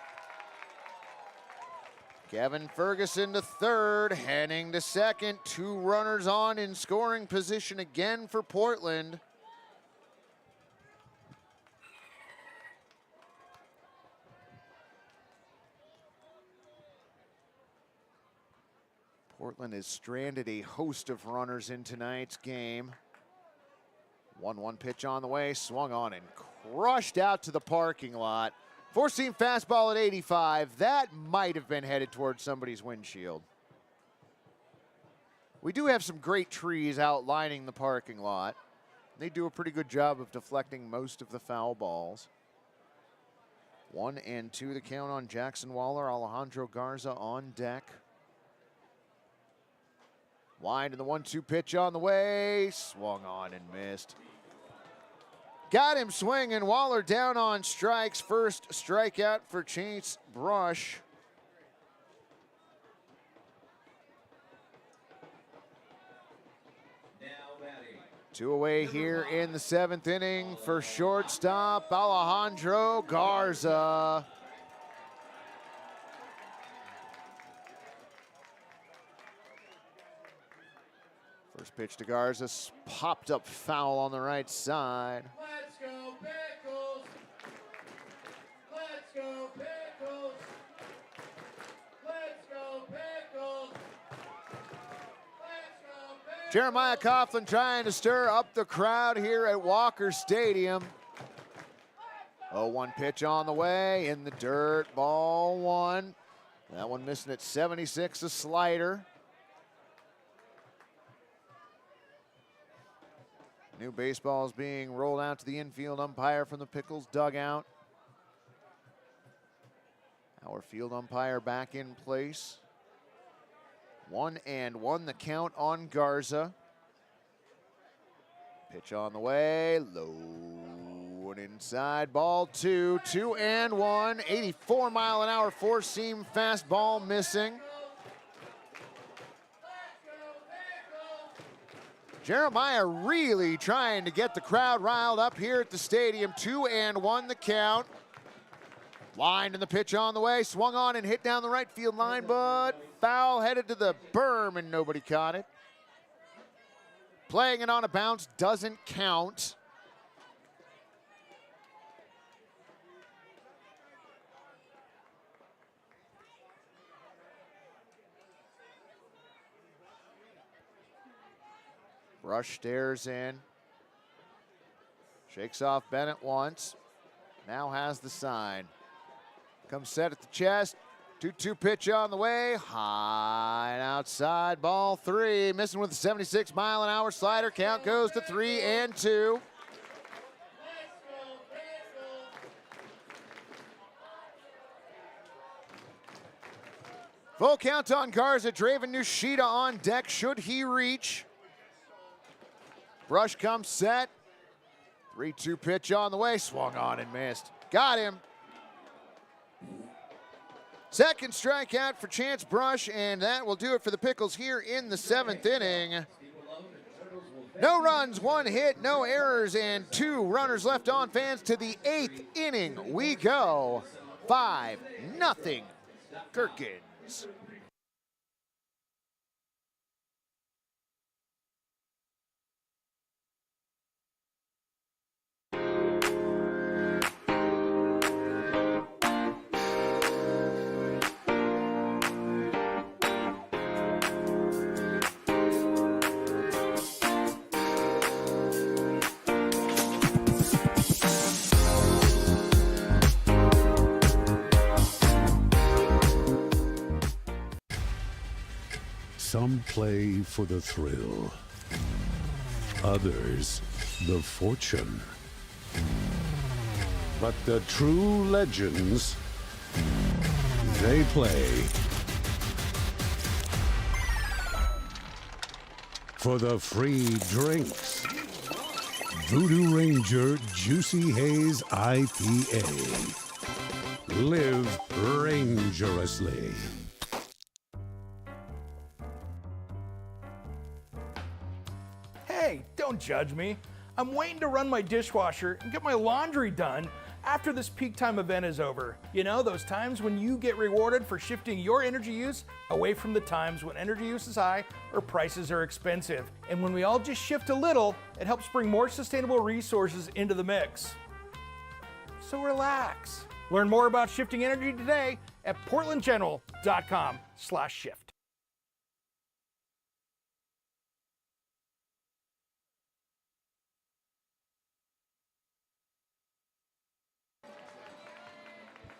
S1: Kevin Ferguson to third, Henning to second. 2 runners on in scoring position again for Portland. Portland has stranded a host of runners in tonight's game. 1-1 pitch on the way, swung on and crushed out to the parking lot. Four-seam fastball at 85. That might have been headed towards somebody's windshield. We do have some great trees outlining the parking lot. They do a pretty good job of deflecting most of the foul balls. 1-2 the count on Jackson Waller. Alejandro Garza on deck. Wide in the 1-2 pitch on the way. Swung on and missed. Got him swinging. Waller down on strikes. First strikeout for Chase Brush. Two away here in the 7th inning for shortstop Alejandro Garza. First pitch to Garza, popped up foul on the right side.
S6: Let's go Pickles! Let's go Pickles! Let's go Pickles! Let's go Pickles!
S1: Jeremiah Coughlin trying to stir up the crowd here at Walker Stadium. 0-1 pitch on the way, in the dirt, ball 1. That one missing at 76, a slider. New baseballs being rolled out to the infield umpire from the Pickles dugout. Our field umpire back in place. 1-1 the count on Garza. Pitch on the way, low and inside, ball 2, 2-1, 84-mile-an-hour four-seam fastball missing. Jeremiah really trying to get the crowd riled up here at the stadium. 2-1 the count. Line and the pitch on the way, swung on and hit down the right field line, but foul headed to the berm and nobody caught it. Playing it on a bounce doesn't count. Rush stares in. Shakes off Bennett once. Now has the sign. Comes set at the chest. 2-2 pitch on the way. High and outside. Ball 3. Missing with a 76-mile-an-hour slider. Count goes to 3-2. Full count on Garza. Draven Nushida on deck. Should he reach? Brush comes set. 3-2 pitch on the way. Swung on and missed. Got him. Second strikeout for Chance Brush, and that will do it for the Pickles here in the 7th inning. No runs, 1 hit, no errors, and 2 runners left on. Fans, to the 8th inning we go. 5-0 Gherkins.
S5: Some play for the thrill, others the fortune. But the true legends, they play for the free drinks. Voodoo Ranger Juicy Haze IPA. Live rangerously.
S8: Hey, don't judge me. I'm waiting to run my dishwasher and get my laundry done after this peak time event is over. You know, those times when you get rewarded for shifting your energy use away from the times when energy use is high or prices are expensive. And when we all just shift a little, it helps bring more sustainable resources into the mix. So relax. Learn more about shifting energy today at portlandgeneral.com/shift.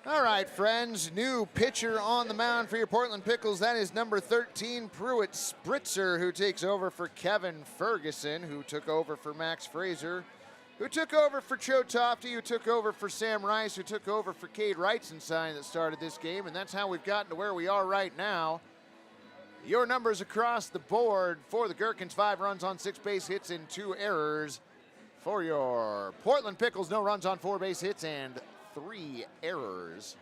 S1: All right, friends, new pitcher on the mound for your Portland Pickles. That is number 13, Pruitt Spritzer, who takes over for Kevin Ferguson, who took over for Max Fraser, who took over for Joe Tofty, who took over for Sam Rice, who took over for Cade Wrightsenstein that started this game, and that's how we've gotten to where we are right now. Your numbers across the board for the Gherkins: 5 runs on 6 base hits and 2 errors. For your Portland Pickles, no runs on 4 base hits and 3 errors.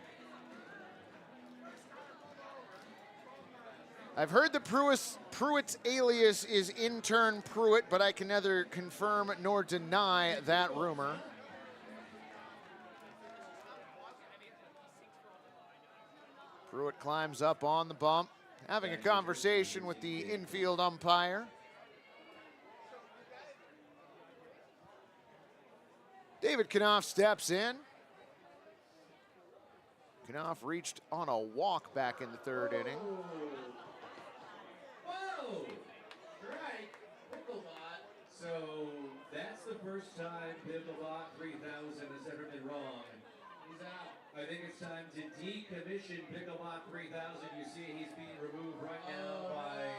S1: I've heard that Pruitt's alias is Intern Pruitt, but I can neither confirm nor deny that rumor. Pruitt climbs up on the bump, having a conversation with the infield umpire. David Knopf steps in. Knopf reached on a walk back in the 3rd inning.
S2: Whoa! Strike, Picklebot. So that's the first time Picklebot 3000 has ever been wrong. He's out. I think it's time to decommission Picklebot 3000. You see he's being removed right now by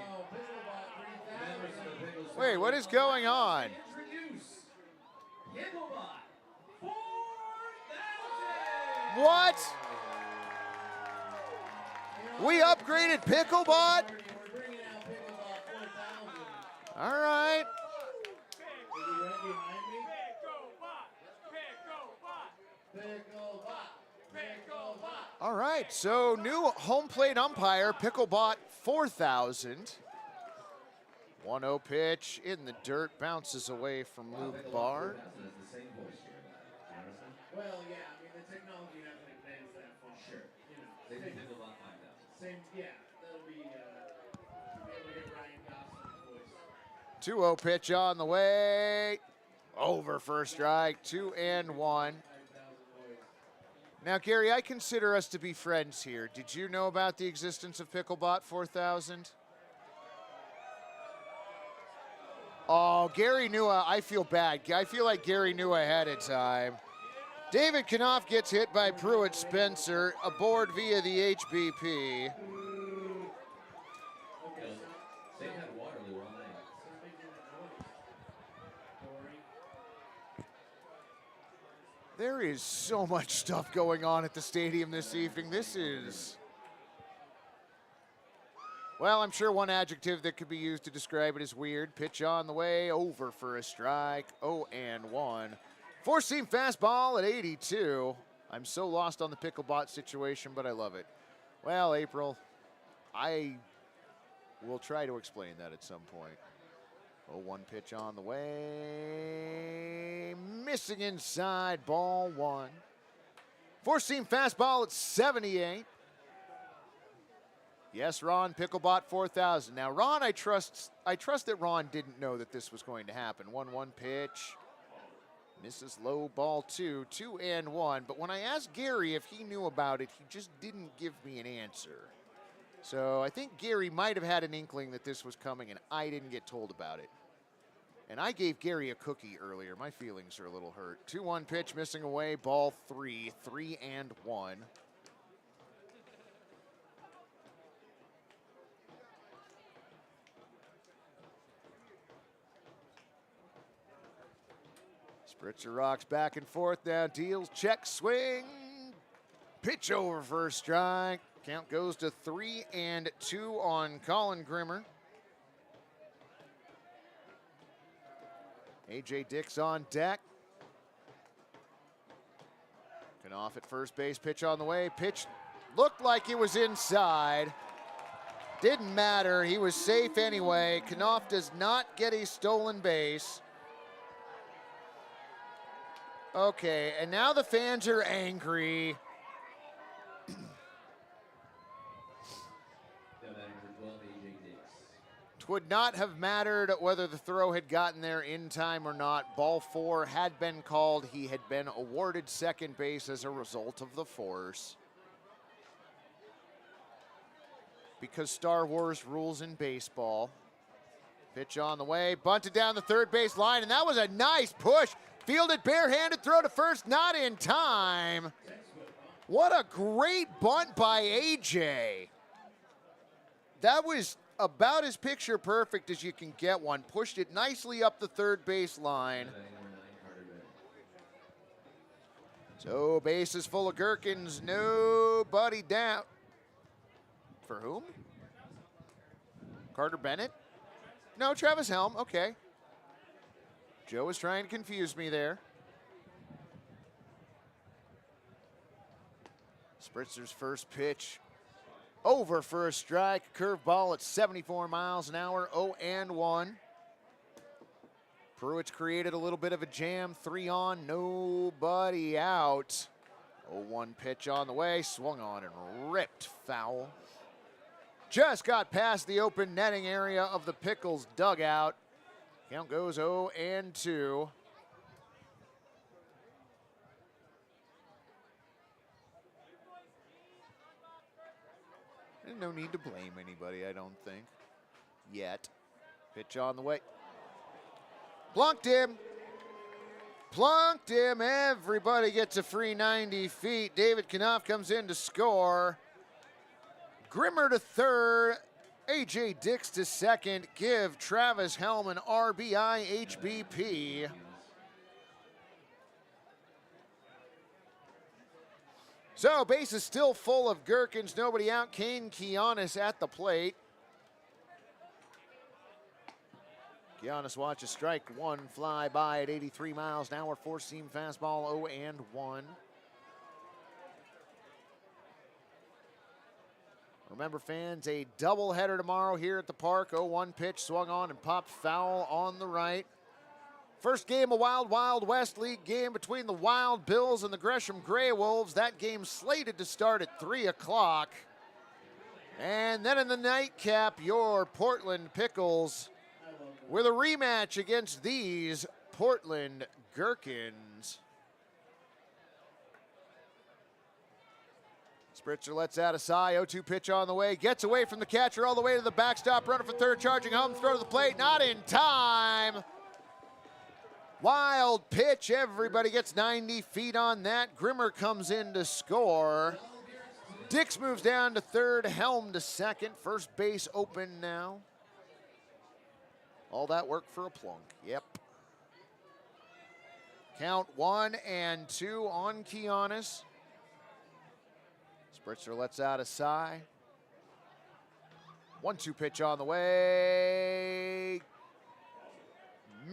S2: members of the Pickles.
S1: Wait, what is going on?
S2: Introduce Picklebot 4000.
S1: What? We upgraded Picklebot? All right. All right, so new home plate umpire, Picklebot 4000. 1-0 pitch in the dirt, bounces away from Luke Barr.
S6: Well, yeah, I mean, the technology hasn't advanced that far. Sure. You know, same, yeah, that'll be, you'll be able to get Ryan Gosling's voice.
S1: 2-0 pitch on the way. Over for a strike, 2-1. Now, Gary, I consider us to be friends here. Did you know about the existence of Picklebot 4000? Oh, Gary knew. I feel bad. I feel like Gary knew ahead of time. David Knopf gets hit by Pruitt Spencer, aboard via the HBP. There is so much stuff going on at the stadium this evening. This is, well, I'm sure one adjective that could be used to describe it is weird. Pitch on the way, over for a strike, 0-1. Four-seam fastball at 82. I'm so lost on the Picklebot situation, but I love it. Well, April, I will try to explain that at some point. 0-1 pitch on the way. Missing inside, ball one. Four-seam fastball at 78. Yes, Ron, Picklebot 4000. Now, Ron, I trust that Ron didn't know that this was going to happen. 1-1 pitch. Misses low, ball two, 2-1. But when I asked Gary if he knew about it, he just didn't give me an answer. So I think Gary might have had an inkling that this was coming, and I didn't get told about it. And I gave Gary a cookie earlier. My feelings are a little hurt. 2-1 pitch, missing away, ball three, 3-1. Spritzer rocks back and forth now, deals, check, swing. Pitch over for a strike. Count goes to 3-2 on Colin Grimmer. A.J. Dix on deck. Knopf at first base, pitch on the way. Pitch looked like it was inside. Didn't matter, he was safe anyway. Knopf does not get a stolen base. Okay, and now the fans are angry. It would not have mattered whether the throw had gotten there in time or not. Ball four had been called. He had been awarded second base as a result of the force. Because Star Wars rules in baseball. Pitch on the way, bunted down the third base line, and that was a nice push. Fielded barehanded, throw to first, not in time. What a great bunt by AJ. That was about as picture perfect as you can get one. Pushed it nicely up the third base line. So base is full of Gherkins, nobody down. For whom? Carter Bennett? No, Travis Helm, okay. Joe was trying to confuse me there. Spritzer's first pitch. Over for a strike. Curveball at 74 miles an hour. 0-1. Pruitt's created a little bit of a jam. 3 on, nobody out. 0-1 pitch on the way. Swung on and ripped foul. Just got past the open netting area of the Pickles dugout. Count goes 0-2. And no need to blame anybody, I don't think. Yet. Pitch on the way. Plunked him. Plunked him. Everybody gets a free 90 feet. David Knopf comes in to score. Grimmer to third. A.J. Dix to second. Give Travis Helm an RBI HBP. So base is still full of Gherkins. Nobody out. Kane Kianis at the plate. Kianis watches strike one fly by at 83 miles an hour. Four-seam fastball 0-1. Remember, fans, a doubleheader tomorrow here at the park. 0-1 pitch swung on and popped foul on the right. First game, a Wild West League game between the Wild Bills and the Gresham Grey Wolves. That game slated to start at 3 o'clock. And then in the nightcap, your Portland Pickles with a rematch against these Portland Gherkins. Spritzer lets out a sigh. 0-2 pitch on the way. Gets away from the catcher all the way to the backstop. Runner for third, charging home. Throw to the plate. Not in time. Wild pitch. Everybody gets 90 feet on that. Grimmer comes in to score. Dix moves down to third. Helm to second. First base open now. All that work for a plunk. Yep. Count 1-2 on Giannis. Spritzer lets out a sigh. 1-2 pitch on the way.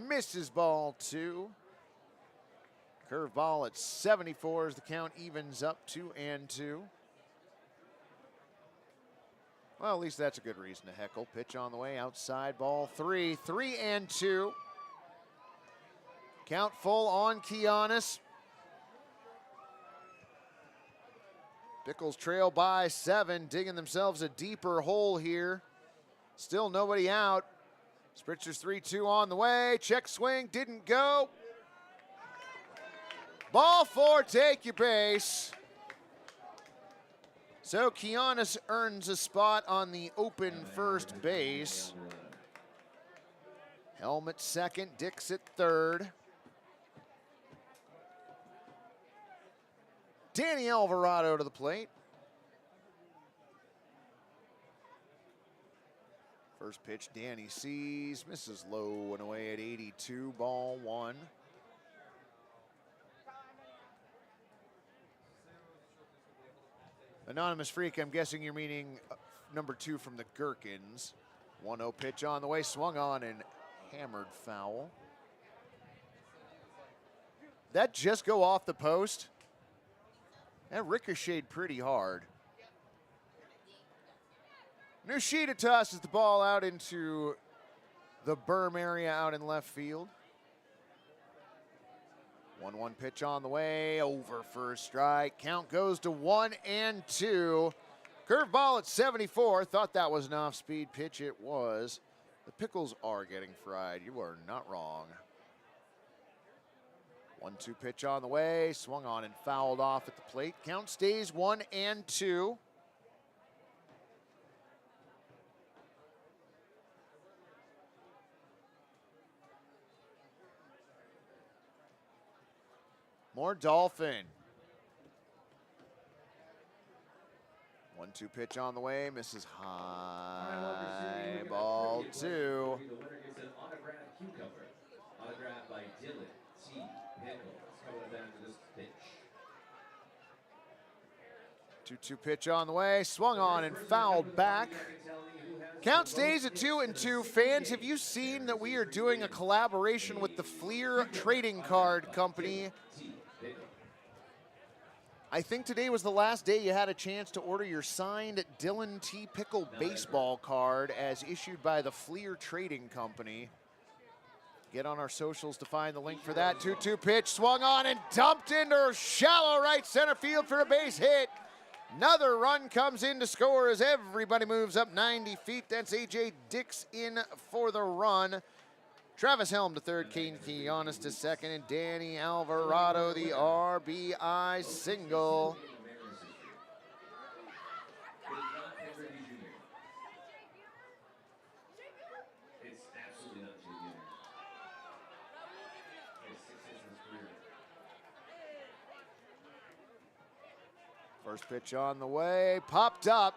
S1: Misses ball 2. Curveball at 74 as the count evens up 2-2. Well, at least that's a good reason to heckle. Pitch on the way, outside ball 3. 3-2. Count full on Giannis. Pickles trail by 7, digging themselves a deeper hole here. Still nobody out. Spritzer's 3-2 on the way. Check swing, didn't go. Ball 4, take your base. So Giannis earns a spot on the open first base. Helm at second, Dix at third. Danny Alvarado to the plate. First pitch, Danny sees, misses low and away at 82, ball 1. Anonymous Freak, I'm guessing you're meaning number 2 from the Gherkins. 1-0 pitch on the way, swung on and hammered foul. That just go off the post? That ricocheted pretty hard. Nishida tosses the ball out into the berm area out in left field. 1-1 pitch on the way, over for a strike. Count goes to 1-2. Curveball at 74. Thought that was an off-speed pitch. It was. The Pickles are getting fried. You are not wrong. 1-2 pitch on the way, swung on and fouled off at the plate. Count stays 1-2. More Dolphin. 1-2 pitch on the way, misses high, ball 2.
S2: Autographed by Dylan T. Pickles, coming back to this pitch.
S1: 2-2 pitch on the way, swung on and fouled back. Count stays at 2-2. Fans, have you seen that we are doing a collaboration with the Fleer Trading Card Company? I think today was the last day you had a chance to order your signed Dylan T. Pickle baseball card as issued by the Fleer Trading Company. Get on our socials to find the link for that. 2-2 pitch, swung on and dumped into shallow right center field for a base hit. Another run comes in to score as everybody moves up 90 feet. That's A.J. Dix in for the run. Travis Helm to third, Kane Giannis to second, and Danny Alvarado the RBI single. First pitch on the way, popped up.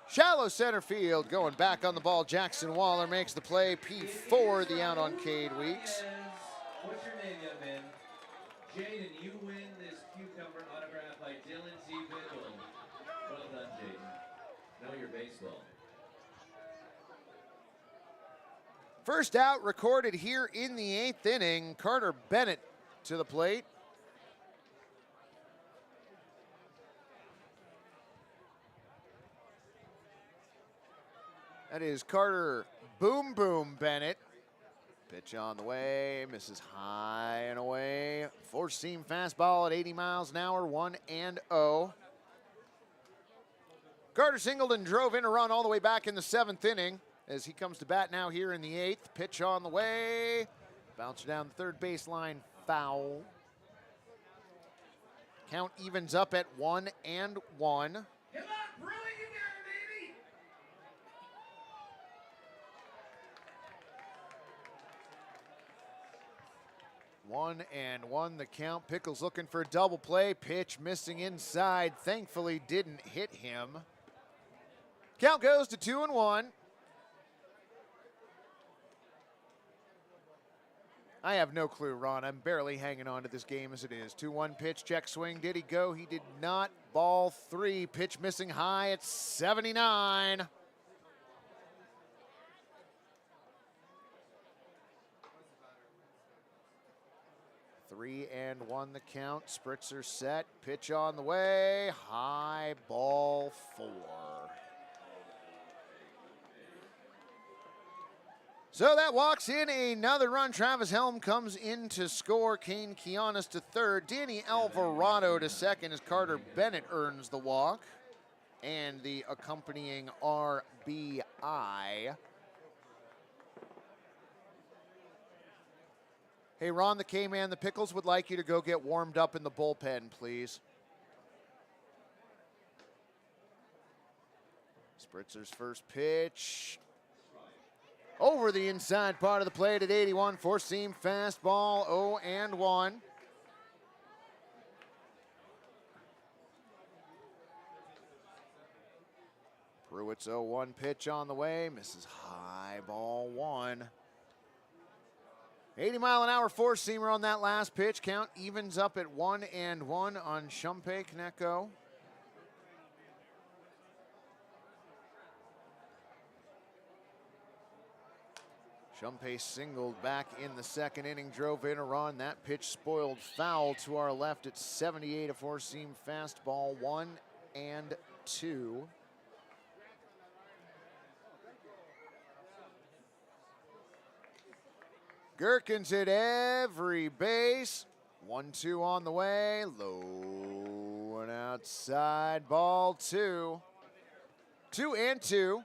S1: Shallow center field, going back on the ball. Jackson Waller makes the play. P4, the out on Cade Weeks.
S2: What's your name, young man? Jaden, you win this cucumber autographed by Dylan T. Pickles. Well done, Jaden. Know your baseball.
S1: First out recorded here in the 8th inning. Carter Bennett to the plate. That is Carter Boom Boom Bennett. Pitch on the way, misses high and away. Four-seam fastball at 80 miles an hour, 1-0. Carter singled and drove in a run all the way back in the 7th inning as he comes to bat now here in the 8th. Pitch on the way, bounce down the third baseline, foul. Count evens up at 1-1.
S4: Come on, Brewing, you got it, baby.
S1: 1-1 the count. Pickles looking for a double play. Pitch missing inside. Thankfully didn't hit him. Count goes to 2-1. I have no clue, Ron. I'm barely hanging on to this game as it is. 2-1 pitch, check swing. Did he go? He did not. Ball 3. Pitch missing high at 79. Three and 1 the count. Spritzer set. Pitch on the way. High, ball 4. So that walks in another run. Travis Helm comes in to score. Kane Kianis to third. Danny Alvarado to second as Carter Bennett earns the walk and the accompanying RBI. Hey, Ron, the K-Man, the Pickles would like you to go get warmed up in the bullpen, please. Spritzer's first pitch. Over the inside part of the plate at 81. Four-seam fastball, 0-1. Pruitt's 0-1 pitch on the way. Misses high, ball 1. 80-mile-an-hour four-seamer on that last pitch. Count evens up at 1-1 on Shumpei Kaneko. Shumpei singled back in the 2nd inning, drove in a run. That pitch spoiled foul to our left at 78, a four-seam fastball, 1-2. Gherkins hit every base. 1-2 on the way. Low and outside, ball 2. 2-2.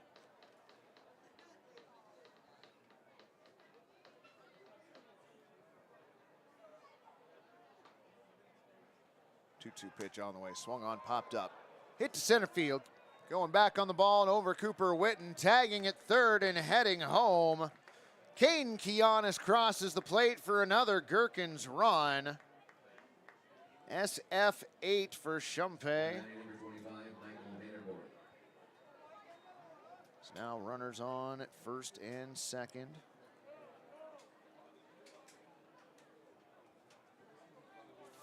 S1: Two-two pitch on the way, swung on, popped up. Hit to center field. Going back on the ball and over Cooper Witten, tagging at third and heading home. Caden Kianis crosses the plate for another Gherkins run. SF8 for Shumpei. So now runners on at first and second.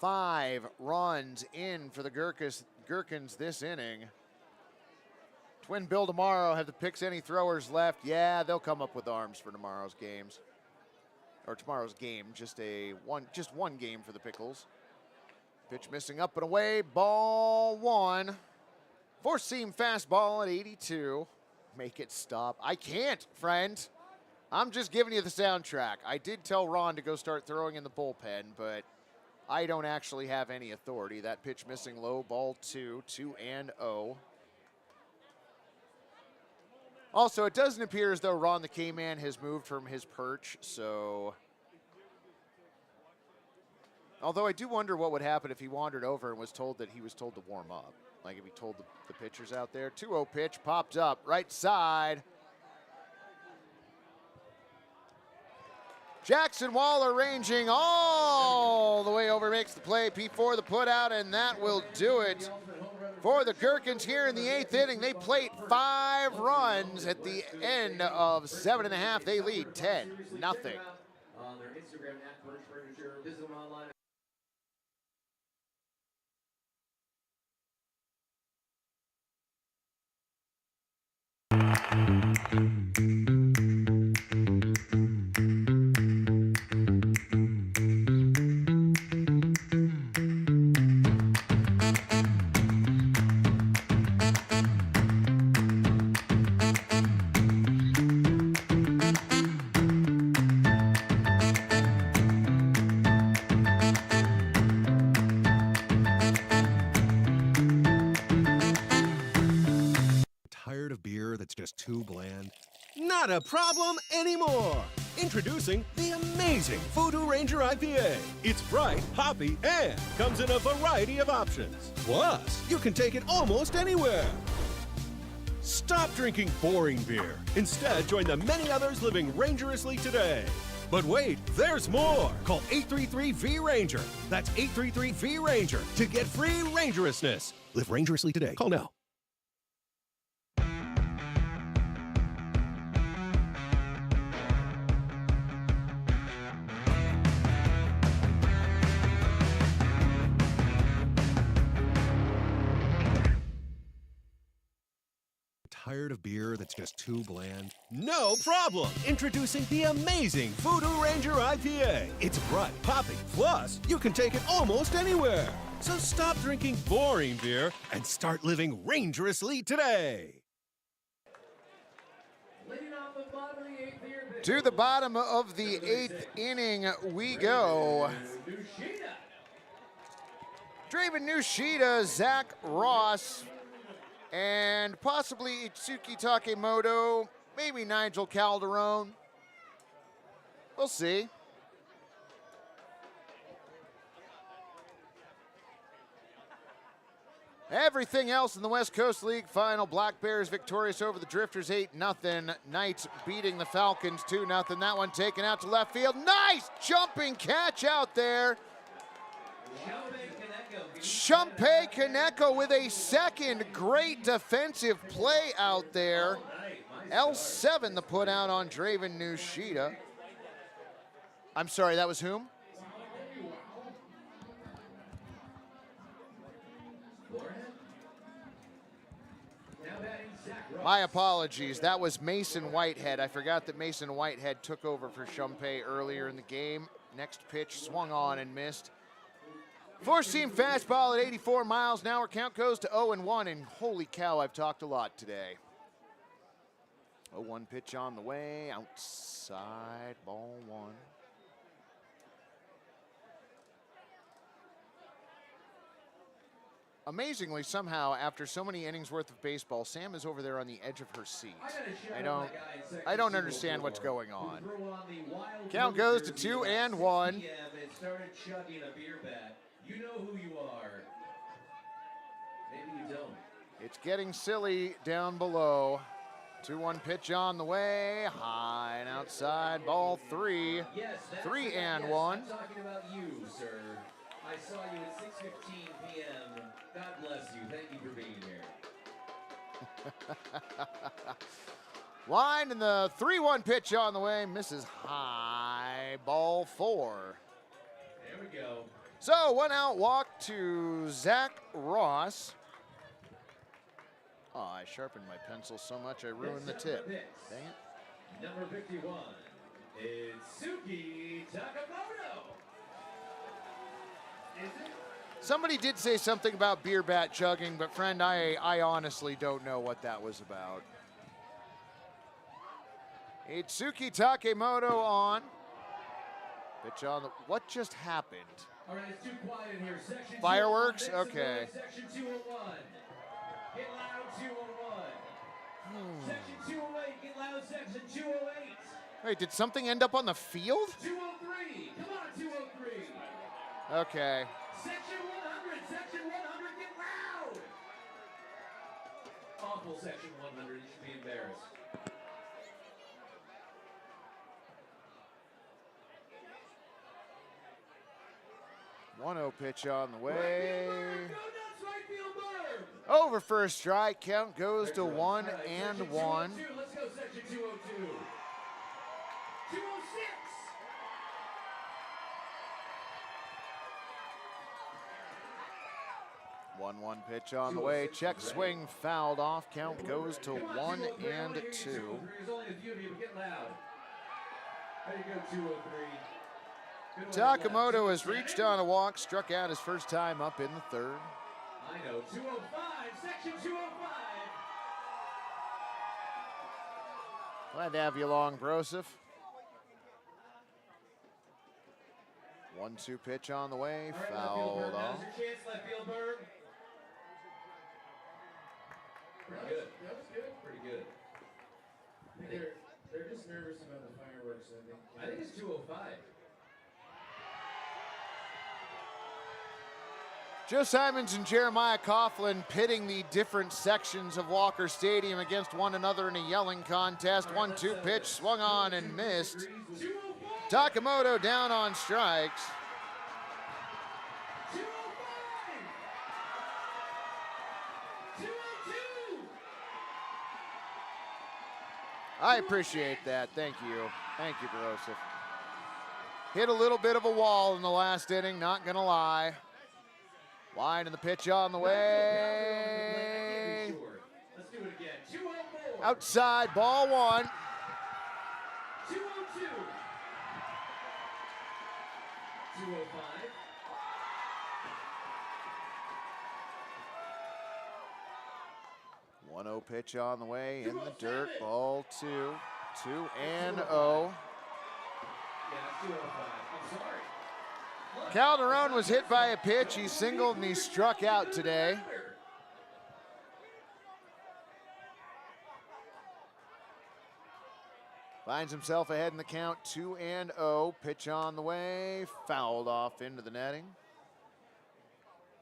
S1: Five runs in for the Gherkins this inning. Twin Bill tomorrow. Have the picks any throwers left? Yeah, they'll come up with arms for tomorrow's games. Or tomorrow's game, just one game for the Pickles. Pitch missing up and away, ball 1. Four-seam fastball at 82. Make it stop. I can't, friend. I'm just giving you the soundtrack. I did tell Ron to go start throwing in the bullpen, but I don't actually have any authority. That pitch missing low, ball 2, 2-0. Also, it doesn't appear as though Ron the K-Man has moved from his perch, so. Although I do wonder what would happen if he wandered over and was told that he was told to warm up. Like if he told the pitchers out there. 2-0 pitch, popped up, right side. Jackson Waller ranging all the way over, makes the play. P4 the putout, and that will do it for the Gherkins here in the 8th inning. They plate 5 runs at the end of 7.5. They lead 10-0.
S2: On their Instagram at Perch Furniture. Visit them online.
S9: of beer that's just too bland? Not a problem anymore! Introducing the amazing Voodoo Ranger IPA. It's bright, hoppy, and comes in a variety of options. Plus, you can take it almost anywhere. Stop drinking boring beer. Instead, join the many others living rangerously today. But wait, there's more. Call 833-V-RANGER. That's 833-V-RANGER to get free rangerousness. Live rangerously today. Call now. Tired of beer that's just too bland? No problem! Introducing the amazing Voodoo Ranger IPA. It's bright, poppy, plus you can take it almost anywhere. So stop drinking boring beer and start living rangerously today.
S1: To the bottom of the 8th inning we go. Draven Nushida, Zach Ross, and possibly Itsuki Takemoto, maybe Nigel Calderon. We'll see. Everything else in the West Coast League final. Black Bears victorious over the Drifters 8-0. Knights beating the Falcons 2-0. That one taken out to left field. Nice jumping catch out there. Shumpei Kaneko with a second great defensive play out there. L7 the put out on Draven Nushida. I'm sorry, that was whom? My apologies, that was Mason Whitehead. I forgot that Mason Whitehead took over for Shumpei earlier in the game. Next pitch swung on and missed. Four-seam fastball at 84 miles an hour. Count goes to 0-1, and holy cow, I've talked a lot today. 0-1 pitch on the way, outside, ball one. Amazingly, somehow, after so many innings worth of baseball, Sam is over there on the edge of her seat. I don't understand what's going on. Count goes to 2-1.
S2: You know who you are. Maybe you don't.
S1: It's getting silly down below. 2-1 pitch on the way. High and outside. Ball three.
S2: Yes,
S1: 3-1.
S2: I'm talking about you, sir. I saw you at 6:15 p.m. God bless you. Thank you for being here.
S1: Line and the 3-1 pitch on the way. Misses high. Ball four.
S2: There we go.
S1: So, 1 out walk to Zach Ross. Oh, I sharpened my pencil so much I ruined the tip. Dang it.
S2: Number 51, Itsuki Takemoto. Is it?
S1: Somebody did say something about beer bat chugging, but friend, I honestly don't know what that was about. Itsuki Takemoto on. Pitch on the, what just happened?
S2: All right, it's too quiet in here. Section
S1: Fireworks?
S2: 201,
S1: Okay.
S2: Section 201. Get loud, 201. Section 208, get loud, section 208.
S1: Wait, did something end up on the field?
S2: 203, come on, 203.
S1: Okay.
S2: Section 100, section 100, get loud. Awful section 100, you should be embarrassed.
S1: One-0 pitch on the way. Over first strike. Count goes to 1-1.
S2: Let's go section 202. 206.
S1: One pitch on the way. Check swing fouled off. Count goes to 1-2.
S2: There's only a few of you, but get loud. There you go, 203.
S1: Takemoto has reached on a walk, struck out his first time up in the third.
S2: I know, 205, section 205.
S1: Glad to have you along, Broseph. 1-2 pitch on the way, fouled off.
S2: Pretty good.
S3: That was good.
S2: Pretty good.
S6: I think they're just nervous about the fireworks, I think.
S2: I think it's 205.
S1: Joe Simons and Jeremiah Coughlin pitting the different sections of Walker Stadium against one another in a yelling contest. 1-2 pitch swung on and missed. Takamoto down on strikes. I appreciate that. Thank you. Thank you, Barosif. Hit a little bit of a wall in the last inning, not gonna lie. Line and the pitch on the way.
S2: Let's do it again. 204.
S1: Outside, ball one.
S2: 202. 205.
S1: One 1-0 pitch on the way in the dirt. Ball 2. 2-0. Calderon was hit by a pitch. He singled and he struck out today. Finds himself ahead in the count, 2-0. Pitch on the way, fouled off into the netting.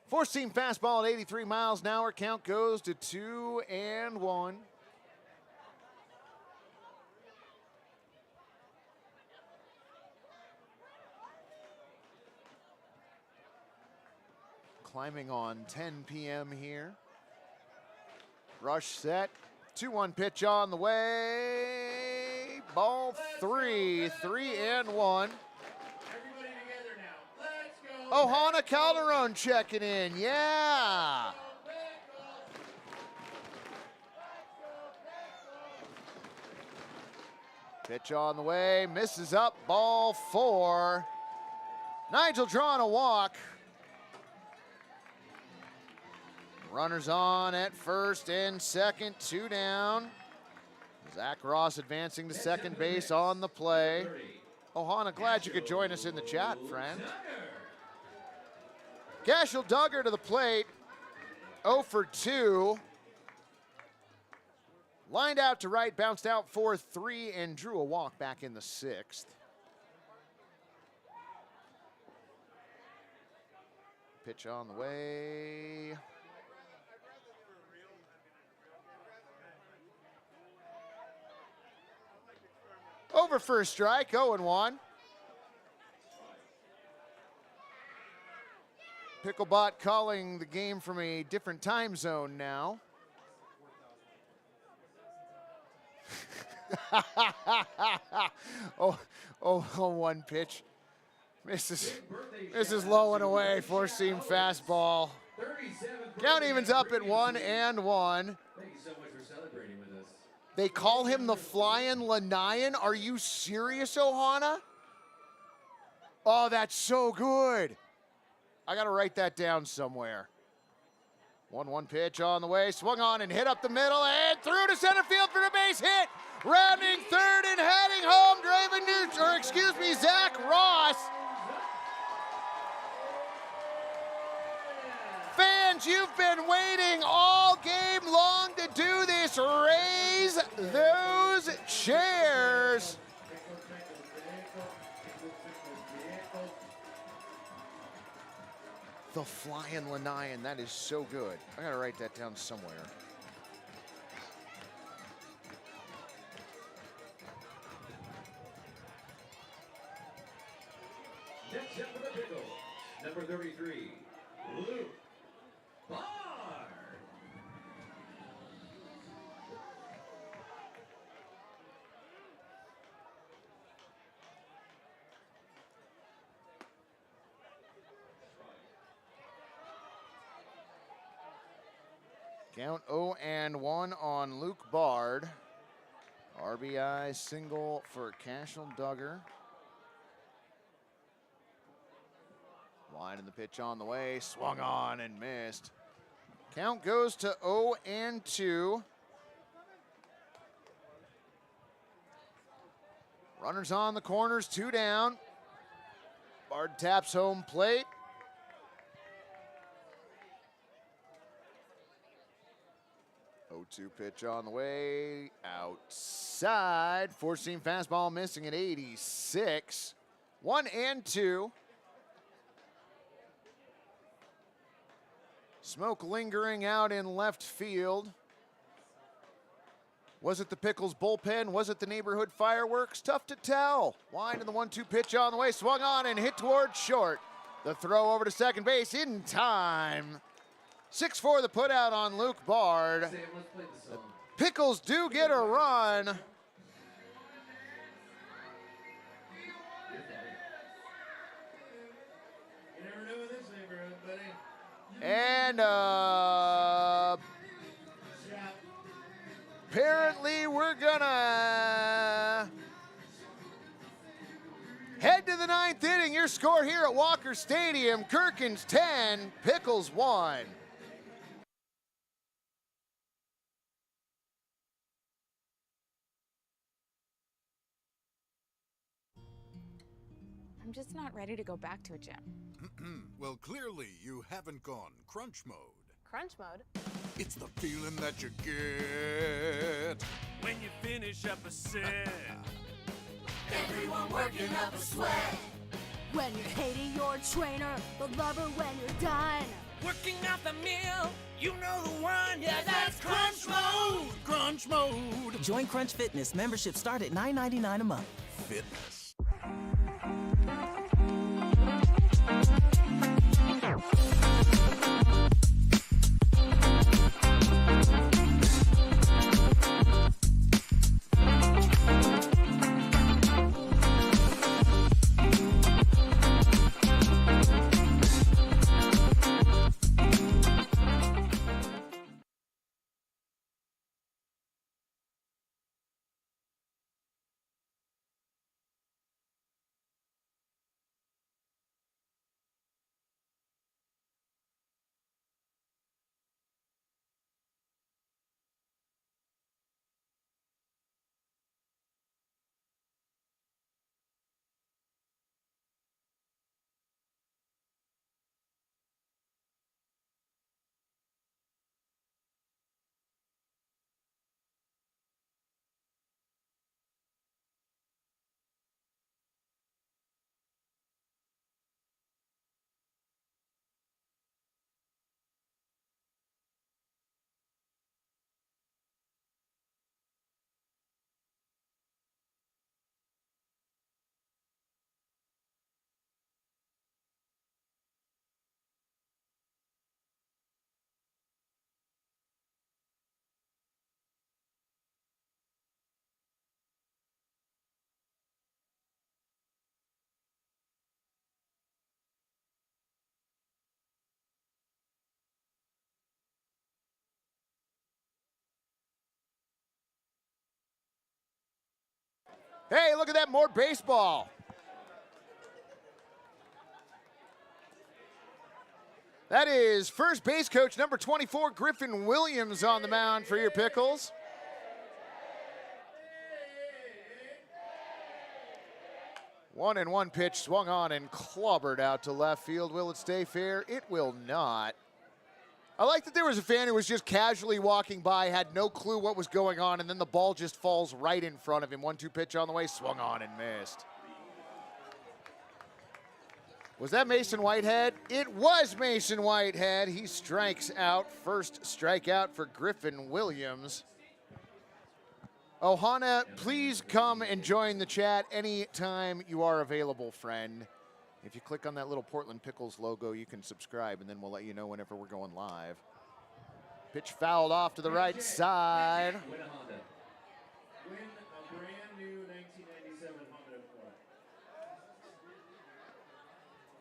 S1: Four-seam fastball at 83 miles an hour. Count goes to 2-1. Climbing on 10 p.m. here. Rush set. 2-1 pitch on the way. Ball 3. 3-1. Ohana Calderon checking in. Yeah. Pitch on the way. Misses up. Ball 4. Nigel drawing a walk. Runners on at first and second, 2 down. Zach Ross advancing to second base on the play. Ohana, glad you could join us in the chat, friend. Cashel Duggar to the plate, 0 for 2. Lined out to right, bounced out 4-3, and drew a walk back in the 6th. Pitch on the way. Over for a strike, 0-1. Picklebot calling the game from a different time zone now. One pitch. Misses low and away, four-seam fastball. Count evens up at 1-1.
S2: Thank you so much for celebrating with us.
S1: They call him the Flying Lanyan. Are you serious, Ohana? Oh, that's so good. I got to write that down somewhere. 1-1 pitch on the way. Swung on and hit up the middle and through to center field for a base hit. Rounding third and heading home, Zach Ross. Fans, you've been waiting all game long to do this. Raise those chairs. The Flying Lanyan, that is so good. I gotta write that down somewhere.
S2: Next up for the Pickles, number 33, Luke Bard.
S1: Count 0-1 on Luke Bard. RBI single for Cashel Duggar. Line in the pitch on the way, swung on and missed. Count goes to 0-2. Runners on the corners, 2 down. Bard taps home plate. 0-2 pitch on the way. Outside. Four-seam fastball missing at 86. 1-2. Smoke lingering out in left field. Was it the Pickles bullpen? Was it the neighborhood fireworks? Tough to tell. Wind to the 1-2 pitch on the way. Swung on and hit towards short. The throw over to second base in time. 6-4 the putout on Luke Bard. The Pickles do get a run. And apparently we're gonna head to the ninth inning. Your score here at Walker Stadium, Gherkins 10, Pickles 1.
S7: I'm just not ready to go back to a gym.
S11: Well, clearly you haven't gone crunch mode.
S7: Crunch mode?
S11: It's the feeling that you get
S4: when you finish up a set.
S12: Everyone working up a sweat. When you're hating your trainer, the lover when you're done.
S4: Working out the meal, you know the one. Yeah, that's crunch mode.
S11: Crunch mode.
S13: Join Crunch Fitness. Membership start at $9.99 a month.
S11: Fitness.
S1: Hey, look at that, more baseball. That is first base coach number 24, Griffin Williams, on the mound for your Pickles. One and one pitch swung on and clobbered out to left field. Will it stay fair? It will not. I like that there was a fan who was just casually walking by, had no clue what was going on, and then the ball just falls right in front of him. 1-2 pitch on the way, swung on and missed. Was that Mason Whitehead? It was Mason Whitehead. He strikes out. First strikeout for Griffin Williams. Ohana, please come and join the chat anytime you are available, friend. If you click on that little Portland Pickles logo, you can subscribe, and then we'll let you know whenever we're going live. Pitch fouled off to the right side.
S6: Win a brand new 1997 Honda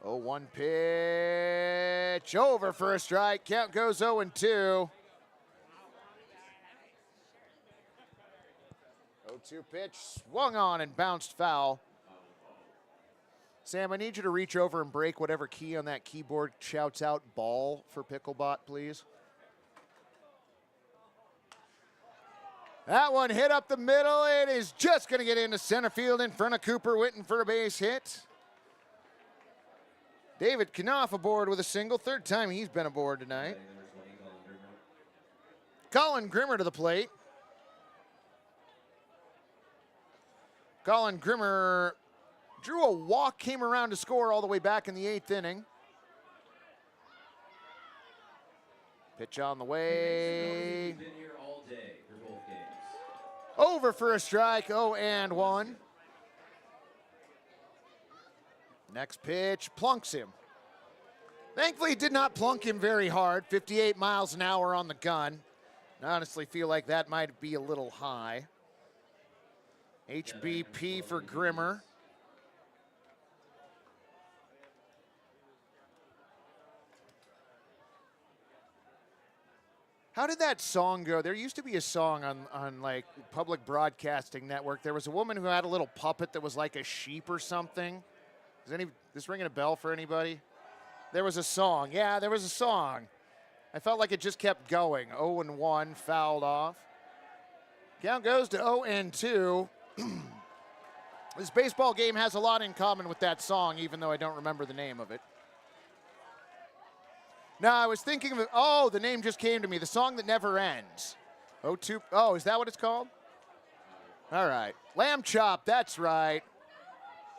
S6: Accord.
S1: 0-1 pitch over for a strike. Count goes 0-2. 0-2 pitch swung on and bounced foul. Sam, I need you to reach over and break whatever key on that keyboard shouts out ball for Picklebot, please. That one hit up the middle. It is just going to get into center field in front of Cooper Witten for a base hit. David Knopf aboard with a single. Third time he's been aboard tonight. Colin Grimmer to the plate. Colin Grimmer drew a walk, came around to score all the way back in the 8th inning. Pitch on the way. Over for a strike, 0-1. Next pitch, plunks him. Thankfully, it did not plunk him very hard. 58 miles an hour on the gun. I honestly feel like that might be a little high. HBP for Grimmer. How did that song go? There used to be a song on like Public Broadcasting Network. There was a woman who had a little puppet that was like a sheep or something. Is this ringing a bell for anybody? There was a song. Yeah, there was a song. I felt like it just kept going. 0-1, fouled off. Count goes to 0-2. This baseball game has a lot in common with that song, even though I don't remember the name of it. No, I was thinking of it. Oh, the name just came to me. The song that never ends. 0-2. Oh, is that what it's called? All right. Lamb Chop, that's right.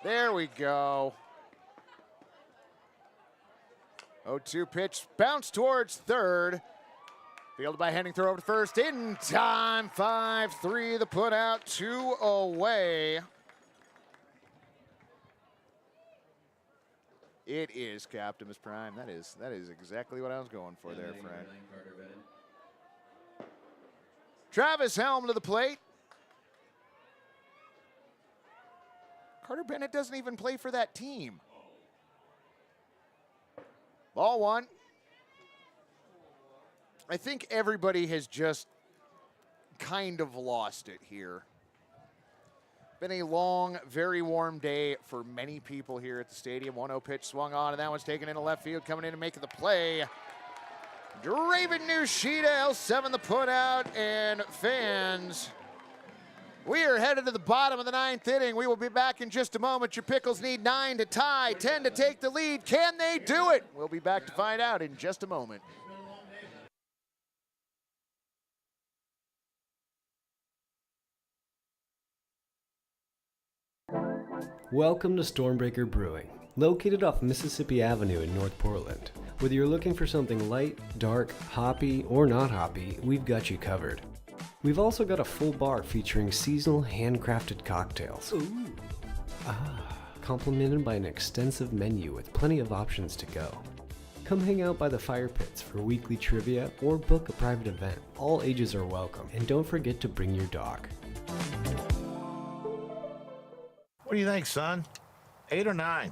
S1: There we go. 0-2 pitch, bounce towards third. Fielded by Henning, throw over to first. In time, 5-3, the put out, 2 away. It is Captimus Prime. That is exactly what I was going for there, friend. Travis Helm to the plate. Carter Bennett doesn't even play for that team. Ball one. I think everybody has just kind of lost it here. Been a long, very warm day for many people here at the stadium. 1-0 pitch swung on, and that one's taken into left field. Coming in and making the play. Draven Nushida, L7 the put out, and fans, we are headed to the bottom of the 9th inning. We will be back in just a moment. Your Pickles need 9 to tie, 10 to take the lead. Can they do it? We'll be back to find out in just a moment.
S14: Welcome to Stormbreaker Brewing, located off Mississippi Avenue in North Portland. Whether you're looking for something light, dark, hoppy, or not hoppy, we've got you covered. We've also got a full bar featuring seasonal handcrafted cocktails. Ooh. Complemented by an extensive menu with plenty of options to go. Come hang out by the fire pits for weekly trivia or book a private event. All ages are welcome, and don't forget to bring your dog.
S15: What do you think, son? 8 or 9?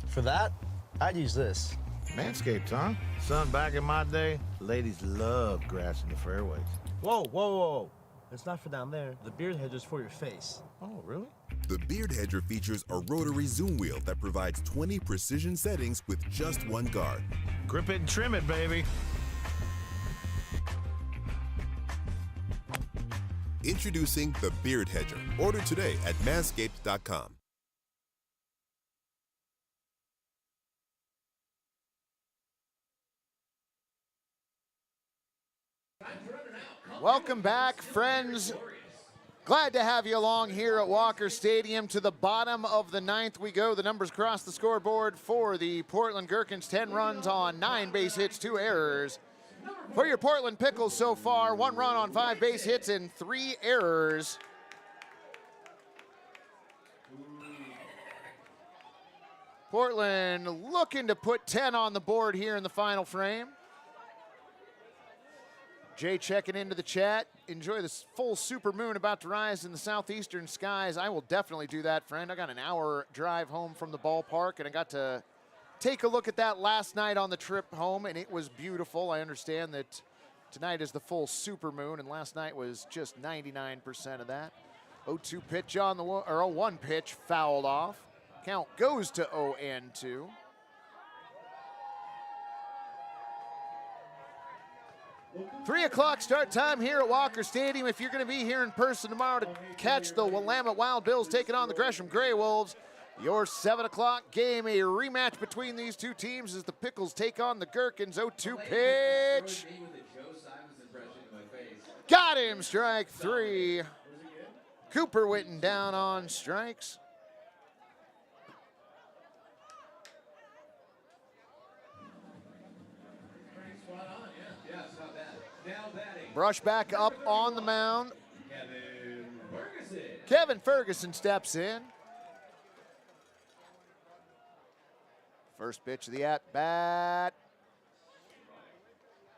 S10: For that, I'd use this.
S15: Manscaped, huh? Son, back in my day, ladies loved grass in the fairways.
S10: Whoa, whoa, whoa. It's not for down there. The beard hedger's for your face.
S15: Oh, really?
S17: The Beard Hedger features a rotary zoom wheel that provides 20 precision settings with just one guard.
S15: Grip it and trim it, baby.
S17: Introducing the Beard Hedger. Order today at manscaped.com.
S1: Welcome back, friends. Glad to have you along here at Walker Stadium. To the bottom of the 9th we go. The numbers across the scoreboard for the Portland Gherkins: 10 runs on 9 base hits, 2 errors. For your Portland Pickles so far, 1 run on 5 base hits and 3 errors. Portland looking to put 10 on the board here in the final frame. Jay checking into the chat. Enjoy this full super moon about to rise in the southeastern skies. I will definitely do that, friend. I got an hour drive home from the ballpark, and I got to take a look at that last night on the trip home, and it was beautiful. I understand that tonight is the full super moon, and last night was just 99% of that. 0-2 pitch on the, or 0-1 pitch fouled off. Count goes to 0-2. Three o'clock start time here at Walker Stadium. If you're going to be here in person tomorrow to catch the Willamette Wild Bills taking on the Gresham Grey Wolves, your 7 o'clock game, a rematch between these two teams as the Pickles take on the Gherkins. 0-2 pitch. Got him, strike 3. Cooper Witten down on strikes. Brush back up on the mound. Kevin Ferguson steps in. First pitch of the at-bat.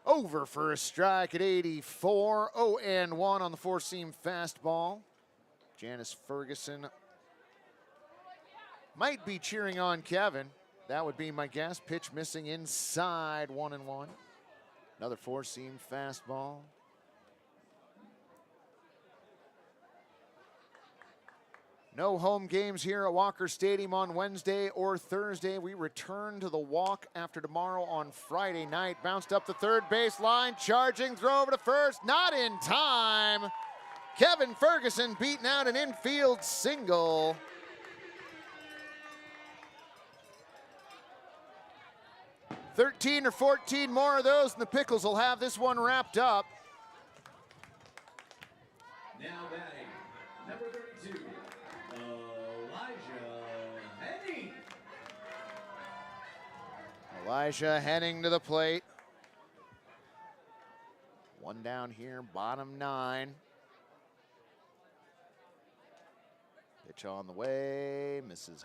S1: Over for a strike at 84. 0-1 on the four-seam fastball. Janice Ferguson might be cheering on Kevin. That would be my guess. Pitch missing inside, 1-1. Another four-seam fastball. No home games here at Walker Stadium on Wednesday or Thursday. We return to the walk after tomorrow on Friday night. Bounced up the third base line, charging, throw over to first, not in time. Kevin Ferguson beating out an infield single. $13 or 14 more of those, and the Pickles will have this one wrapped up.
S2: Now batting, number 32,
S1: Elijah Henning to the plate. One down here, bottom 9. Pitch on the way, misses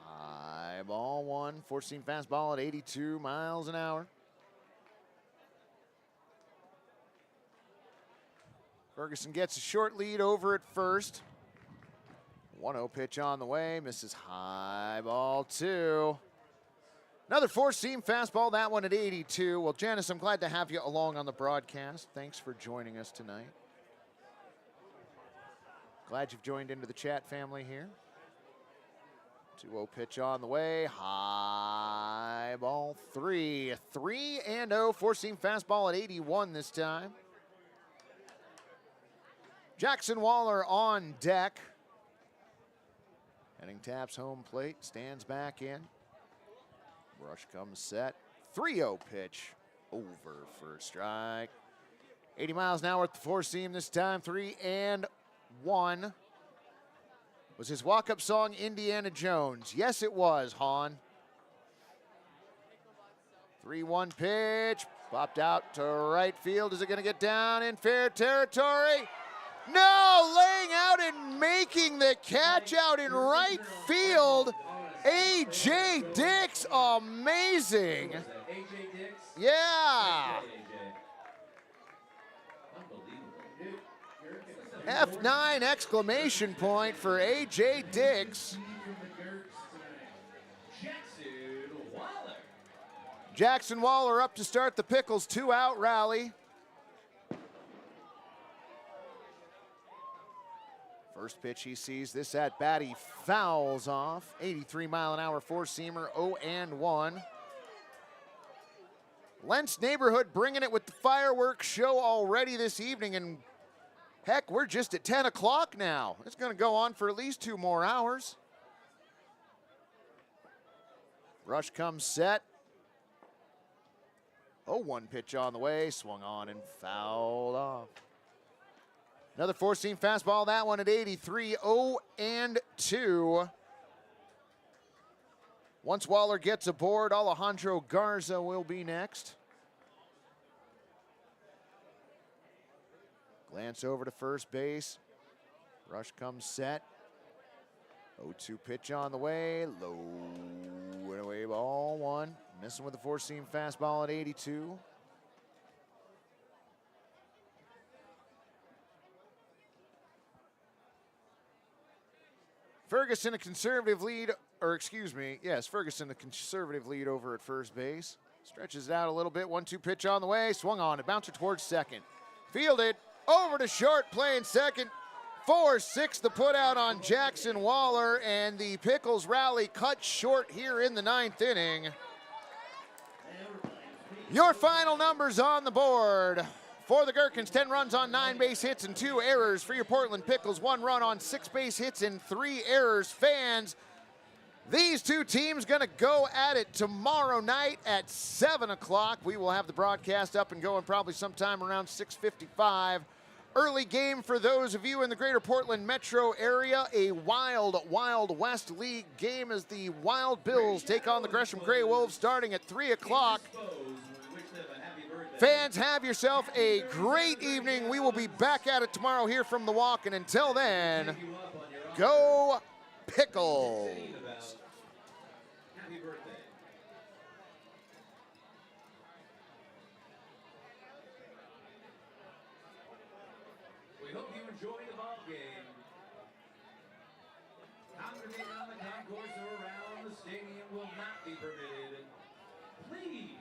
S1: high, ball 1. Four-seam fastball at 82 miles an hour. Ferguson gets a short lead over at first. 1-0 pitch on the way, misses high, ball 2. Another four-seam fastball, that one at 82. Well, Janice, I'm glad to have you along on the broadcast. Thanks for joining us tonight. Glad you've joined into the chat family here. 2-0 pitch on the way, high, ball 3. 3-0, four-seam fastball at 81 this time. Jackson Waller on deck. Henning taps home plate, stands back in. Rush comes set. 3-0 pitch over for a strike. 80 miles an hour at the four-seam this time. 3-1. Was his walk-up song Indiana Jones? Yes, it was, Han. 3-1 pitch. Popped out to right field. Is it going to get down in fair territory? No! Laying out and making the catch out in right field. A.J. Dix, amazing. Yeah. F9 exclamation point for A.J. Dix. Jackson Waller up to start the Pickles 2-out rally. First pitch he sees, this at bat he fouls off. 83 mile an hour four-seamer, 0-1. Lents neighborhood bringing it with the fireworks show already this evening, and heck, we're just at 10 o'clock now. It's going to go on for at least 2 more hours. Rush comes set. 0-1 pitch on the way, swung on and fouled off. Another four-seam fastball, that one at 83, 0-2. Once Waller gets aboard, Alejandro Garza will be next. Glance over to first base. Rush comes set. 0-2 pitch on the way, low and away, ball 1. Missing with the four-seam fastball at 82. Ferguson a conservative lead, or excuse me, yes, Ferguson a conservative lead over at first base. Stretches it out a little bit, 1-2 pitch on the way, swung on, a bouncer towards second. Fielded, over to short, playing second. 4-6 the put out on Jackson Waller, and the Pickles rally cut short here in the 9th inning. Your final numbers on the board. For the Gherkins, 10 runs on 9 base hits and 2 errors. For your Portland Pickles, 1 run on 6 base hits and 3 errors. Fans, these two teams going to go at it tomorrow night at 7 o'clock. We will have the broadcast up and going probably sometime around 6:55. Early game for those of you in the greater Portland metro area, a Wild Wild West League game as the Wild Bills take on the Gresham Grey Wolves starting at 3 o'clock. Fans, have yourself a great evening. We will be back at it tomorrow here from the Walk, and until then, go Pickles!
S2: We hope you enjoy the ball game. Congregating on the concourse or around the stadium will not be permitted. Please